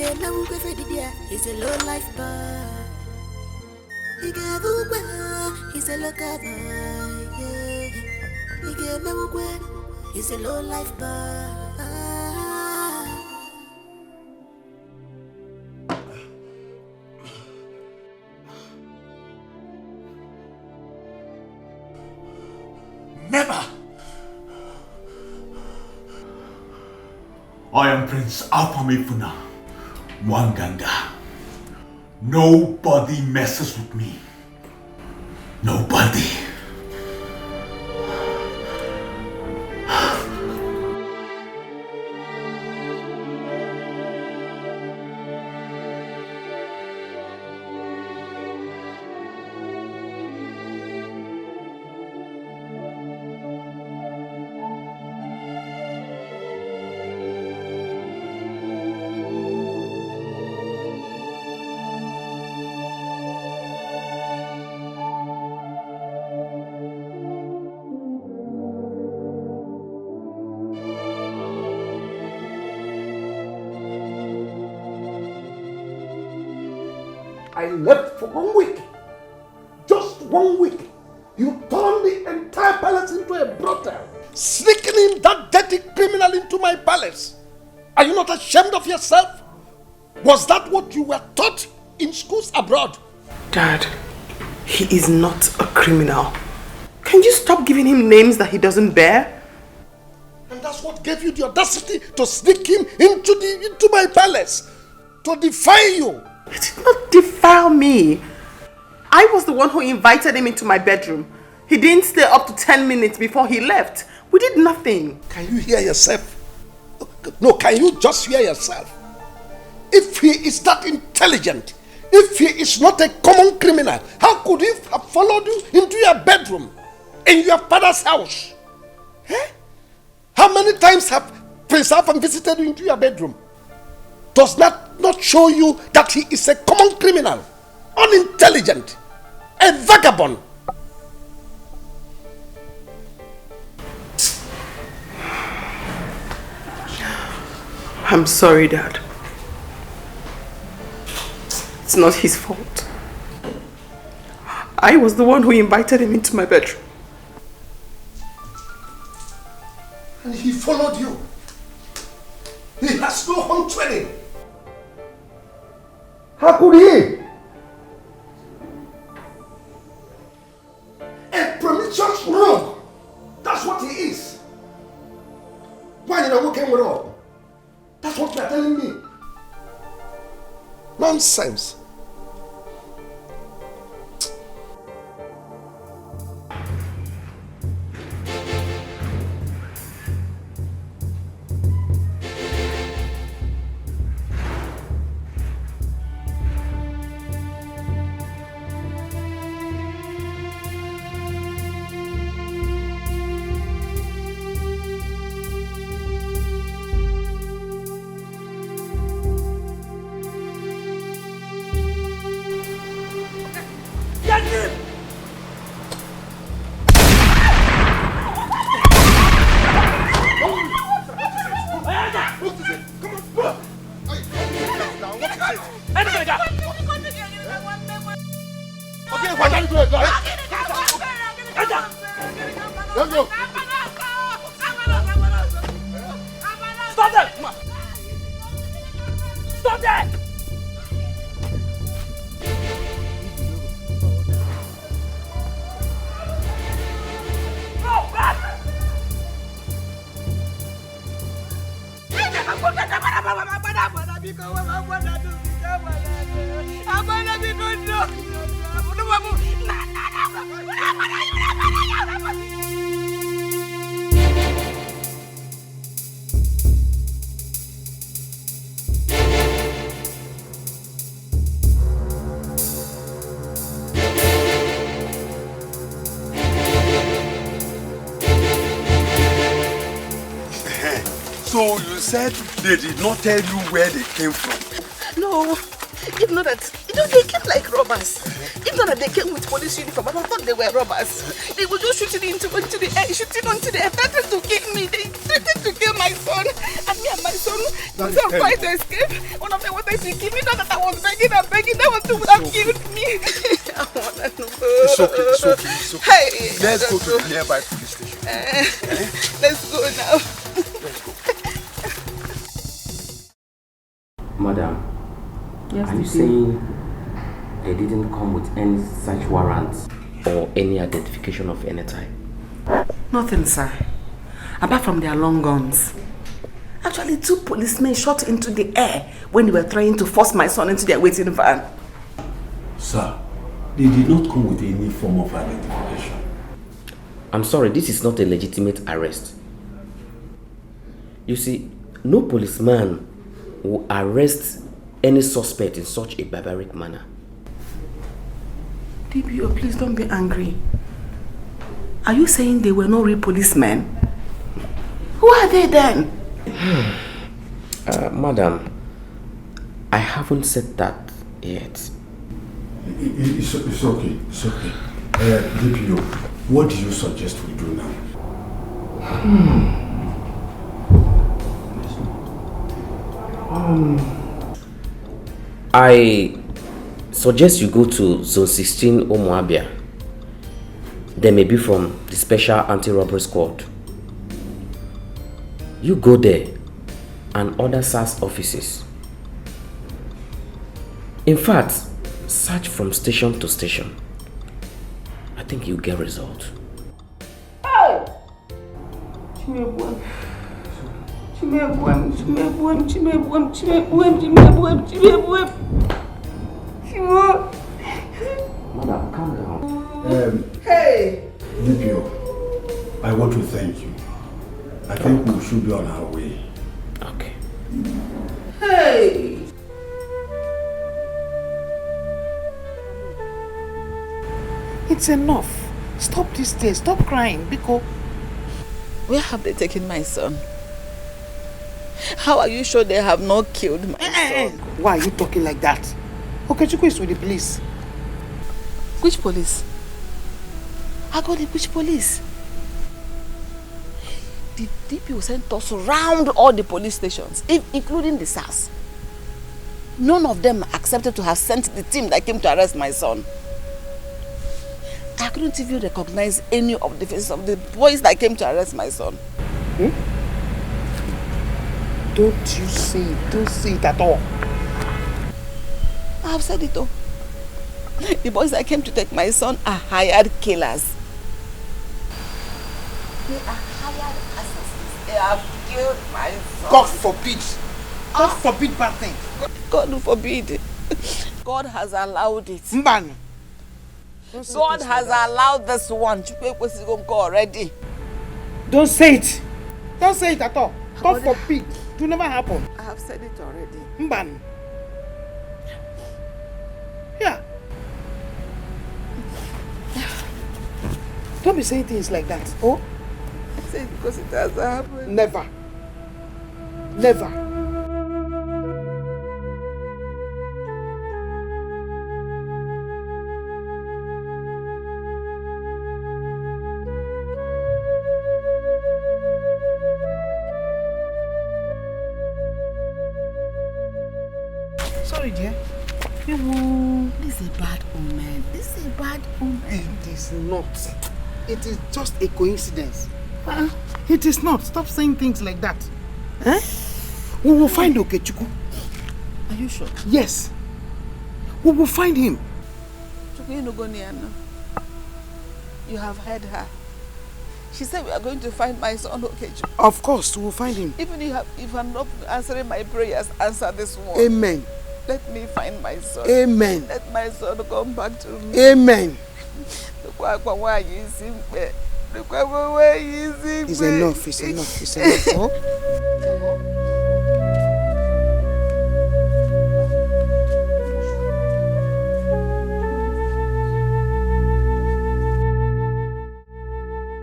a low life boy. He's a local boy. He's a low life boy. Never! I am Prince Alphamifuna Mwanganga. Nobody messes with me. Nobody. I left for 1 week. Just 1 week. You turned the entire palace into a brothel. Sneaking in that dirty criminal into my palace. Are you not ashamed of yourself? Was that what you were taught in schools abroad? Dad, he is not a criminal. Can you stop giving him names that he doesn't bear? And that's what gave you the audacity to sneak him into my palace. To defy you. It did not defile me. I was the one who invited him into my bedroom. He didn't stay up to 10 minutes before he left. We did nothing. Can you hear yourself? No, can you just hear yourself? If he is that intelligent, if he is not a common criminal, how could he have followed you into your bedroom in your father's house? Eh? How many times have Prince Alpha visited you into your bedroom? Does that not show you that he is a common criminal, unintelligent, a vagabond? I'm sorry, Dad. It's not his fault. I was the one who invited him into my bedroom. And he followed you. He has no home training. How could he? A promiscuous rogue. That's what he is. Why did I walk in with all? That's what you're telling me. Nonsense. So you said they did not tell you where they came from? No, if not that, they came like robbers. If not that they came with police uniform, I thought they were robbers. They were just shooting into the air, shooting onto the air, threatened to kill me. They threatened to kill my son. And me and my son tried to escape. One of them wanted to kill me, not that I was begging and begging. That was to have killed me. I want to know. It's okay. Hey, let's go to the nearby police station. Let's go now. Madam, Yes, are you saying they didn't come with any search warrants or any identification of any type? Nothing, sir. Apart from their long guns. Actually, 2 policemen shot into the air when they were trying to force my son into their waiting van. Sir, they did not come with any form of identification. I'm sorry, this is not a legitimate arrest. You see, no policeman will arrest any suspect in such a barbaric manner. DPO, please don't be angry. Are you saying they were not real policemen? Who are they then? Madam, I haven't said that yet. It's okay, it's okay. DPO, what do you suggest we do now? I suggest you go to Zone 16 Omoabia. They may be from the Special Anti-Robbery Squad. You go there and other SAS offices. In fact, search from station to station. I think you'll get result. Hey! Madam, calm down. Hey! DPO, I want to thank you. I think we should be on our way. Okay. Hey! It's enough. Stop this day. Stop crying, Biko. Where have they taken my son? How are you sure they have not killed my son? Why are you talking like that? Okechukwu is with the police. Which police? Which police? The DPO sent us around all the police stations, including the SAS. None of them accepted to have sent the team that came to arrest my son. I couldn't even recognize any of the faces of the boys that came to arrest my son. Don't you say it. Don't say it at all. I have said it all. The boys that came to take my son are hired killers. They are hired assassins. They have killed my son. God forbid. God forbid bad thing. God forbid. God has allowed it. Mban. God has allowed this one. Already. Don't say it. Don't say it at all. God forbid. It will never happen. I have said it already. Mban. Yeah. Don't be saying things like that. Oh? I say it because it has happened. Never. Never. Sorry, dear. This is a bad omen. This is a bad omen. It is not. It is just a coincidence. It is not. Stop saying things like that. We will find Okechukwu. Are you sure? Yes. We will find him. You have heard her. She said we are going to find my son Okechukwu. Of course, we will find him. Even if I'm not answering my prayers, answer this one. Amen. Let me find my son. Amen. Let my son come back to me. Amen. It's enough. It's enough. It's enough. Oh?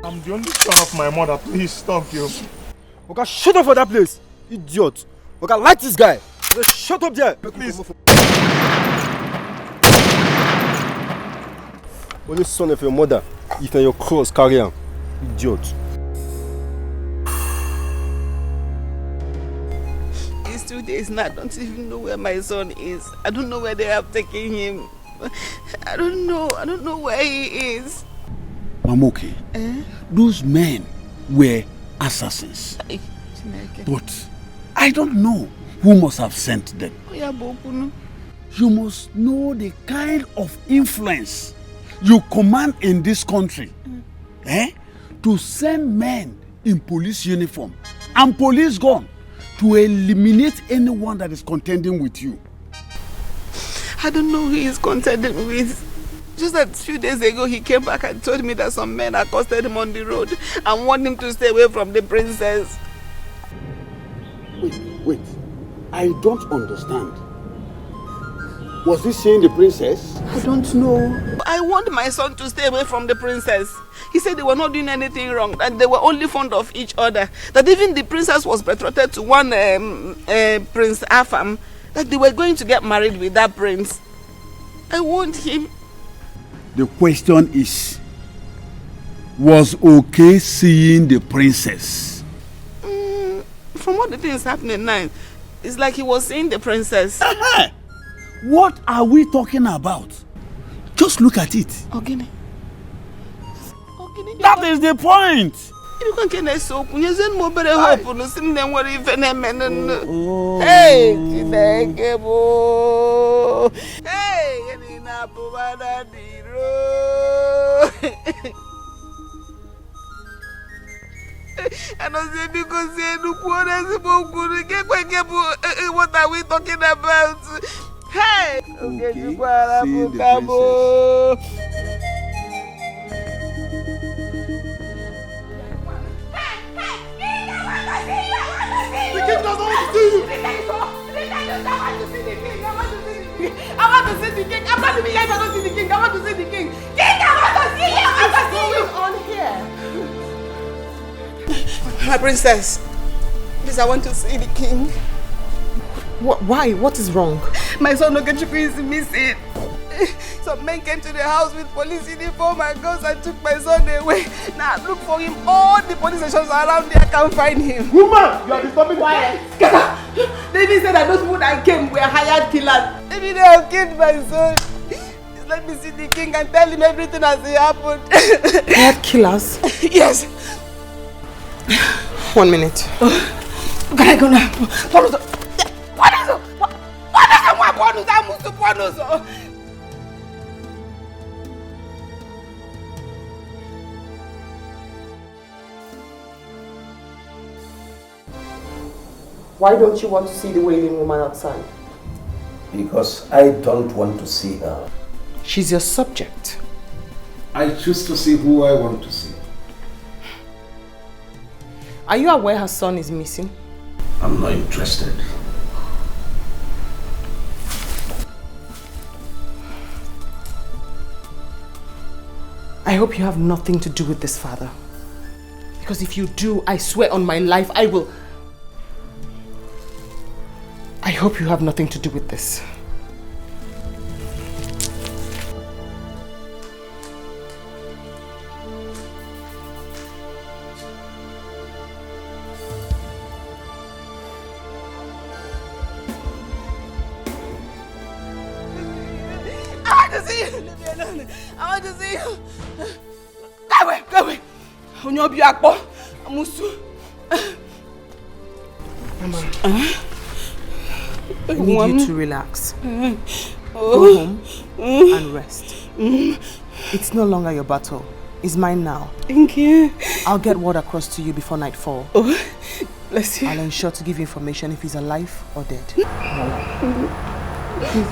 I'm the only son of my mother. Please stop you. Okay, shut up for that place, idiot. Okay, like this guy. Just shut up there. Please. Only son of your mother. If you're your cross, carry him. Idiot. It's 2 days now. I don't even know where my son is. I don't know where they have taken him. I don't know where he is. Mamoke, those men were assassins. But I don't know who must have sent them. You must know the kind of influence you command in this country. To send men in police uniform and police gun to eliminate anyone that is contending with you. I don't know who he's contending with. Just a few days ago, he came back and told me that some men accosted him on the road and warned him to stay away from the princess. Wait. I don't understand. Was he seeing the princess? I don't know. I warned my son to stay away from the princess. He said they were not doing anything wrong, that they were only fond of each other. That even the princess was betrothed to one Prince Afam, that they were going to get married with that prince. I warned him. The question is, was okay seeing the princess? From what the thing is happening now, it's like he was seeing the princess. What are we talking about? Just look at it. Ogini. That is the point. You can't get so you send more better hope on the same than what even a man. Hey, hey, in a bovada and I say because what are we talking about? Hey, okay, you The king doesn't want to see you. I want to see the king. I'm not even here if I don't see the king. I want to see the king. King, I want to see you. I want to see you. On here. My princess, please, I want to see the king. Why? What is wrong? My son Okechukwu is missing. Some men came to the house with police uniform and guns and took my son away. Now look for him. All the police stations around there can't find him. Woman, you are disturbing quiet. David said that those people that came were hired killers. Maybe they have killed my son. Let me see the king and tell him everything as it happened. Hired killers? Yes. 1 minute. Can I go now? What is it? Why don't you want to see the wailing woman outside? Because I don't want to see her. She's your subject. I choose to see who I want to see. Are you aware her son is missing? I'm not interested. I hope you have nothing to do with this, father. Because if you do, I swear on my life, I will... I hope you have nothing to do with this. I want to see you! Leave me alone! I want to see you! Go away! Onyobi Akpo! Amusu! Mama. I need you to relax. Go home and rest. It's no longer your battle. It's mine now. Thank you. I'll get word across to you before nightfall. Oh, bless you. I'll ensure to give you information if he's alive or dead. Please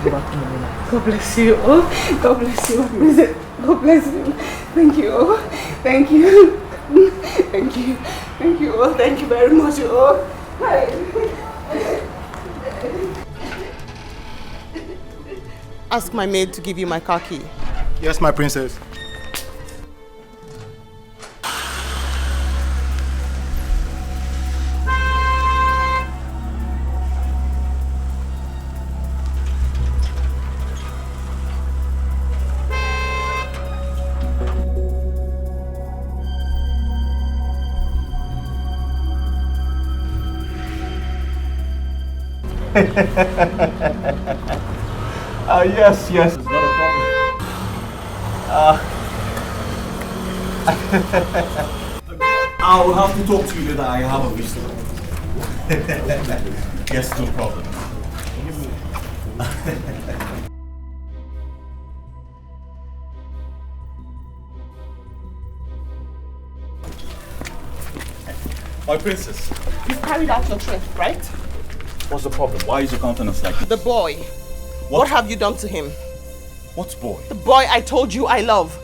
go back to Mama. God bless you. Oh, God bless you. God bless you. Thank you. Oh, thank you. Thank you. Thank you. Oh, thank you very much. Oh, hi. Ask my maid to give you my car key. Yes, my princess. Yes, it's not a problem. I'll have to talk to you later. I have a visitor. Yes, no problem. My princess. You carried out your threat, right? What's the problem? Why is your countenance like that? The boy. What have you done to him? What boy? The boy I told you I love.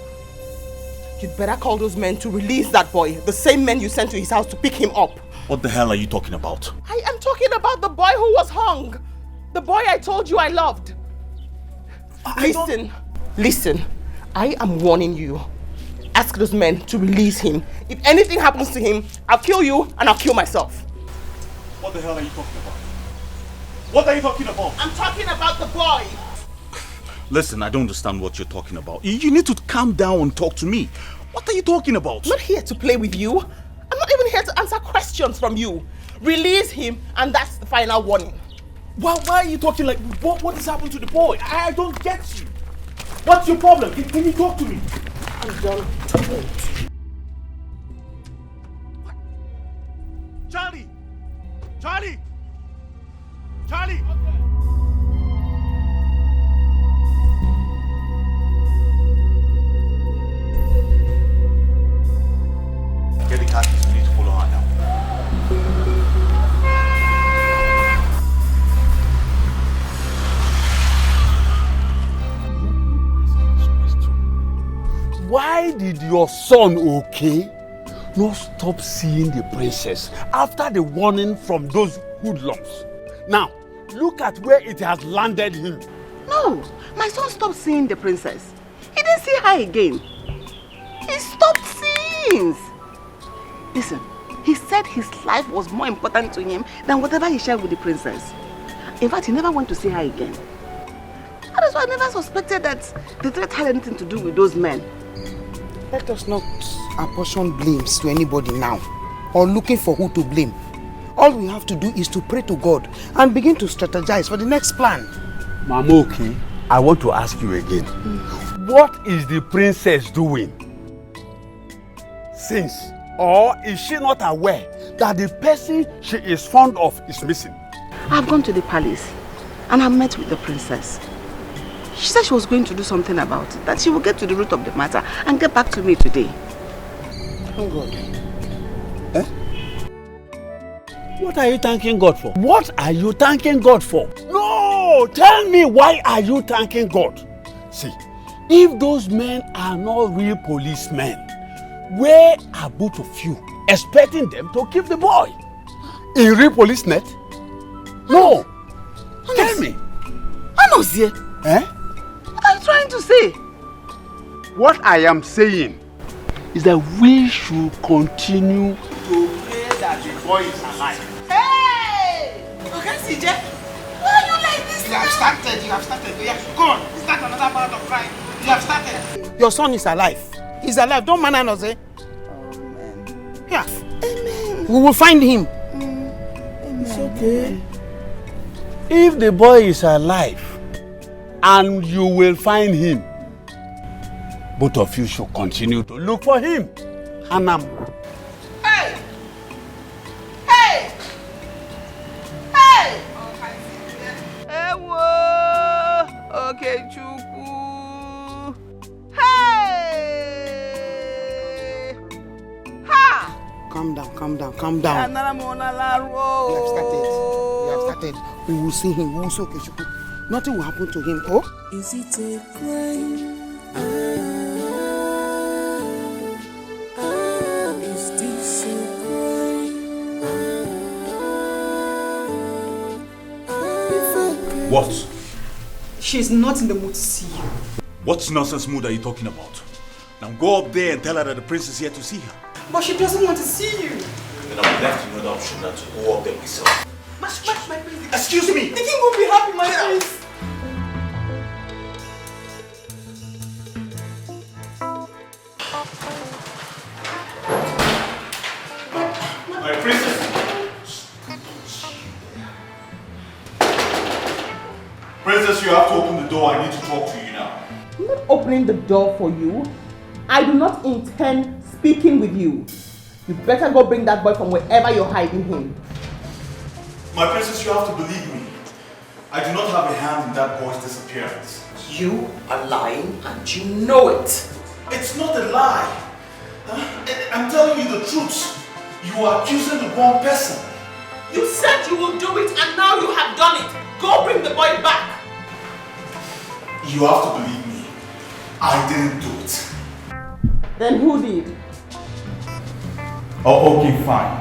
You'd better call those men to release that boy. The same men you sent to his house to pick him up. What the hell are you talking about? I am talking about the boy who was hung. The boy I told you I loved. Listen. I am warning you. Ask those men to release him. If anything happens to him, I'll kill you and I'll kill myself. What the hell are you talking about? What are you talking about? I'm talking about the boy. Listen, I don't understand what you're talking about. You need to calm down and talk to me. What are you talking about? I'm not here to play with you. I'm not even here to answer questions from you. Release him and that's the final warning. Why are you talking like... What has happened to the boy? I don't get you. What's your problem? Can you talk to me? I'm done. Charlie! Charlie! Charlie! Get the car keys. We need to follow her now. Why did your son, okay, not stop seeing the princess after the warning from those hoodlums? Now, look at where it has landed him. No, my son stopped seeing the princess. He didn't see her again. He stopped seeing. Listen, he said his life was more important to him than whatever he shared with the princess. In fact, he never went to see her again. That is why I never suspected that the threat had anything to do with those men. Let us not apportion blames to anybody now, or looking for who to blame. All we have to do is to pray to God and begin to strategize for the next plan. Mama, okay, I want to ask you again. What is the princess doing? Since, or is she not aware that the person she is fond of is missing? I've gone to the palace and I met with the princess. She said she was going to do something about it, that she will get to the root of the matter and get back to me today. Oh God. What are you thanking God for? What are you thanking God for? No! Tell me, why are you thanking God? See, if those men are not real policemen, where are both of you expecting them to keep the boy? In real police net? No! Tell me. Anozie. Eh? What are you trying to say? What I am saying is that we should continue to pray that the boy is alive. Hey! Okay, CJ. Why are you like this now? You have started. Yeah, go on. Start another part of crime. You have started. Your son is alive. He's alive. Don't man us, eh? Amen. Yeah. Amen. We will find him. It's okay. If the boy is alive and you will find him, both of you should continue to look for him. Hanam. Hey! Hey! Hey! Ewo! Okay, Chuku. Hey! Ha! Calm down. We have started. We will see him. We will see Okechukwu. Nothing will happen to him. Oh? Is it a crime? Is this a crime? What? She's not in the mood to see you. What nonsense mood are you talking about? Now go up there and tell her that the prince is here to see her. But she doesn't want to see you. Then I would left you no option than to go up there myself. My prince. Excuse me! The king will be happy, my prince. My princess! Princess, you have to open the door. I need to talk to you now. I'm not opening the door for you. I do not intend speaking with you. You better go bring that boy from wherever you're hiding him. My princess, you have to believe me. I do not have a hand in that boy's disappearance. You are lying and you know it. It's not a lie. I'm telling you the truth. You are accusing the wrong person. You said you will do it and now you have done it. Go bring the boy back. You have to believe me. I didn't do it. Then who did? Oh, okay, fine.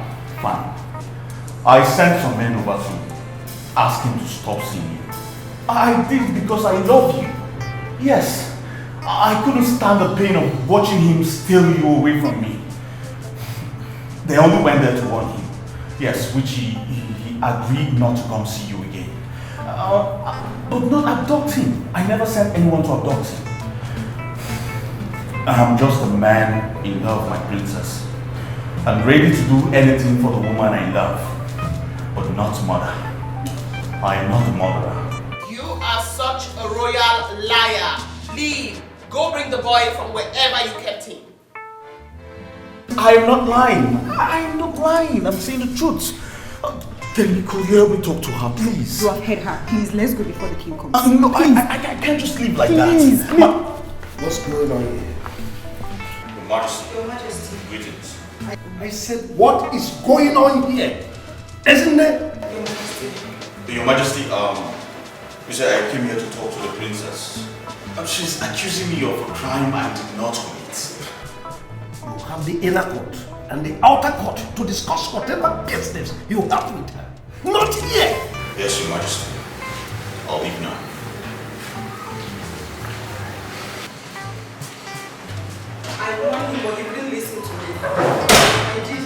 I sent some men over to ask him to stop seeing you. I did because I love you. Yes, I couldn't stand the pain of watching him steal you away from me. They only went there to warn him. Yes, which he agreed not to come see you again. But not adopt him. I never sent anyone to adopt him. I'm just a man in love, my princess. I'm ready to do anything for the woman I love, but not mother. I am not a murderer. You are such a royal liar. Leave. Go bring the boy from wherever you kept him. I am not lying. I'm saying the truth. Can you help me talk to her, please? Go ahead, her. Please, let's go before the king comes. No, I can't just leave like that. What's going on here? Your Majesty. Your Majesty. Greetings. I said, what is going on here? Isn't it? Your Majesty, you said I came here to talk to the princess. She's accusing me of a crime I did not commit. You have the inner court and the outer court to discuss whatever business you have with her. Not here! Yes, Your Majesty. I'll leave now. I warned you, but you didn't listen to me. I did.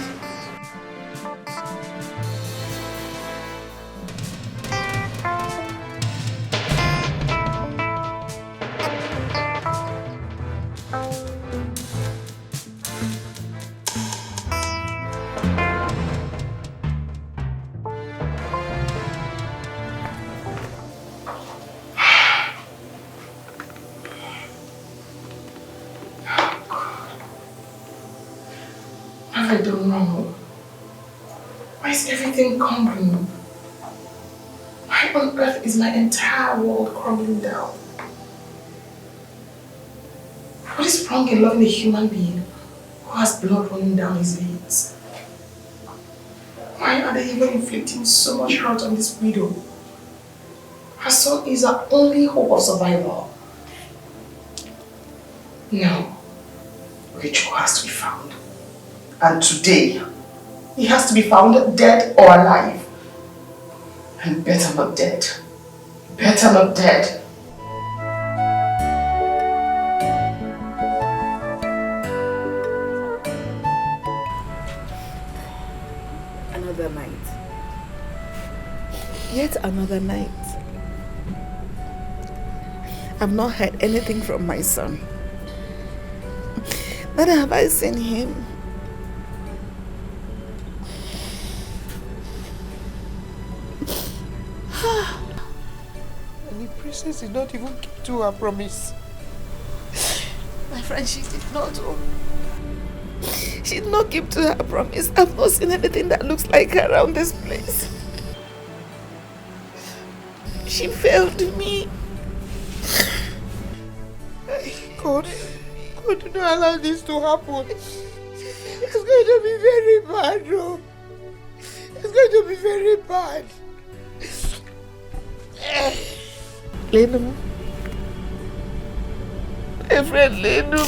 I don't know. Why is everything crumbling? Why on earth is my entire world crumbling down? What is wrong in loving a human being who has blood running down his veins? Why are they even inflicting so much hurt on this widow? Her son is her only hope of survival. No. Rachel has to be found. And today, he has to be found dead or alive. And better not dead. Better not dead. Another night. Yet another night. I've not heard anything from my son. Neither have I seen him. And the princess did not even keep to her promise. My friend, she did not. She did not keep to her promise. I've not seen anything that looks like her around this place. She failed me. God, do not allow this to happen. It's going to be very bad, no. It's going to be very bad. Lenu. My friend Lenu.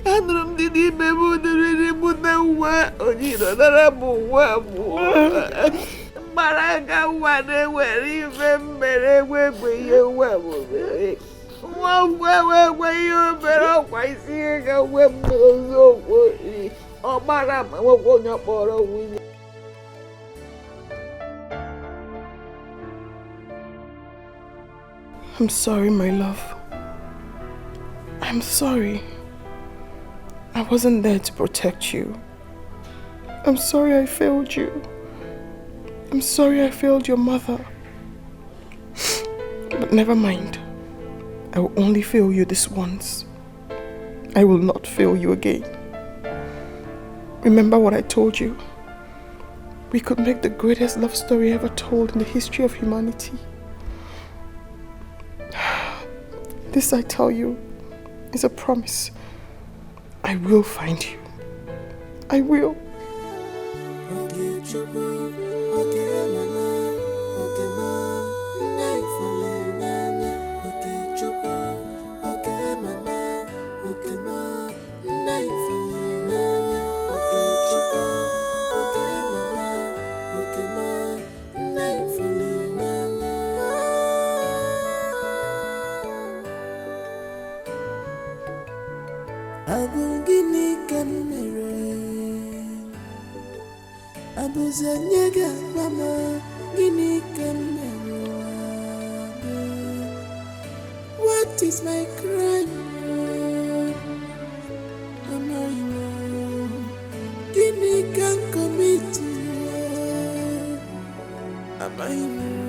Anụrụ m dị n'ime m dịrị mụ na nwa onye nọdara m nwa m. Mgbara aga nwa na-ewere ife mmere egbe ihe nwa m mere. Nwa ngwa egbe ihe o mere ọkwa isi ihe ga nwe m n'eziokwu. Ọ mara ma nwekwa onye kpọrọ nwunye. I'm sorry, my love. I'm sorry. I wasn't there to protect you. I'm sorry I failed you. I'm sorry I failed your mother. But never mind. I will only fail you this once. I will not fail you again. Remember what I told you. We could make the greatest love story ever told in the history of humanity. This, I tell you, is a promise. I will find you. I will. What is my crime? Guinea can commit. Am I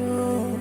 wrong?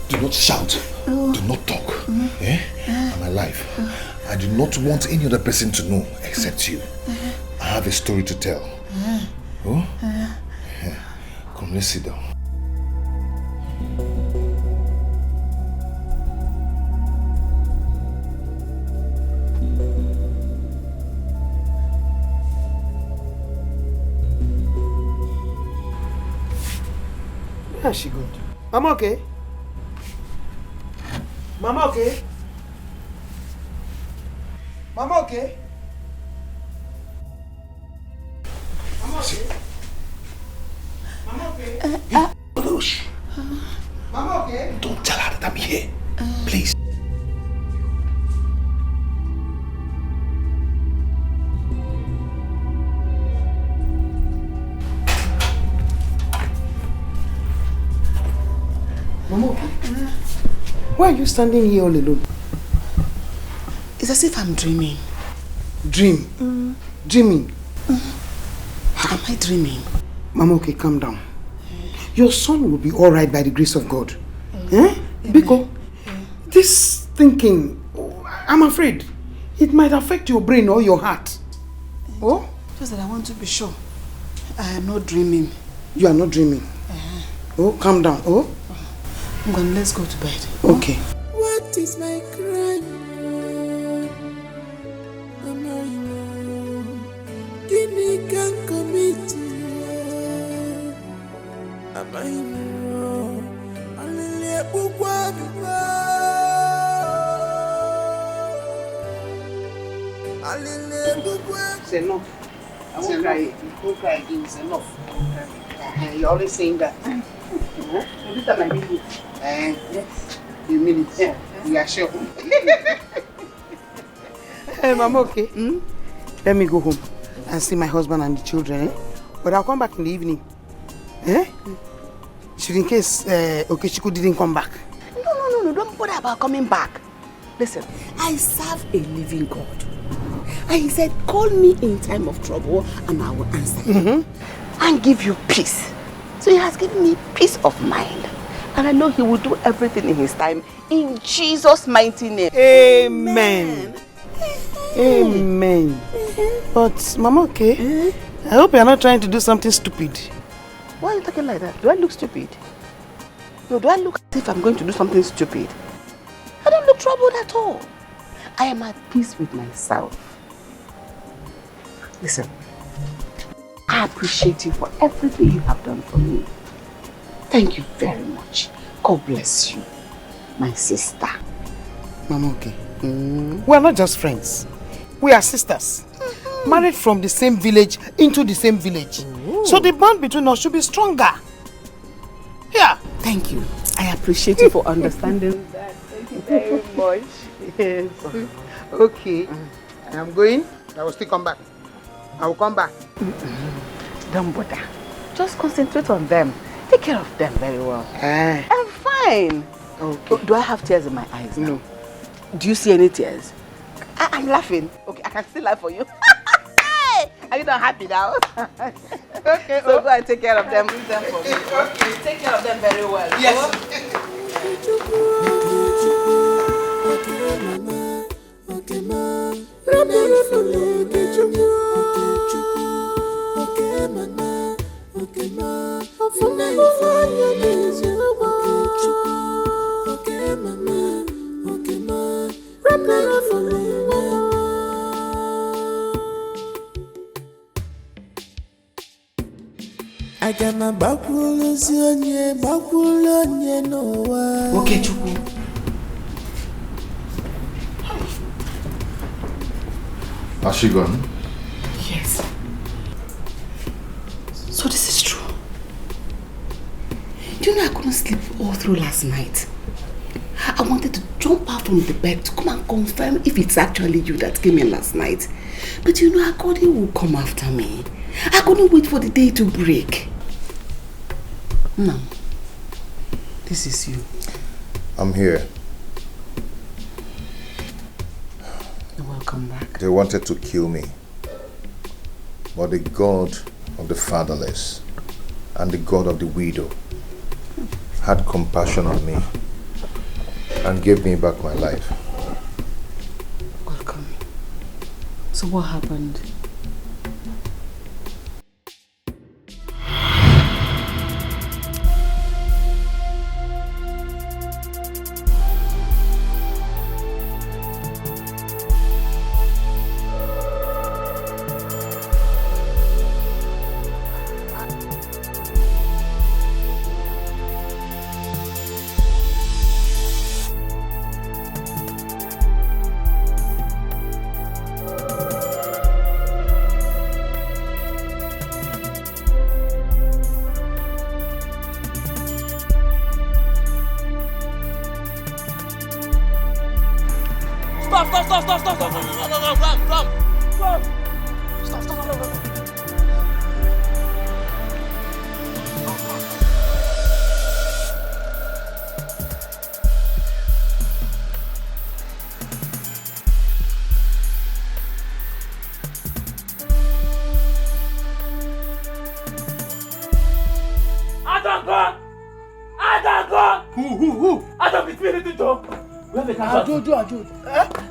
Do not shout. Do not talk. I'm alive. I do not want any other person to know except you. I have a story to tell. Oh? Come, let's sit down. Where is she going? I'm okay. Mama okay? Mama okay? Mama okay? Mama okay? Uche. Mama okay? Don't tell her that I'm here. Please. Mama okay? Why are you standing here all alone? It's as if I'm dreaming. Dream? Dreaming? Am I dreaming? Mama, okay, calm down. Your son will be alright by the grace of God. Because this thinking, I'm afraid, it might affect your brain or your heart. Oh? Just that I want to be sure. I am not dreaming. You are not dreaming? Oh, calm down. Oh? Let's go to bed. Okay. What is my crime? Am I wrong? Guinea can commit. Am I wrong? It's enough. I won't cry. You won't cry again. It's enough. You're always saying that. This time I mean it. Yes. You mean it. Yeah. You are sure. Hey, Mama, okay? Let me go home and see my husband and the children. But I'll come back in the evening. Should in case Okechukwu didn't come back. No, don't bother about coming back. Listen, I serve a living God. And he said, call me in time of trouble and I will answer you and give you peace. So he has given me peace of mind. And I know he will do everything in his time in Jesus' mighty name. Amen. Amen. But, Mama, okay? I hope you're not trying to do something stupid. Why are you talking like that? Do I look stupid? No, do I look as if I'm going to do something stupid? I don't look troubled at all. I am at peace with myself. Listen, I appreciate you for everything you have done for me. Thank you very much. God bless you, my sister. Mama, okay. We are not just friends. We are sisters. Married from the same village into the same village. So the bond between us should be stronger. Yeah. Thank you. I appreciate you for understanding that. Thank you very much. Yes. Okay. I am going. I will still come back. I will come back. Don't bother. Just concentrate on them. Take care of them very well. I'm fine. Okay. Do I have tears in my eyes now? No. Do you see any tears? I'm laughing. Okay, I can still laugh for you. Are you not happy now? Okay. So go and take care of them. Bring them for me. Okay. Take care of them very well. Yes. Aga m agbakwulozi onye n'ụwa. Okechukwu. Has she gone? Yes. So this is true. Do you know I couldn't sleep all through last night? I wanted to jump out from the bed to come and confirm if it's actually you that came in last night. But you know, Akodi will come after me. I couldn't wait for the day to break. No. This is you. I'm here. Welcome back. They wanted to kill me. But the God of the fatherless and the God of the widow had compassion on me and gave me back my life. Welcome. So what happened?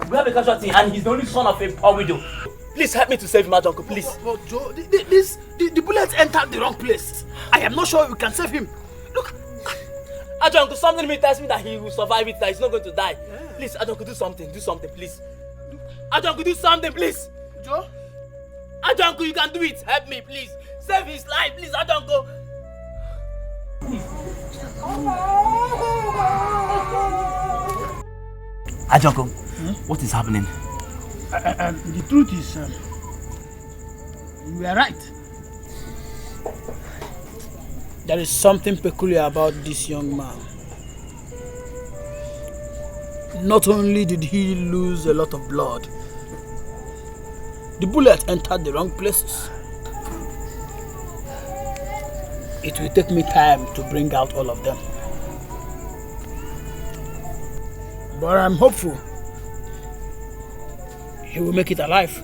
We have a casualty and he's the only son of a poor widow. Please help me to save him, uncle, please. But Joe, the bullets entered the wrong place. I am not sure we can save him. Look. Uncle, something in me tells me that he will survive it, that he's not going to die. Yeah. Please, Uncle, do something, please. Uncle, do something, please. Joe? Uncle, you can do it. Help me, please. Save his life, please, Uncle. Please. Uncle, what is happening? The truth is, you are right. There is something peculiar about this young man. Not only did he lose a lot of blood, the bullet entered the wrong places. It will take me time to bring out all of them. But I'm hopeful he will make it alive.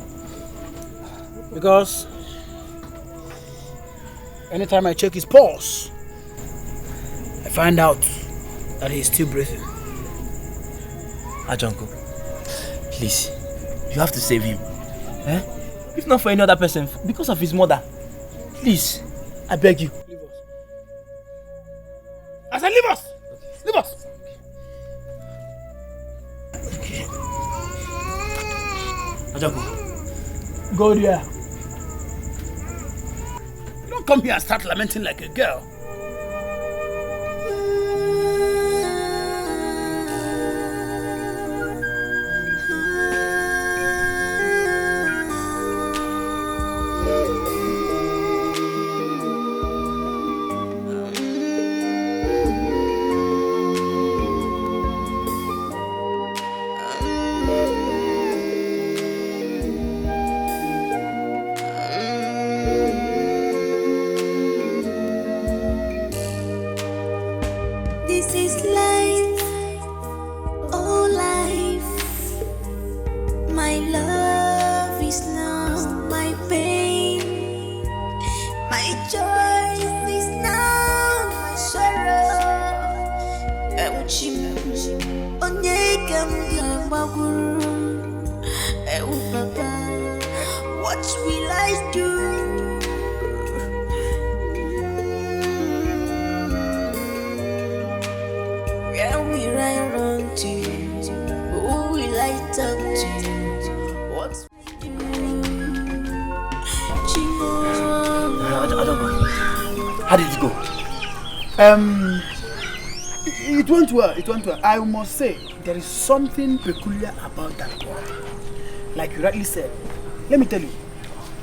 Because anytime I check his pulse, I find out that he's still breathing. Uncle, please, you have to save him. Eh? If not for any other person, because of his mother. Please, I beg you. Leave us. I said leave us! Leave us! Okay. Uncle. Go there. You don't come here and start lamenting like a girl. This is life, oh life. My love is now my pain. My joy is now my sorrow. What will I do? Where will I run to? Who will I talk to? What I don't know. How did it go? It went well. It went well. I must say, there is something peculiar about that boy. Like you rightly said. Let me tell you,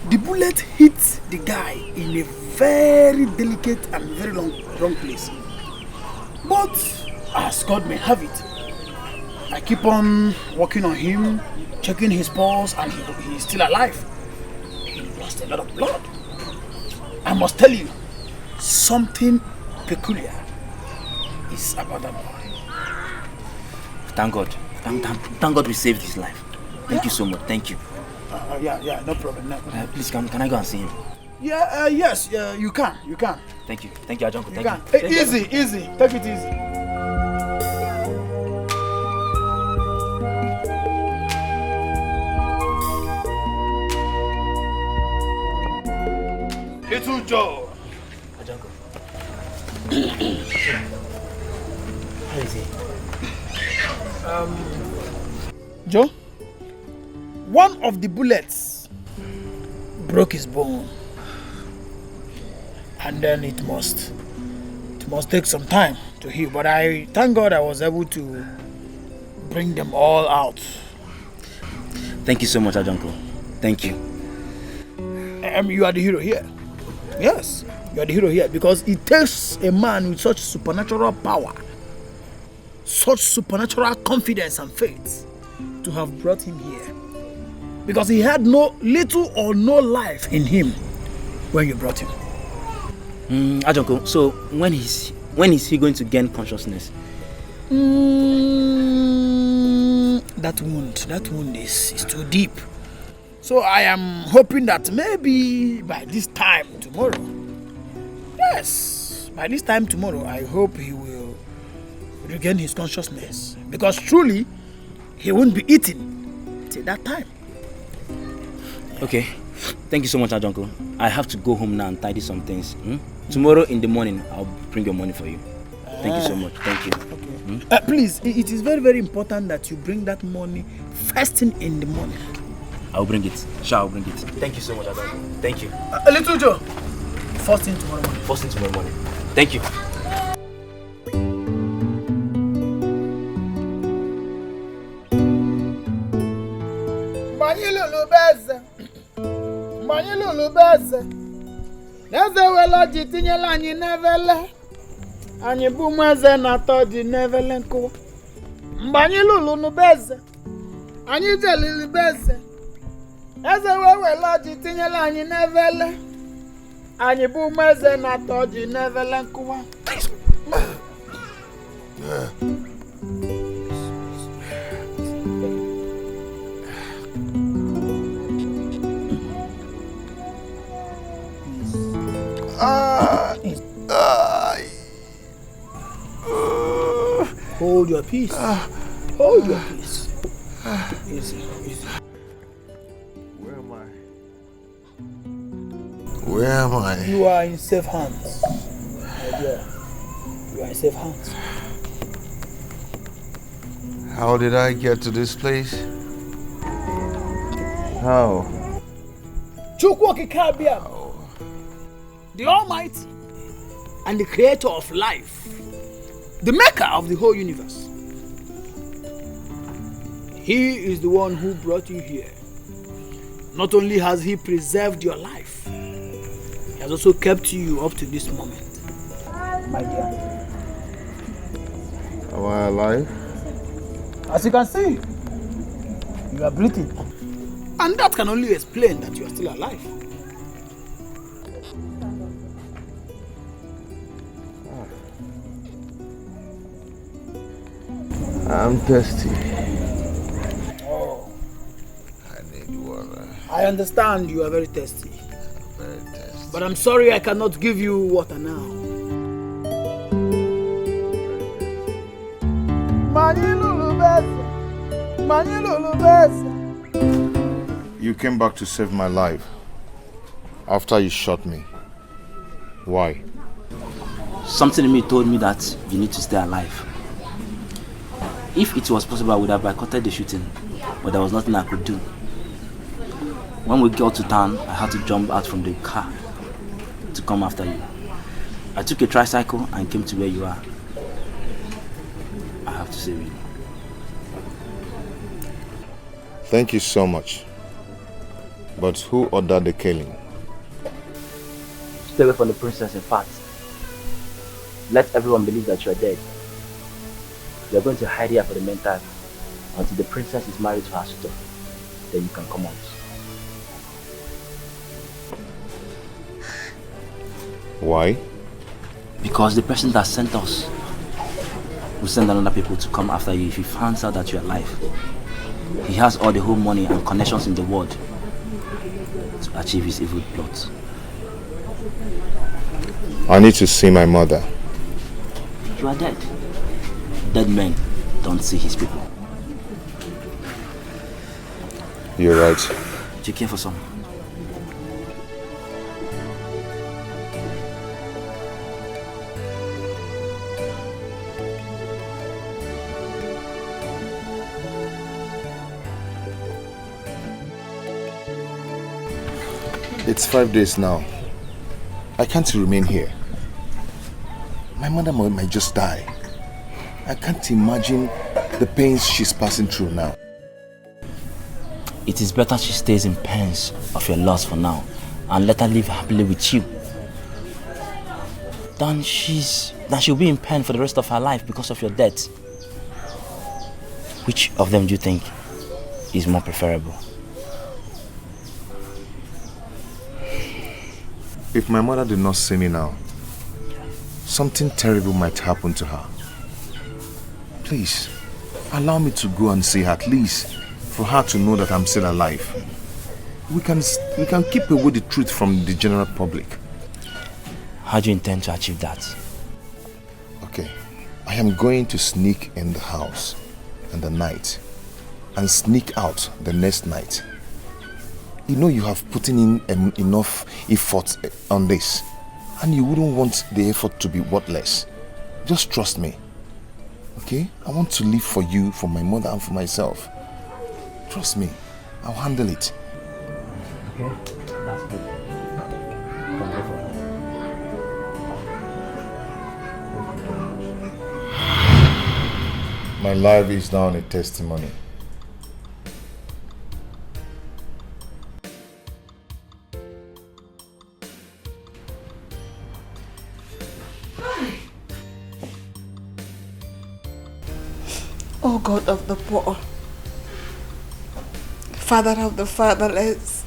the bullet hit the guy in a very delicate and very wrong place. But as God may have it, I keep on working on him, checking his pulse, and he is still alive. He lost a lot of blood. I must tell you, something peculiar is about that boy. Thank God. Thank God we saved his life. Thank you so much. Thank you. Yeah, no problem. Please, can I go and see him? Yes, you can. Thank you, Ajonko. You can. Easy. Take it easy. Little Joe. Ajonko. How is he? Joe, one of the bullets broke his bone, and then it must take some time to heal. But I thank God I was able to bring them all out. Thank you so much, Ajonko. Thank you. You are the hero here. Yes, you are the hero here because it takes a man with such supernatural power, such supernatural confidence and faith to have brought him here. Because he had little or no life in him when you brought him. Ajonko, so when is he going to gain consciousness? That wound is too deep. So I am hoping that maybe by this time tomorrow, I hope he will regain his consciousness. Because truly, he won't be eating till that time. Okay, thank you so much, Ajonko. I have to go home now and tidy some things. Tomorrow in the morning, I'll bring your money for you. Thank you so much. Thank you. Okay. Please, it is very, very important that you bring that money first thing in the morning. I'll bring it. Sure, I'll bring it. Thank you so much, Ajonko. Thank you. Little Joe, first thing tomorrow morning. First thing tomorrow morning. Thank you. Eze wela ji tinyela anyị n'evele. Anyị bụ ụmụ eze na-atọ dị n'evele nkụwa. Mgbe anyị lụrụ n'ubeze, anyị jelili beze. Eze wela ji tinyela anyị n'evele. Anyị bụ ụmụ eze na-atọ dị n'evele nkụwa. Hold your peace. Hold your peace. Easy. Where am I? You are in safe hands. My dear. You are in safe hands. How did I get to this place? How? The Almighty and the Creator of life, the Maker of the whole universe. He is the one who brought you here. Not only has He preserved your life, He has also kept you up to this moment. My dear. Am I alive? As you can see, you are breathing. And that can only explain that you are still alive. I'm thirsty. Oh, I need water. I understand you are very thirsty. Very thirsty. But I'm sorry I cannot give you water now. You came back to save my life after you shot me. Why? Something in me told me that you need to stay alive. If it was possible, I would have boycotted the shooting, but there was nothing I could do. When we got to town, I had to jump out from the car to come after you. I took a tricycle and came to where you are. I have to save you. Thank you so much. But who ordered the killing? Stay away from the princess, in fact. Let everyone believe that you are dead. You are going to hide here for the meantime until the princess is married to her suitor. Then you can come out. Why? Because the person that sent us will send another people to come after you if he finds out that you are alive. He has all the whole money and connections in the world to achieve his evil plot. I need to see my mother. You are dead. Dead men don't see his people. You're right. Do you care for some? It's 5 days now. I can't remain here. My mother might just die. I can't imagine the pains she's passing through now. It is better she stays in pains of your loss for now and let her live happily with you than she'll be in pain for the rest of her life because of your death. Which of them do you think is more preferable? If my mother did not see me now, something terrible might happen to her. Please, allow me to go and see her, at least for her to know that I'm still alive. We can keep away the truth from the general public. How do you intend to achieve that? Okay, I am going to sneak in the house in the night and sneak out the next night. You know you have put in enough effort on this, and you wouldn't want the effort to be worthless. Just trust me, okay? I want to live for you, for my mother, and for myself. Trust me, I'll handle it. Okay, that's good. Come over. My life is now a testimony. O God of the poor, Father of the fatherless,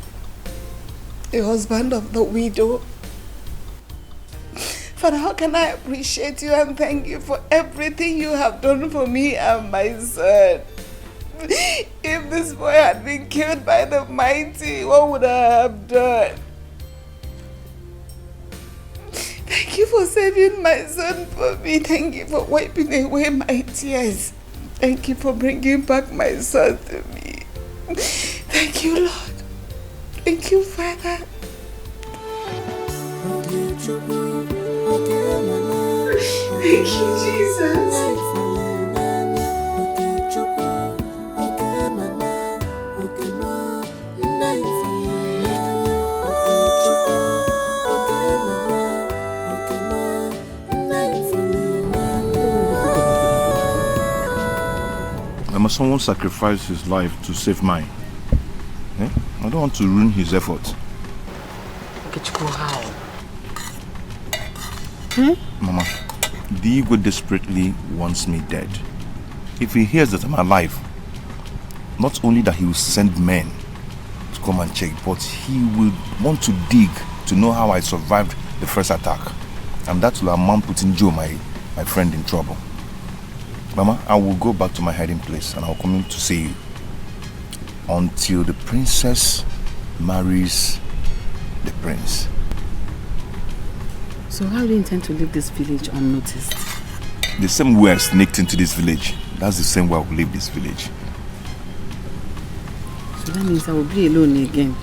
the husband of the widow. Father, how can I appreciate you and thank you for everything you have done for me and my son? If this boy had been killed by the mighty, what would I have done? Thank you for saving my son for me. Thank you for wiping away my tears. Thank you for bringing back my son to me. Thank you, Lord. Thank you, Father. Thank you, Jesus. Must someone sacrifice his life to save mine? Eh? I don't want to ruin his effort. How? Mama, the Igwe desperately wants me dead. If he hears that I'm alive, not only that he will send men to come and check, but he will want to dig to know how I survived the first attack. And that will amount putting Joe, my friend, in trouble. Mama, I will go back to my hiding place and I'll come in to see you until the princess marries the prince. So how do you intend to leave this village unnoticed? The same way I sneaked into this village, that's the same way I will leave this village. So that means I will be alone again.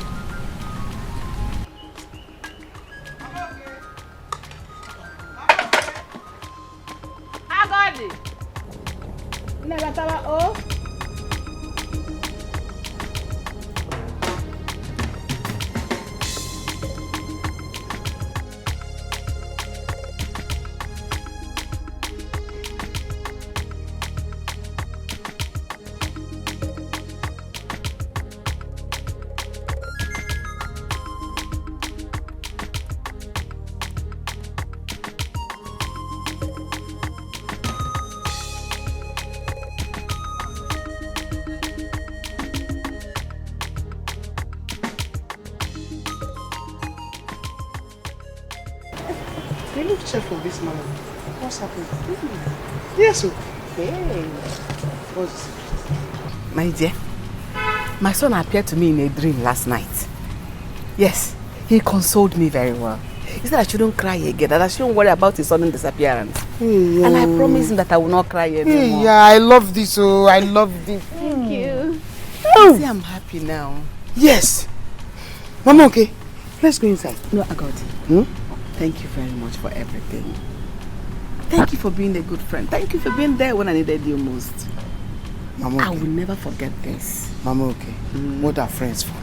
You look cheerful this morning. What's happening? Yes, sir. Hey. What's this? My dear, my son appeared to me in a dream last night. Yes, he consoled me very well. He said I shouldn't cry again, that I shouldn't worry about his sudden disappearance. Hey, and I promised him that I will not cry anymore. Hey, yeah, I love this, oh, I love this. Thank you. Oh. See, I'm happy now. Yes. Mama, okay. Let's go inside. No, Agodi. Thank you very much for everything. Thank you for being a good friend. Thank you for being there when I needed you most. Mama, okay. I will never forget this. Mama, okay. What are friends for?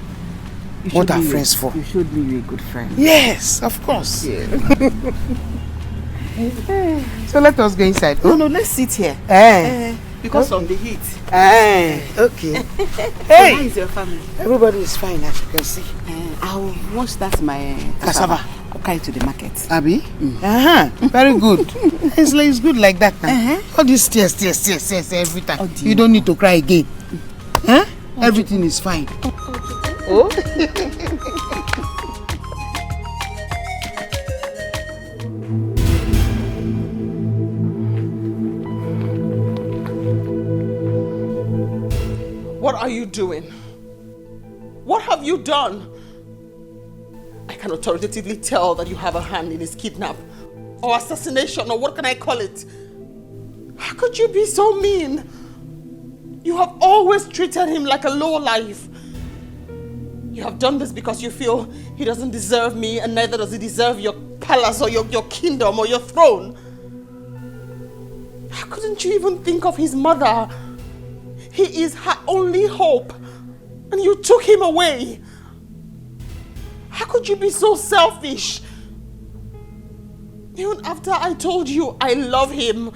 What are friends for? You showed me you're a good friend. Yes, of course. Yeah. So let us go inside. No, let's sit here. Because of the heat. Okay. Hey! How is your family? Everybody is fine, as you can see. I'll wash that my cassava. I'll carry to the market. Abi? Very good. It's good like that now. All these tears every time. Oh, you don't need to cry again. Everything is fine. Oh? What are you doing? What have you done? I can authoritatively tell that you have a hand in his kidnap or assassination, or what can I call it? How could you be so mean? You have always treated him like a lowlife. You have done this because you feel he doesn't deserve me, and neither does he deserve your palace or your kingdom or your throne. How couldn't you even think of his mother? He is her only hope, and you took him away. How could you be so selfish? Even after I told you I love him,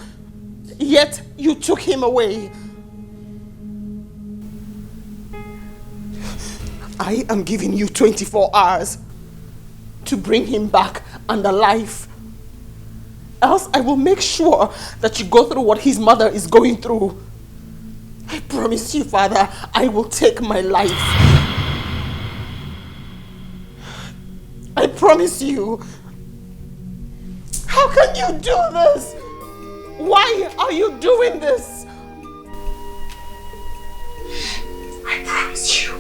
yet you took him away. I am giving you 24 hours to bring him back and alive. Else I will make sure that you go through what his mother is going through. I promise you, Father, I will take my life. I promise you. How can you do this? Why are you doing this? I promise you.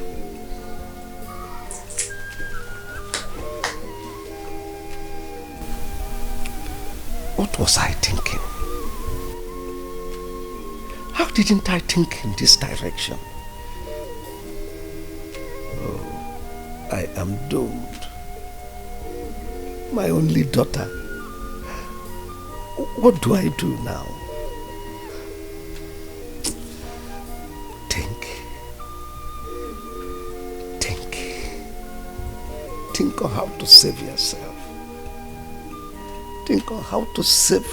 What was I thinking? How didn't I think in this direction? Oh, I am doomed. My only daughter. What do I do now? Think on how to save yourself. Think on how to save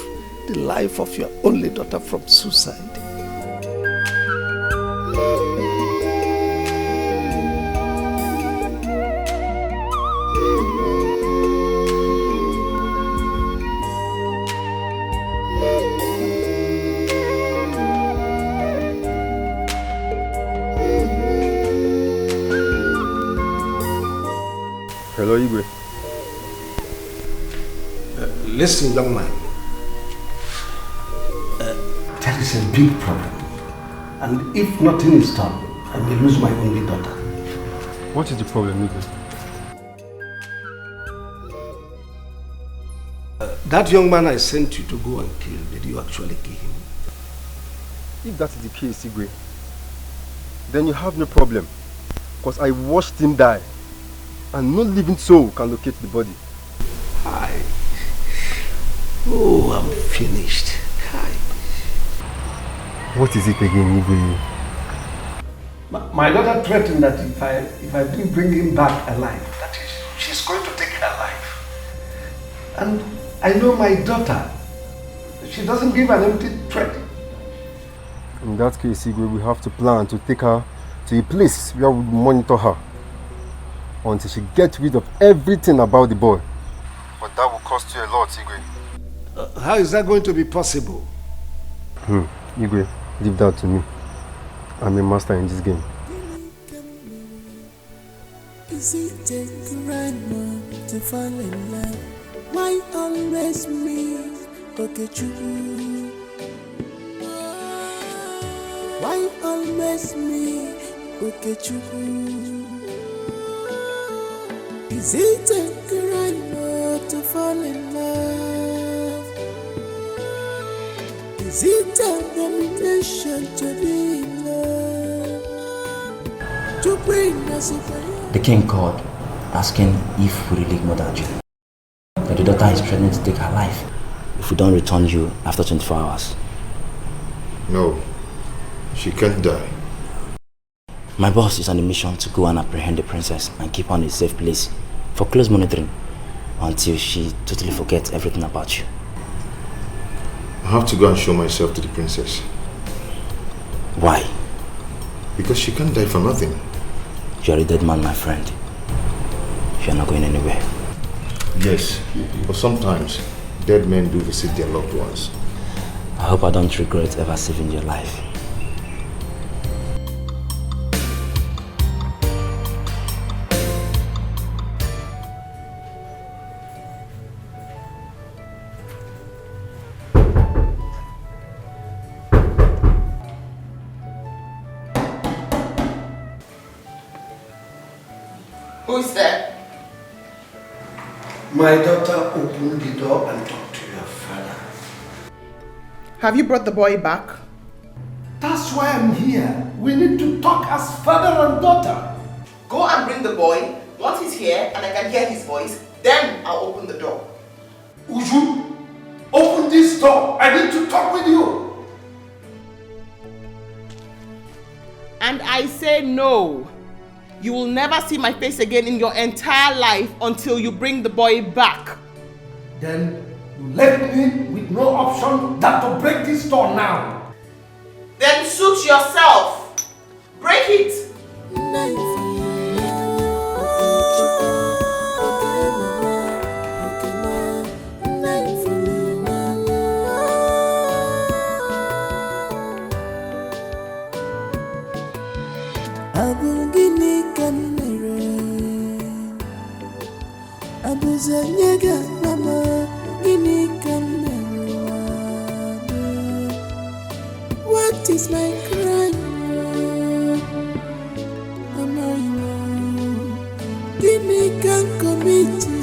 the life of your only daughter from suicide. Hello, Igwe. Listen, young man. Tell That is a big problem. And if nothing is done, I may lose my only daughter. What is the problem, Uche? That young man I sent you to go and kill, did you actually kill him? If that is the case, Igwe, then you have no problem. Because I watched him die. And no living soul can locate the body. Oh, I'm finished. What is it again, Igwe? My daughter threatened that if I didn't bring him back alive, that is, she's going to take her life. And I know my daughter. She doesn't give an empty threat. In that case, Igwe, we have to plan to take her to a place where we monitor her until she gets rid of everything about the boy. But that will cost you a lot, Igwe. How is that going to be possible? Igwe, leave that to me. I'm a master in this game. Is it a crime to fall in love? Why always me? Okay, true. Why always me? Okay, true. Is it a crime to fall in love? Is it a domination to be in love? To bring us a The king called, asking if we really murdered you. But the daughter is threatening to take her life if we don't return you after 24 hours. No, she can't die. My boss is on a mission to go and apprehend the princess and keep her in a safe place for close monitoring until she totally forgets everything about you. I have to go and show myself to the princess. Why? Because she can't die for nothing. You're a dead man, my friend. You're not going anywhere. Yes, but sometimes dead men do visit their loved ones. I hope I don't regret ever saving your life. Who's there? My daughter opened the door and talked to your father. Have you brought the boy back? That's why I'm here. We need to talk as father and daughter. Go and bring the boy. Once he's here and I can hear his voice, then I'll open the door. Uju, open this door. I need to talk with you. And I say no. You will never see my face again in your entire life until you bring the boy back. Then you left me with no option than to break this door now. Then suit yourself. Break it. Abuzanyega mama what is my crime? Gini can commit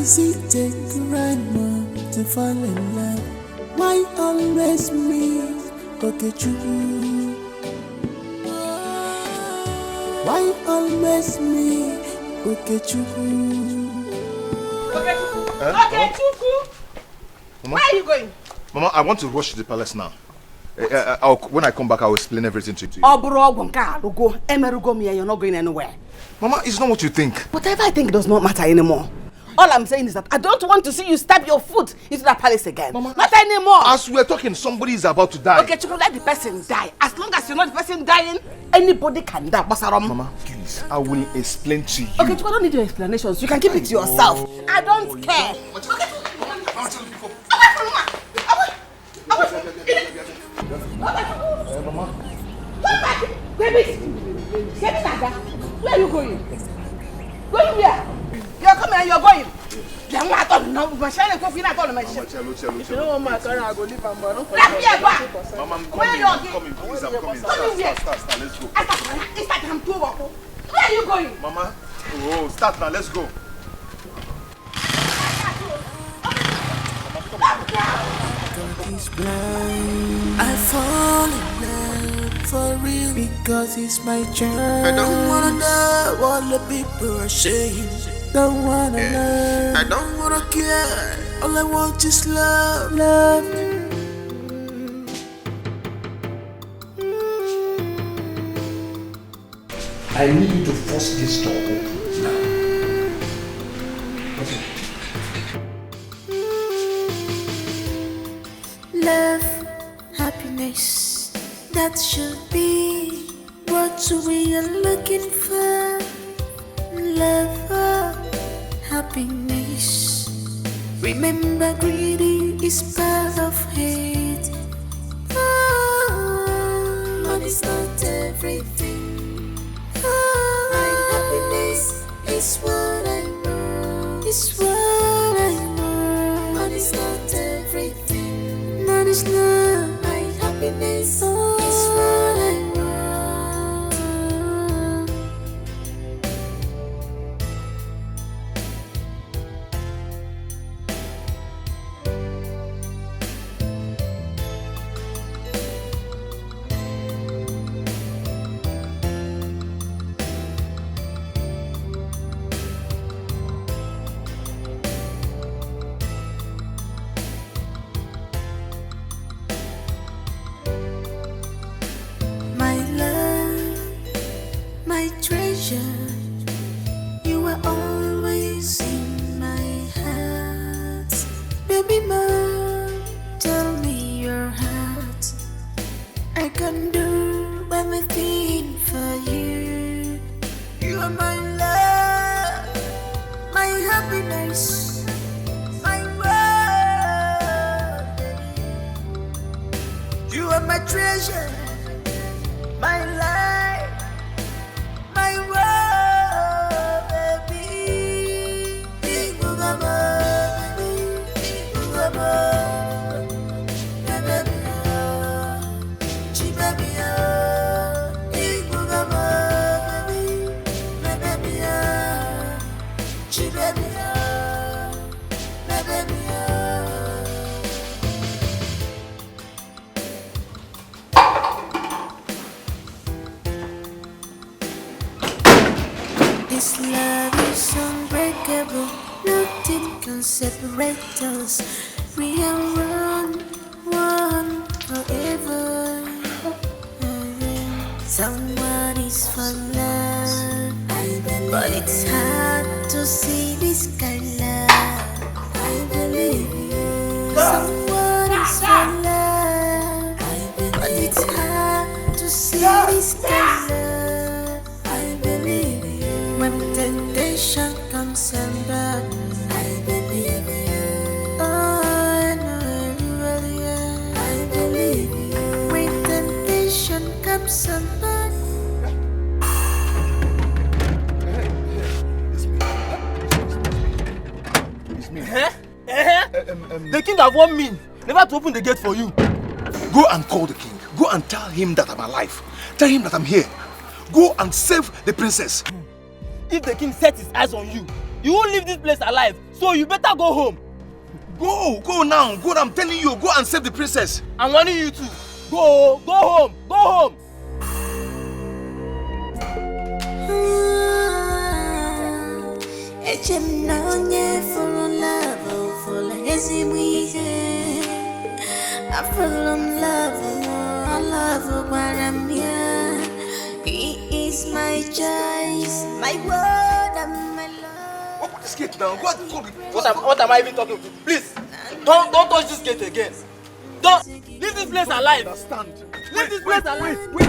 Is it a crime to fall in love? Why always me? Okay, true. Why always me? Okay, true. Okay, Chuku. Where are you going? Mama, I want to rush to the palace now. When I come back, I'll explain everything to you. You're not going anywhere. Mama, it's not what you think. Whatever I think does not matter anymore. All I'm saying is that I don't want to see you stab your foot into that palace again. Mama, not anymore. As we're talking, somebody is about to die. Okay, Chuku, let the person die. As long as you're not the person dying, anybody can die. Mama, please, I will explain to you. Okay, Chuku, I don't need your explanations. You can keep it to yourself. I don't care. Mama. Come back! Baby! Get Nada! Where are you going? Going where? You're coming and you're going. You're not on the machine. If you don't want my car, I'll go leave and borrow. Mama, I'm coming. Please, I'm coming. Start, let's go. Where are you going? Mama, oh, start now, let's go. God is blind. I fall in love for real because it's my chance. I don't wanna know what the people are saying. Don't wanna know. I don't wanna care. All I want is love, love. I need you to force this door open now. Okay. Love, happiness, that should be what we are looking for. Love, happiness. Remember, greedy is part of hate. Oh, money's not everything. Oh, my happiness is what I want. It's what I want. Money's not everything. Money's not my happiness. Oh, it's what I want. You were always in my heart. Baby, mom, tell me your heart. I can do anything for you. You are my love, my happiness, my world. You are my treasure, my life. My world, baby. Big Bugama, Big Bugama, baby, baby, Big Bugama, baby, baby, This love is unbreakable, nothing can separate us. We are one forever. Someone is for love, but it's hard to see this kind of love. I believe you. Someone is for love, but it's hard to see this kind of love. I believe you. When temptation comes and back, I believe you. Oh, I know you really are. I believe you. When temptation comes and back. It's me. The king have warned me never to open the gate for you. Go and call the king. Go and tell him that I'm alive. Tell him that I'm here. Go and save the princess. If the king sets his eyes on you, you won't leave this place alive. So you better go home. Go now. Go, I'm telling you. Go and save the princess. I'm warning you too. Go home. Go home. I fell in love, I love what I'm here. He is my choice, my word and my love. What would this gate now. Go. What am I even talking to? Please, don't touch this gate again. Don't leave this place alive. Understand? Leave this place alive. Wait.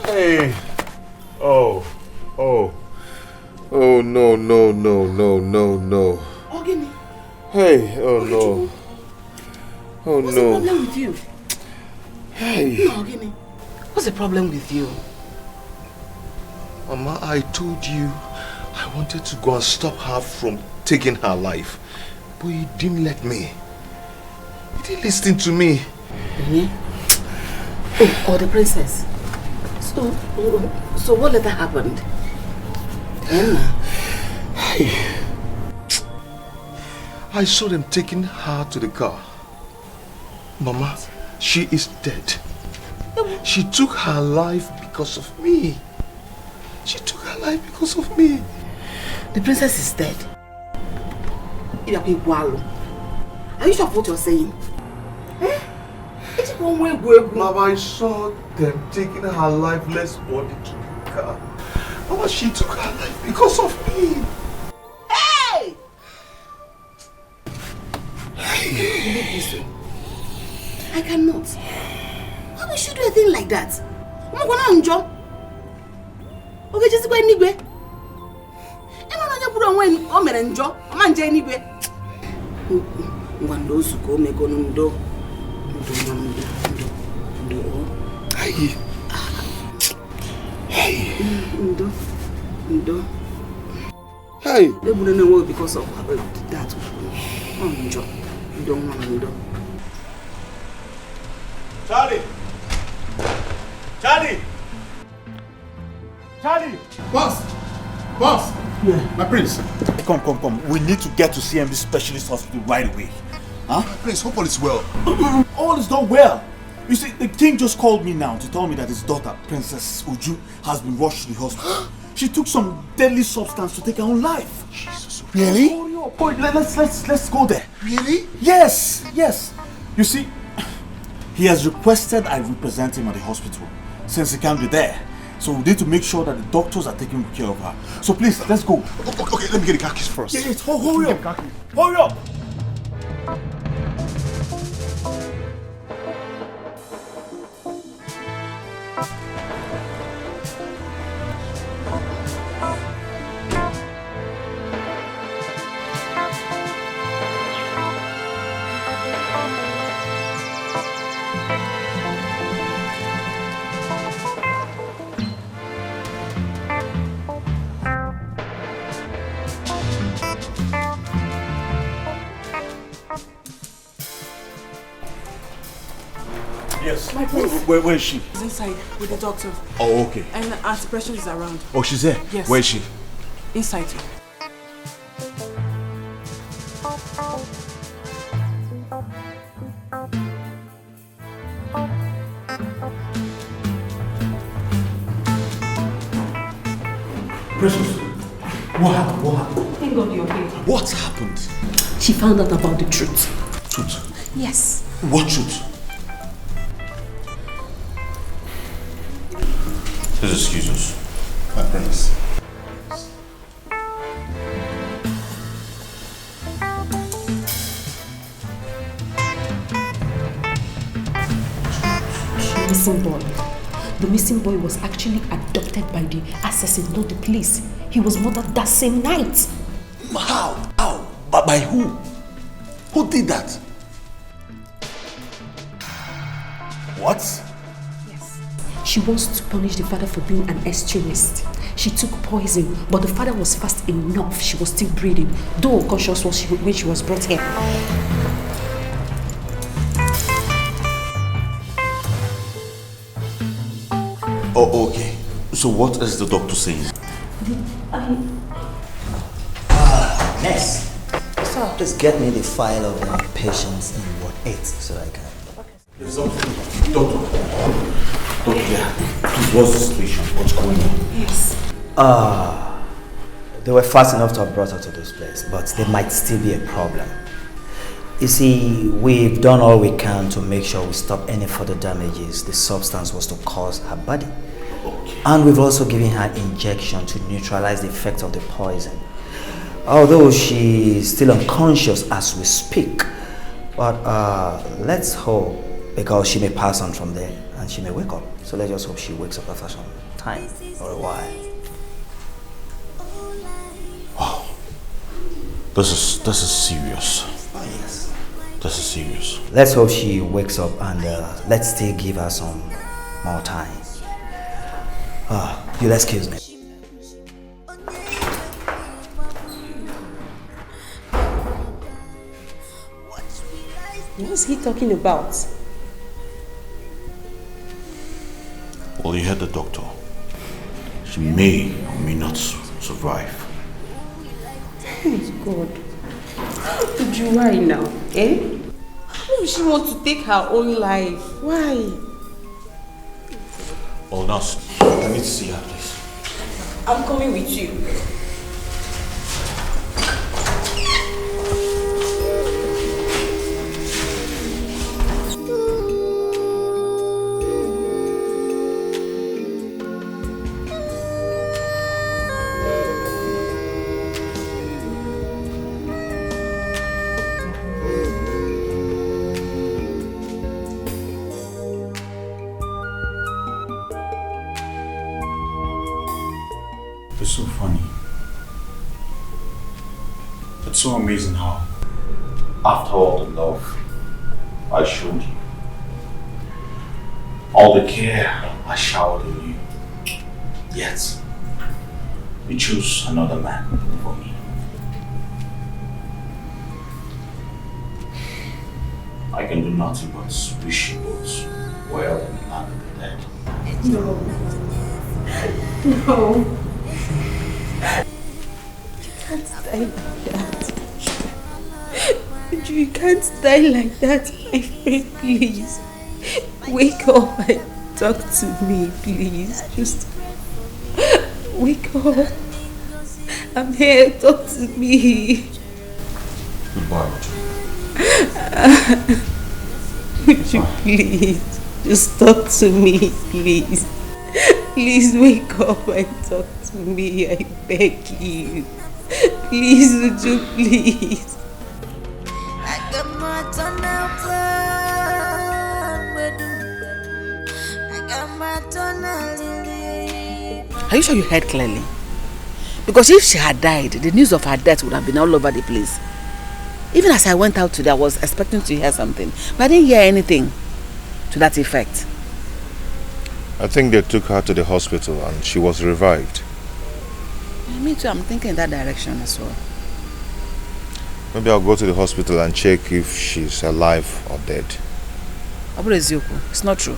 Hey. Oh, no. Ogini. Hey, oh no. Oh What's no. the problem with you? Hey. No, Ogini. What's the problem with you? Mama, I told you I wanted to go and stop her from taking her life. But you didn't let me. You didn't listen to me. Mm-hmm. Oh, the princess. So what later happened? I saw them taking her to the car. Mama, she is dead. She took her life because of me. She took her life because of me. The princess is dead. Are you sure of what you're saying? Mama, I saw them taking her lifeless body to the car. Mama, she took her life because of me. Hey! I cannot. How will you do a thing like that? I'm going to enjoy. Okay, just go anywhere. I'm not going to put on when I'm going to enjoy. I'm going to anywhere. Hey. They wouldn't know because of that. You don't want to do. Charlie! Boss! Yeah. My prince. Come. We need to get to CMB Specialist Hospital right away. Huh? My prince, hope all is well. All is not well. You see, the king just called me now to tell me that his daughter, Princess Uju, has been rushed to the hospital. She took some deadly substance to take her own life. Jesus. Really? Boy, let's go there. Really? Yes. You see, he has requested I represent him at the hospital since he can't be there. So we need to make sure that the doctors are taking care of her. So please, let's go. Okay, let me get the car keys first. Yes, hurry up. Hurry up. Yes. My prince. Where is she? She's inside with the doctor. Oh, okay. And Auntie Precious is around. Oh, she's there? Yes. Where is she? Inside. Precious, what happened? What happened? Thank God you're here. What happened? She found out about the truth. Truth? Yes. What truth? Please excuse us, my prince. Missing boy. The missing boy was actually adopted by the assassin, not the police. He was murdered that same night. How? How? But by who? Who did that? What? Yes. She wants to punish the father for being an extremist. She took poison, but the father was fast enough. She was still breathing, though unconscious when she was brought here. Oh, okay. So what is the doctor saying? Nurse, so please get me the file of the patients in Ward 8 so I can... Please, doctor, yeah. Please, what's the situation? What's going on? Yes. They were fast enough to have brought her to this place, but there might still be a problem. You see, we've done all we can to make sure we stop any further damages the substance was to cause her body. Okay. And we've also given her injection to neutralize the effect of the poison. Although she's still unconscious as we speak, but let's hope, because she may pass on from there and she may wake up. So let's just hope she wakes up after some time or a while. Wow. This is serious. Oh, yes. This is serious. Let's hope she wakes up and let's still give her some more time. You'll excuse me. What's he talking about? Well, you heard the doctor. She may or may not survive. Oh God. Did you why now? Eh? Why would she want to take her own life? Why? Oh, nurse, I need to see her, please. I'm coming with you. It's so funny. It's so amazing how, after all the love I showed you, all the care I showered on you, yet you chose another man for me. I can do nothing but wish you both well in the land of the dead. No. No. You can't die like that. You can't die like that, my friend, please. Wake up and talk to me, please. Just wake up. I'm here, talk to me. Goodbye, Would you please just talk to me, please? Please wake up and talk to me, I beg you. Please, would you please? I got my tunnel plan. I got my tunnel lily. Are you sure you heard clearly? Because if she had died, the news of her death would have been all over the place. Even as I went out today, I was expecting to hear something, but I didn't hear anything to that effect. I think they took her to the hospital and she was revived. Me too, I'm thinking in that direction as well. Maybe I'll go to the hospital and check if she's alive or dead. Abure Ezioku, it's not true.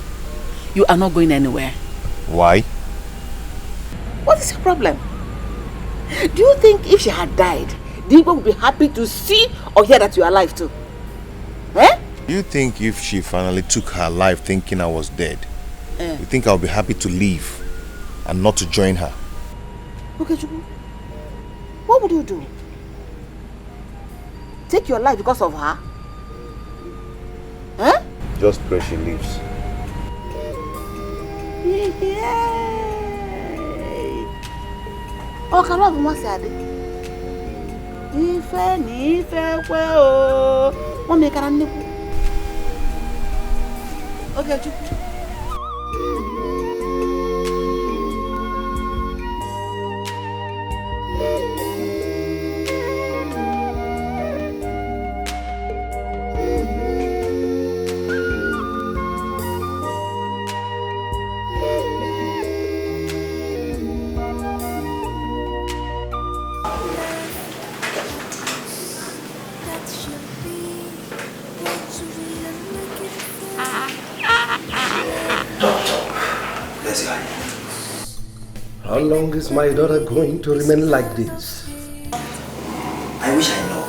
You are not going anywhere. Why? What is your problem? Do you think if she had died, the people would be happy to see or hear that you are alive too? Eh? Do you think if she finally took her life thinking I was dead, you think I'll be happy to leave and not to join her? Okay, Chuku. What would you do? Take your life because of her? Huh? Just pray she leaves. Oh, can I have say that? Ife ni ife kwe o. Mommy can I? Okay, Chuku. How long is my daughter going to remain like this? I wish I know.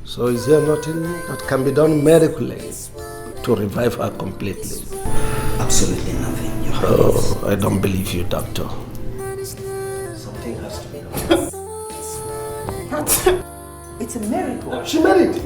So is there nothing that can be done medically to revive her completely? Absolutely nothing, Your Oh, I don't believe you, doctor. Something has to be done. It's a miracle. She married.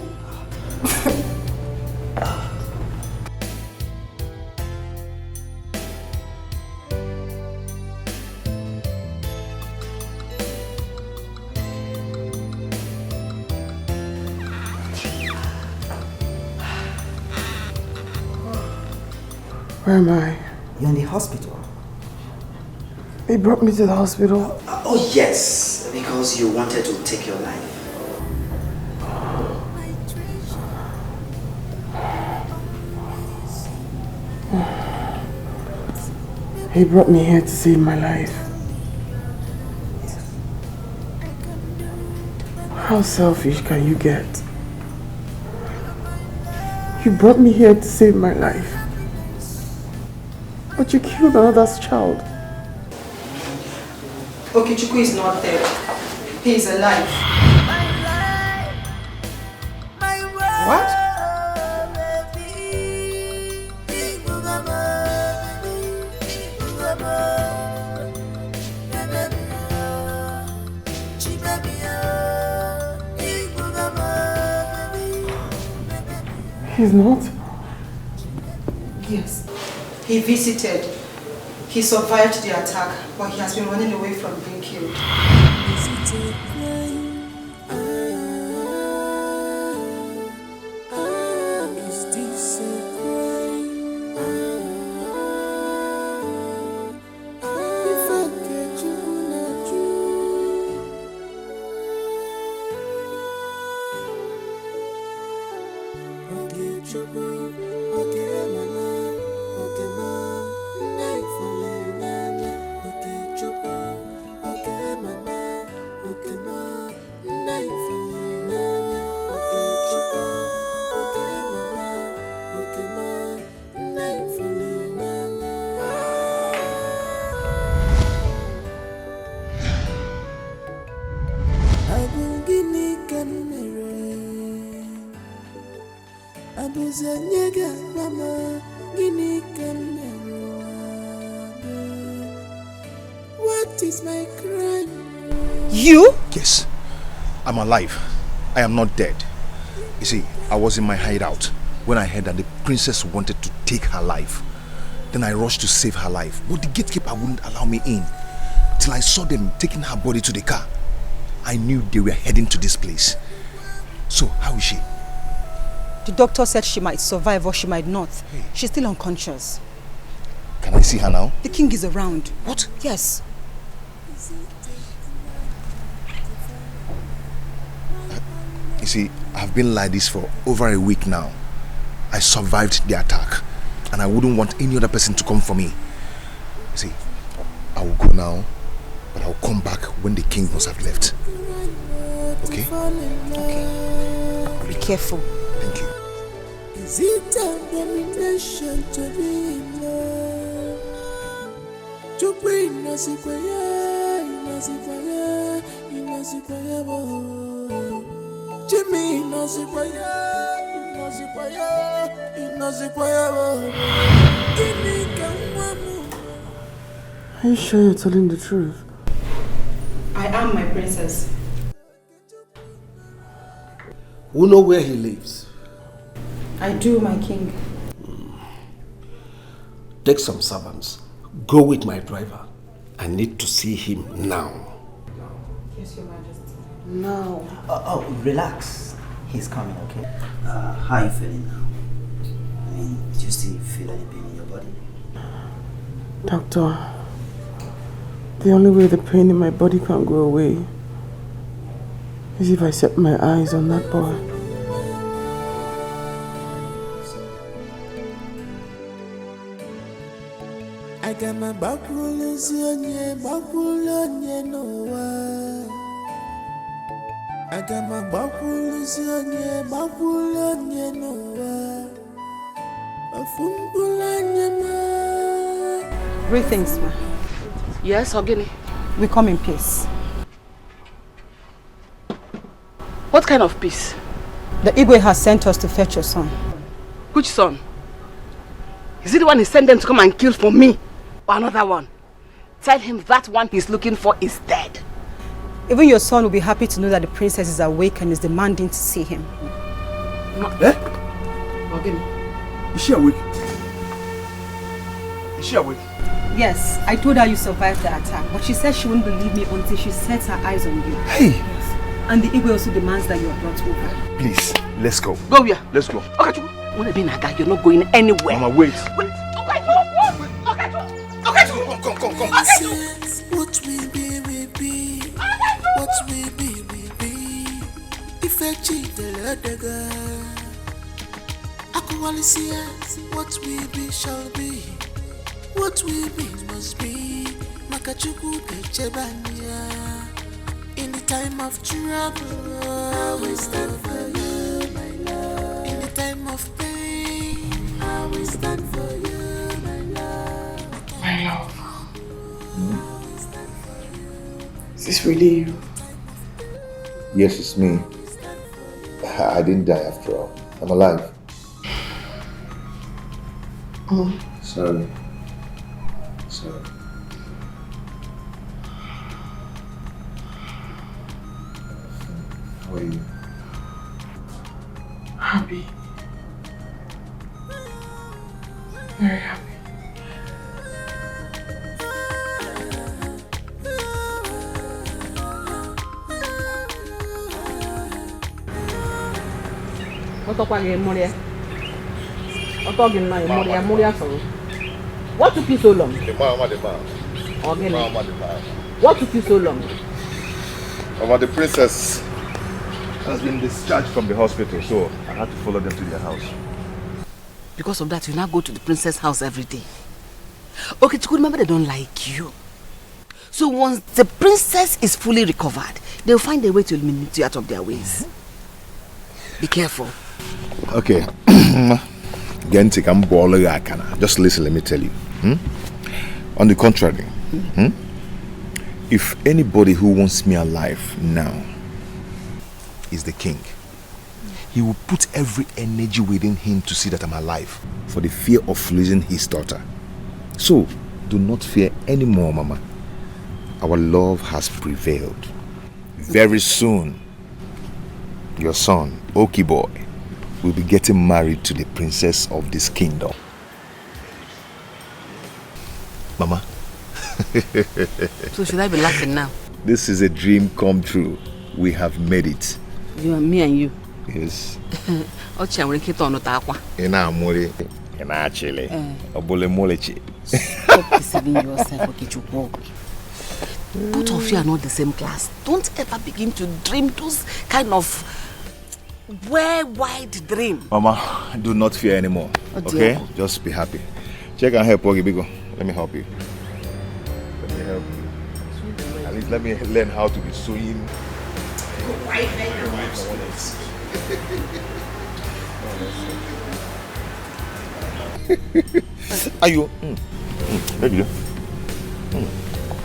Where am I? You're in the hospital. They brought me to the hospital. Oh yes, because you wanted to take your life. He brought me here to save my life. How selfish can you get? You brought me here to save my life. But you killed another's child. Okechukwu is not dead. He is alive. What? He's not? Yes. He visited. He survived the attack, but he has been running away from being killed. What is my crime? You? Yes, I'm alive. I am not dead. You see, I was in my hideout when I heard that the princess wanted to take her life. Then I rushed to save her life, but the gatekeeper wouldn't allow me in till I saw them taking her body to the car. I knew they were heading to this place. So, how is she? The doctor said she might survive or she might not. Hey. She's still unconscious. Can I see her now? The king is around. What? Yes. You see, I've been like this for over a week now. I survived the attack, and I wouldn't want any other person to come for me. You see, I will go now, but I'll come back when the king must have left. Okay? Okay. Be careful. Thank you. Is it abomination to be in love? To bring Nasikwaya, Nasikwaya, Nasikwaya, Jimmy Nasikwaya, Nasikwaya, Nasikwaya, Jimmy Kamwamu, Are you sure you're telling the truth? I am my princess. We know where he lives. I do, my king. Take some servants. Go with my driver. I need to see him now. Yes, Your Majesty. No. Oh, relax. He's coming, okay? How are you feeling now? I mean, do you still feel any pain in your body? Doctor, the only way the pain in my body can go away is if I set my eyes on that boy. I got my bakulonye no wa. I got my bakulonye no wa. Afumbulanye ma. Greetings, ma. Yes, Ogini. We come in peace. What kind of peace? The Igwe has sent us to fetch your son. Which son? Is it the one he sent them to come and kill for me? Or another one? Tell him that one he's looking for is dead. Even your son will be happy to know that the princess is awake and is demanding to see him. Eh? Ogini. Is she awake? Is she awake? Yes, I told her you survived the attack, but she said she wouldn't believe me until she sets her eyes on you. Hey! Yes. And the Igwe also demands that you are brought over. Please, let's go. Go where? Let's go. Okay, you're not going anywhere. Mama, wait. Wait. Okay, come. What we be, we be. What we be, we be. If I cheat the ladder, I can only see what we be shall be. What we be must be. Makachuku Kechebania. In the time of trouble, I will stand for you, my love. In the time of pain, I will stand for you, my love. My love. Is this really you? Yes, it's me. I didn't die after all. I'm alive. Oh. Sorry. How are you? Happy. Very happy. What took you so long? The man. What took you so long? The princess has been discharged from the hospital, so I had to follow them to their house. Because of that, you now go to the princess' house every day. Okay, Chiku, remember they don't like you. So once the princess is fully recovered, they'll find a way to eliminate you out of their ways. Be careful. Okay. Just listen, let me tell you. On the contrary, if anybody who wants me alive now is the king, he will put every energy within him to see that I'm alive for the fear of losing his daughter. So, do not fear anymore, Mama. Our love has prevailed. Very soon, your son, Oki boy, will be getting married to the princess of this kingdom. Mama. So should I be laughing now? This is a dream come true. We have made it. You and me and you. Yes. Uche nwere ike ịtọ ọnụta akwa. Ị na-achịlị. Obole molechi. Stop deceiving yourself, Okechukwu. Both of you are not the same class. Don't ever begin to dream those kind of wide dream. Mama, do not fear anymore. Okay? Just be happy. Check and help, Ogibigo. Let me help you. Let me help you. At least let me learn how to be sewing. Are you?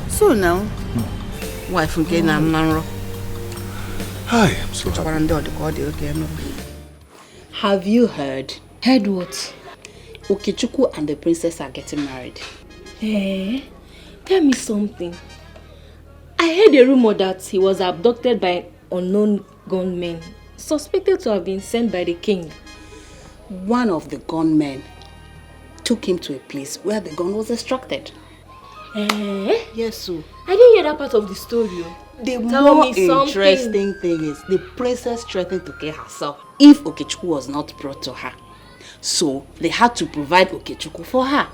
So now, wife nke na nro. Hi, I'm so happy. Have you heard? Heard what? Okechukwu and the princess are getting married. Eh? Tell me something. I heard a rumor that he was abducted by unknown gunmen, suspected to have been sent by the king. One of the gunmen took him to a place where the gun was extracted. Eh? Yes, so. I didn't hear that part of the story. The Tell more me something. interesting thing is the princess threatened to kill herself if Okechukwu was not brought to her. So they had to provide Okechukwu for her.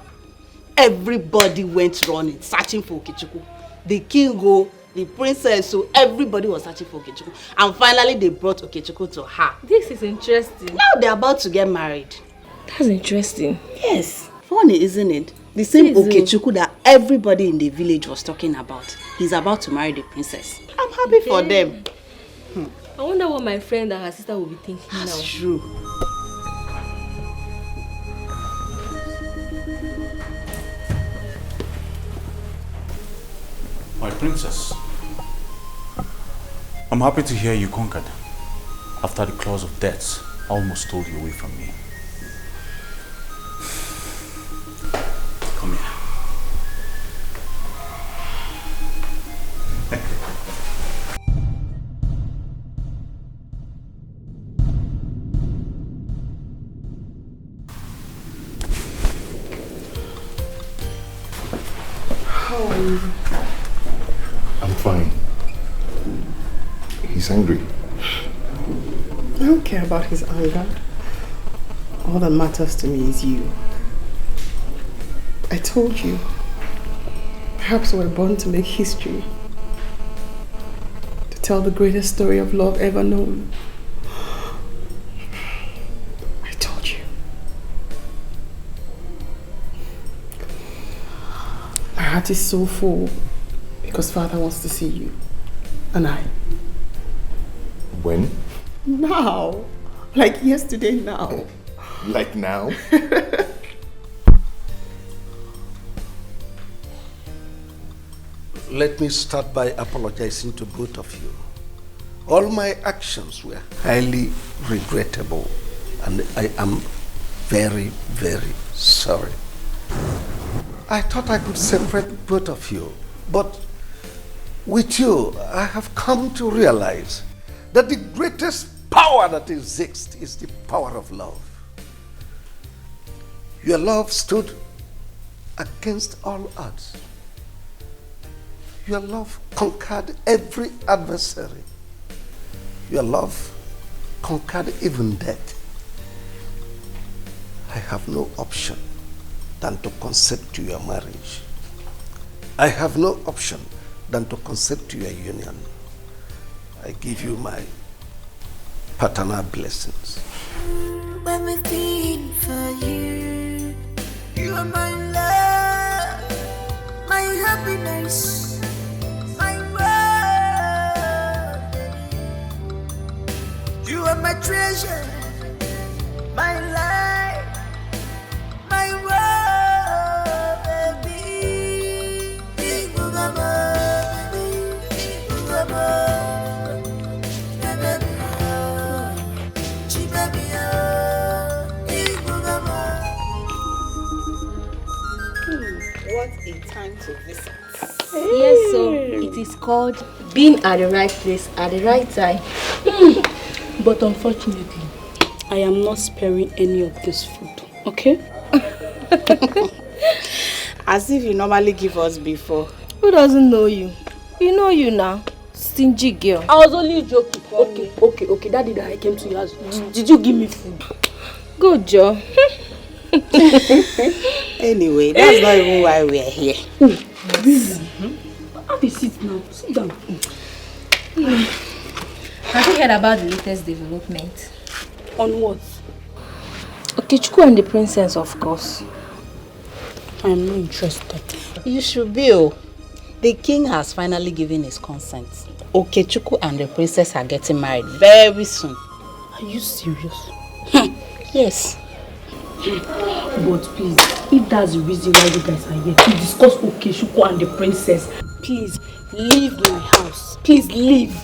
Everybody went running, searching for Okechukwu. The king the princess, so everybody was searching for Okechukwu. And finally they brought Okechukwu to her. This is interesting. Now they're about to get married. That's interesting. Yes. Funny, isn't it? The same Okechukwu that everybody in the village was talking about. He's about to marry the princess. I'm happy for them. I wonder what my friend and her sister will be thinking now. That's true. My princess, I'm happy to hear you conquered after the claws of death almost stole you away from me. Come here. How are you? I'm fine. He's angry. I don't care about his anger. All that matters to me is you. I told you. Perhaps we're born to make history. To tell the greatest story of love ever known. I told you. My heart is so full because Father wants to see you. And I. When? Now. Like yesterday now. Like now? Let me start by apologizing to both of you. All my actions were highly regrettable, and I am very, very sorry. I thought I could separate both of you, but with you, I have come to realize that the greatest power that exists is the power of love. Your love stood against all odds. Your love conquered every adversary. Your love conquered even death. I have no option than to consent to your marriage. I have no option than to consent to your union. I give you my paternal blessings. Everything for you. You are my love, my happiness, my world. You are my treasure, my life, my world, baby. What a time to visit. Yes, so it is called being at the right place at the right time. But unfortunately, I am not sparing any of this food, okay? As if you normally give us before. Who doesn't know you? You know you now. Stingy girl. I was only joking. Okay. Daddy, that I came to your house. Did you give me food? Good job. Anyway, that's not even why we are here. Really? Have a seat now. Sit down. Have you heard about the latest development? On what? Okechukwu and the princess, of course. I am not interested. You should be. Oh. The king has finally given his consent. Okechukwu and the princess are getting married very soon. Are you serious? Yes. But please, if that's the reason why you guys are here, to discuss Okechukwu and the princess, please leave my house. Please leave.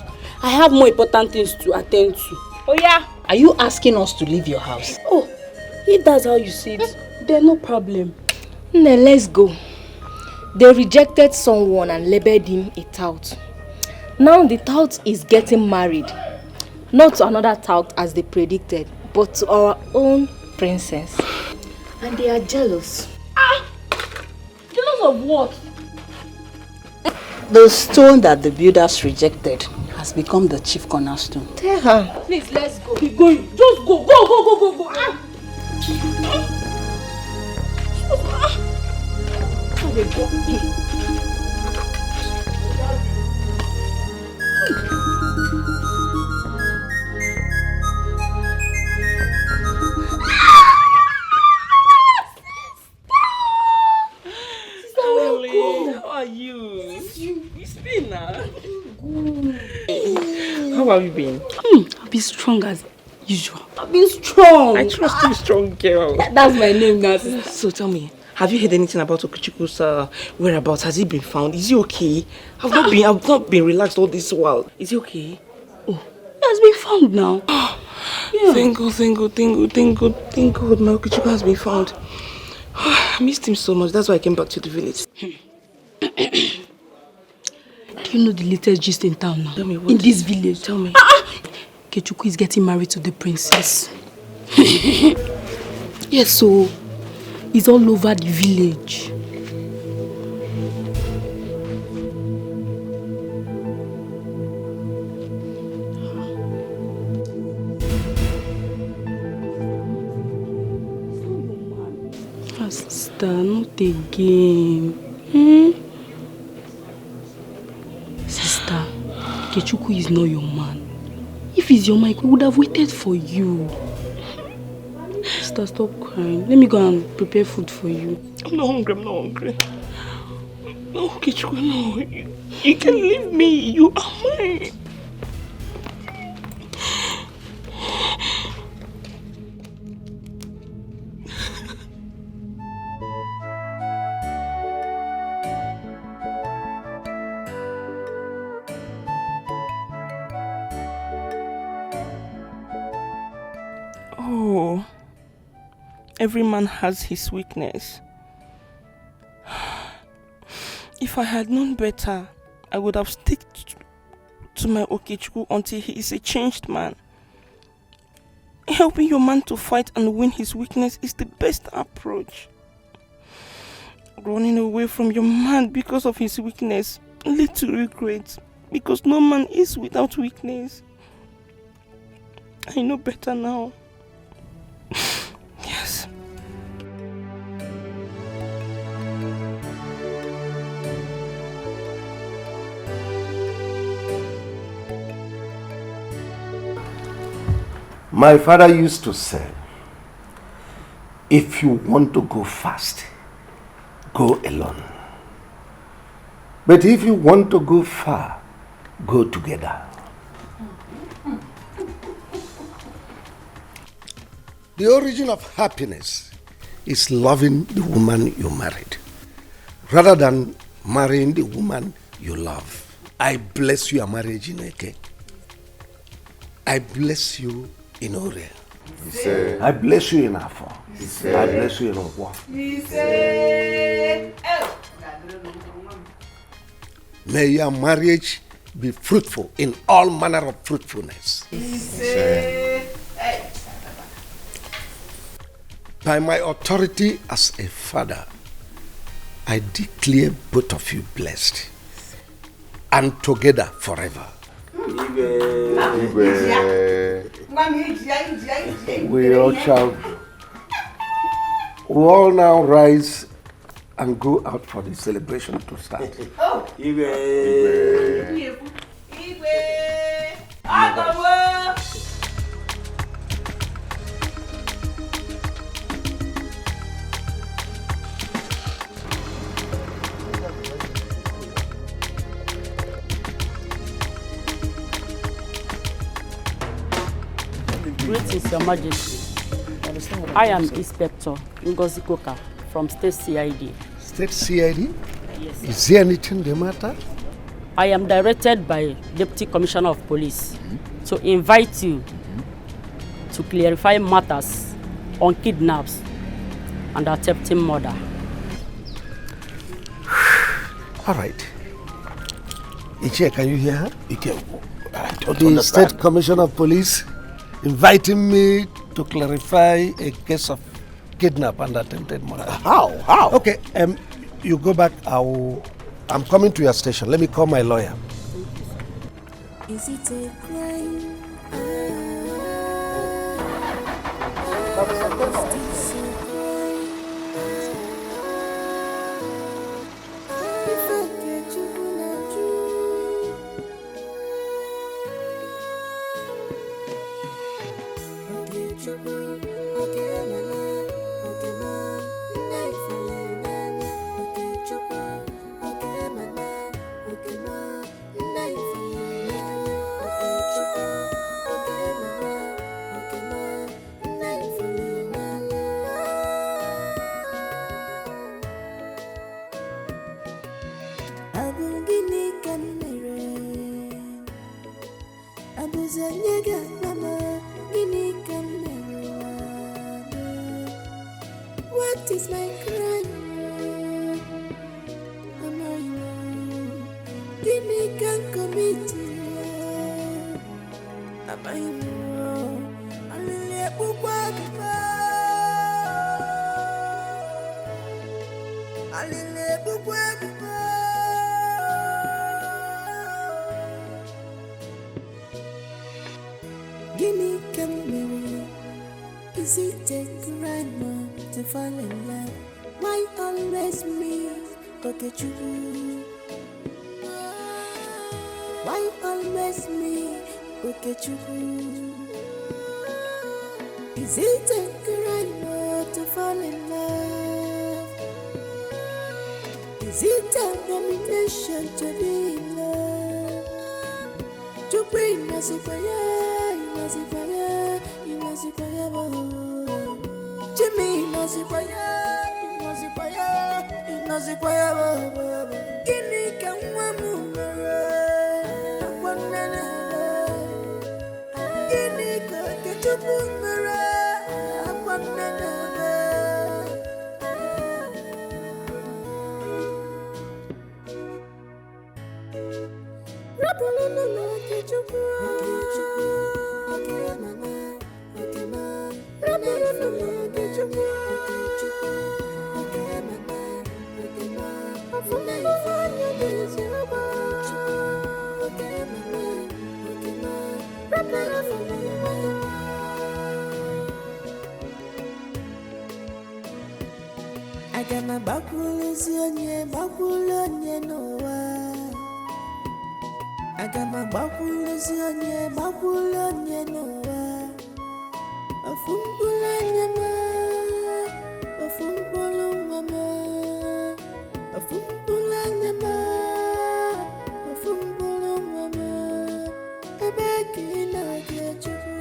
I have more important things to attend to. Oh yeah? Are you asking us to leave your house? Oh, if that's how you see it, then no problem. Now let's go. They rejected someone and labeled him a tout. Now the tout is getting married. Not to another tout as they predicted, but to our own princess. And they are jealous. Jealous of what? The stone that the builders rejected has become the chief cornerstone. Tell her. Please, let's go. Keep going. Just go. Go. How are you? It's been now. How have you been? I've been strong as usual. I've been strong. I trust you, strong girl. That's my name now. So tell me, have you heard anything about Okechukwu whereabouts? Has he been found? Is he okay? I've not been relaxed all this while. Is he okay? Oh, he has been found now. Yeah. Thank God. My Okechukwu has been found. I missed him so much. That's why I came back to the village. Do you know the latest gist in town now? Tell me what? In this village. Tell me. Okechukwu is getting married to the princess. Yes, so it's all over the village. Sister, not again. Sister, Okechukwu is not your man. If he's your man, he would have waited for you. Sister, stop crying. Let me go and prepare food for you. I'm not hungry. No, Okechukwu, no. You can leave me. You are mine. Oh, every man has his weakness. If I had known better, I would have stuck to my Okechukwu until he is a changed man. Helping your man to fight and win his weakness is the best approach. Running away from your man because of his weakness leads to regret, because no man is without weakness. I know better now. Yes. My father used to say, if you want to go fast, go alone. But if you want to go far, go together. The origin of happiness is loving the woman you married, rather than marrying the woman you love. I bless your marriage in Eke. I bless you in Ore. I bless you in Afo. I bless you in Ogwa. May your marriage be fruitful in all manner of fruitfulness. By my authority as a father, I declare both of you blessed and together forever. We all now rise and go out for the celebration to start. Greetings, Your Majesty. I am Inspector Ngozi Koka from State CID. State CID? Yes. Is there anything the matter? I am directed by Deputy Commissioner of Police to invite you to clarify matters on kidnaps and attempted murder. All right. Uche, can you hear her? Uche, I don't the understand. State Commissioner of Police inviting me to clarify a case of kidnap and attempted murder. How? Okay, you go back. I'm coming to your station. Let me call my lawyer. Is it a crime? What is my crime? Give me can commit. Am I wrong? Guinea camera, is it a crime to fall in love? Why always me? Okay, true. Why always me? Okay, true. Is it a crime to fall in love? Is it a domination to be in love? To bring us a fire, Jimmy knows it fire, Guinea can one move. Guinea can get to boomerang. Agama bakulonye noa. Agama bakulonye noa. Afumbulanye ma, afumbulanye ma. Ebeki na gejugu.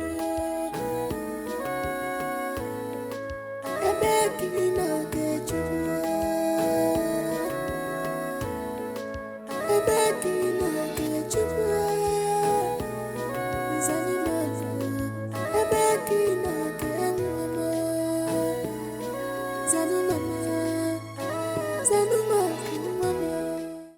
Ebeki na gejugu. Ebeki na gejugu. Zanima, ebeki na gemama. Zanima, zanima.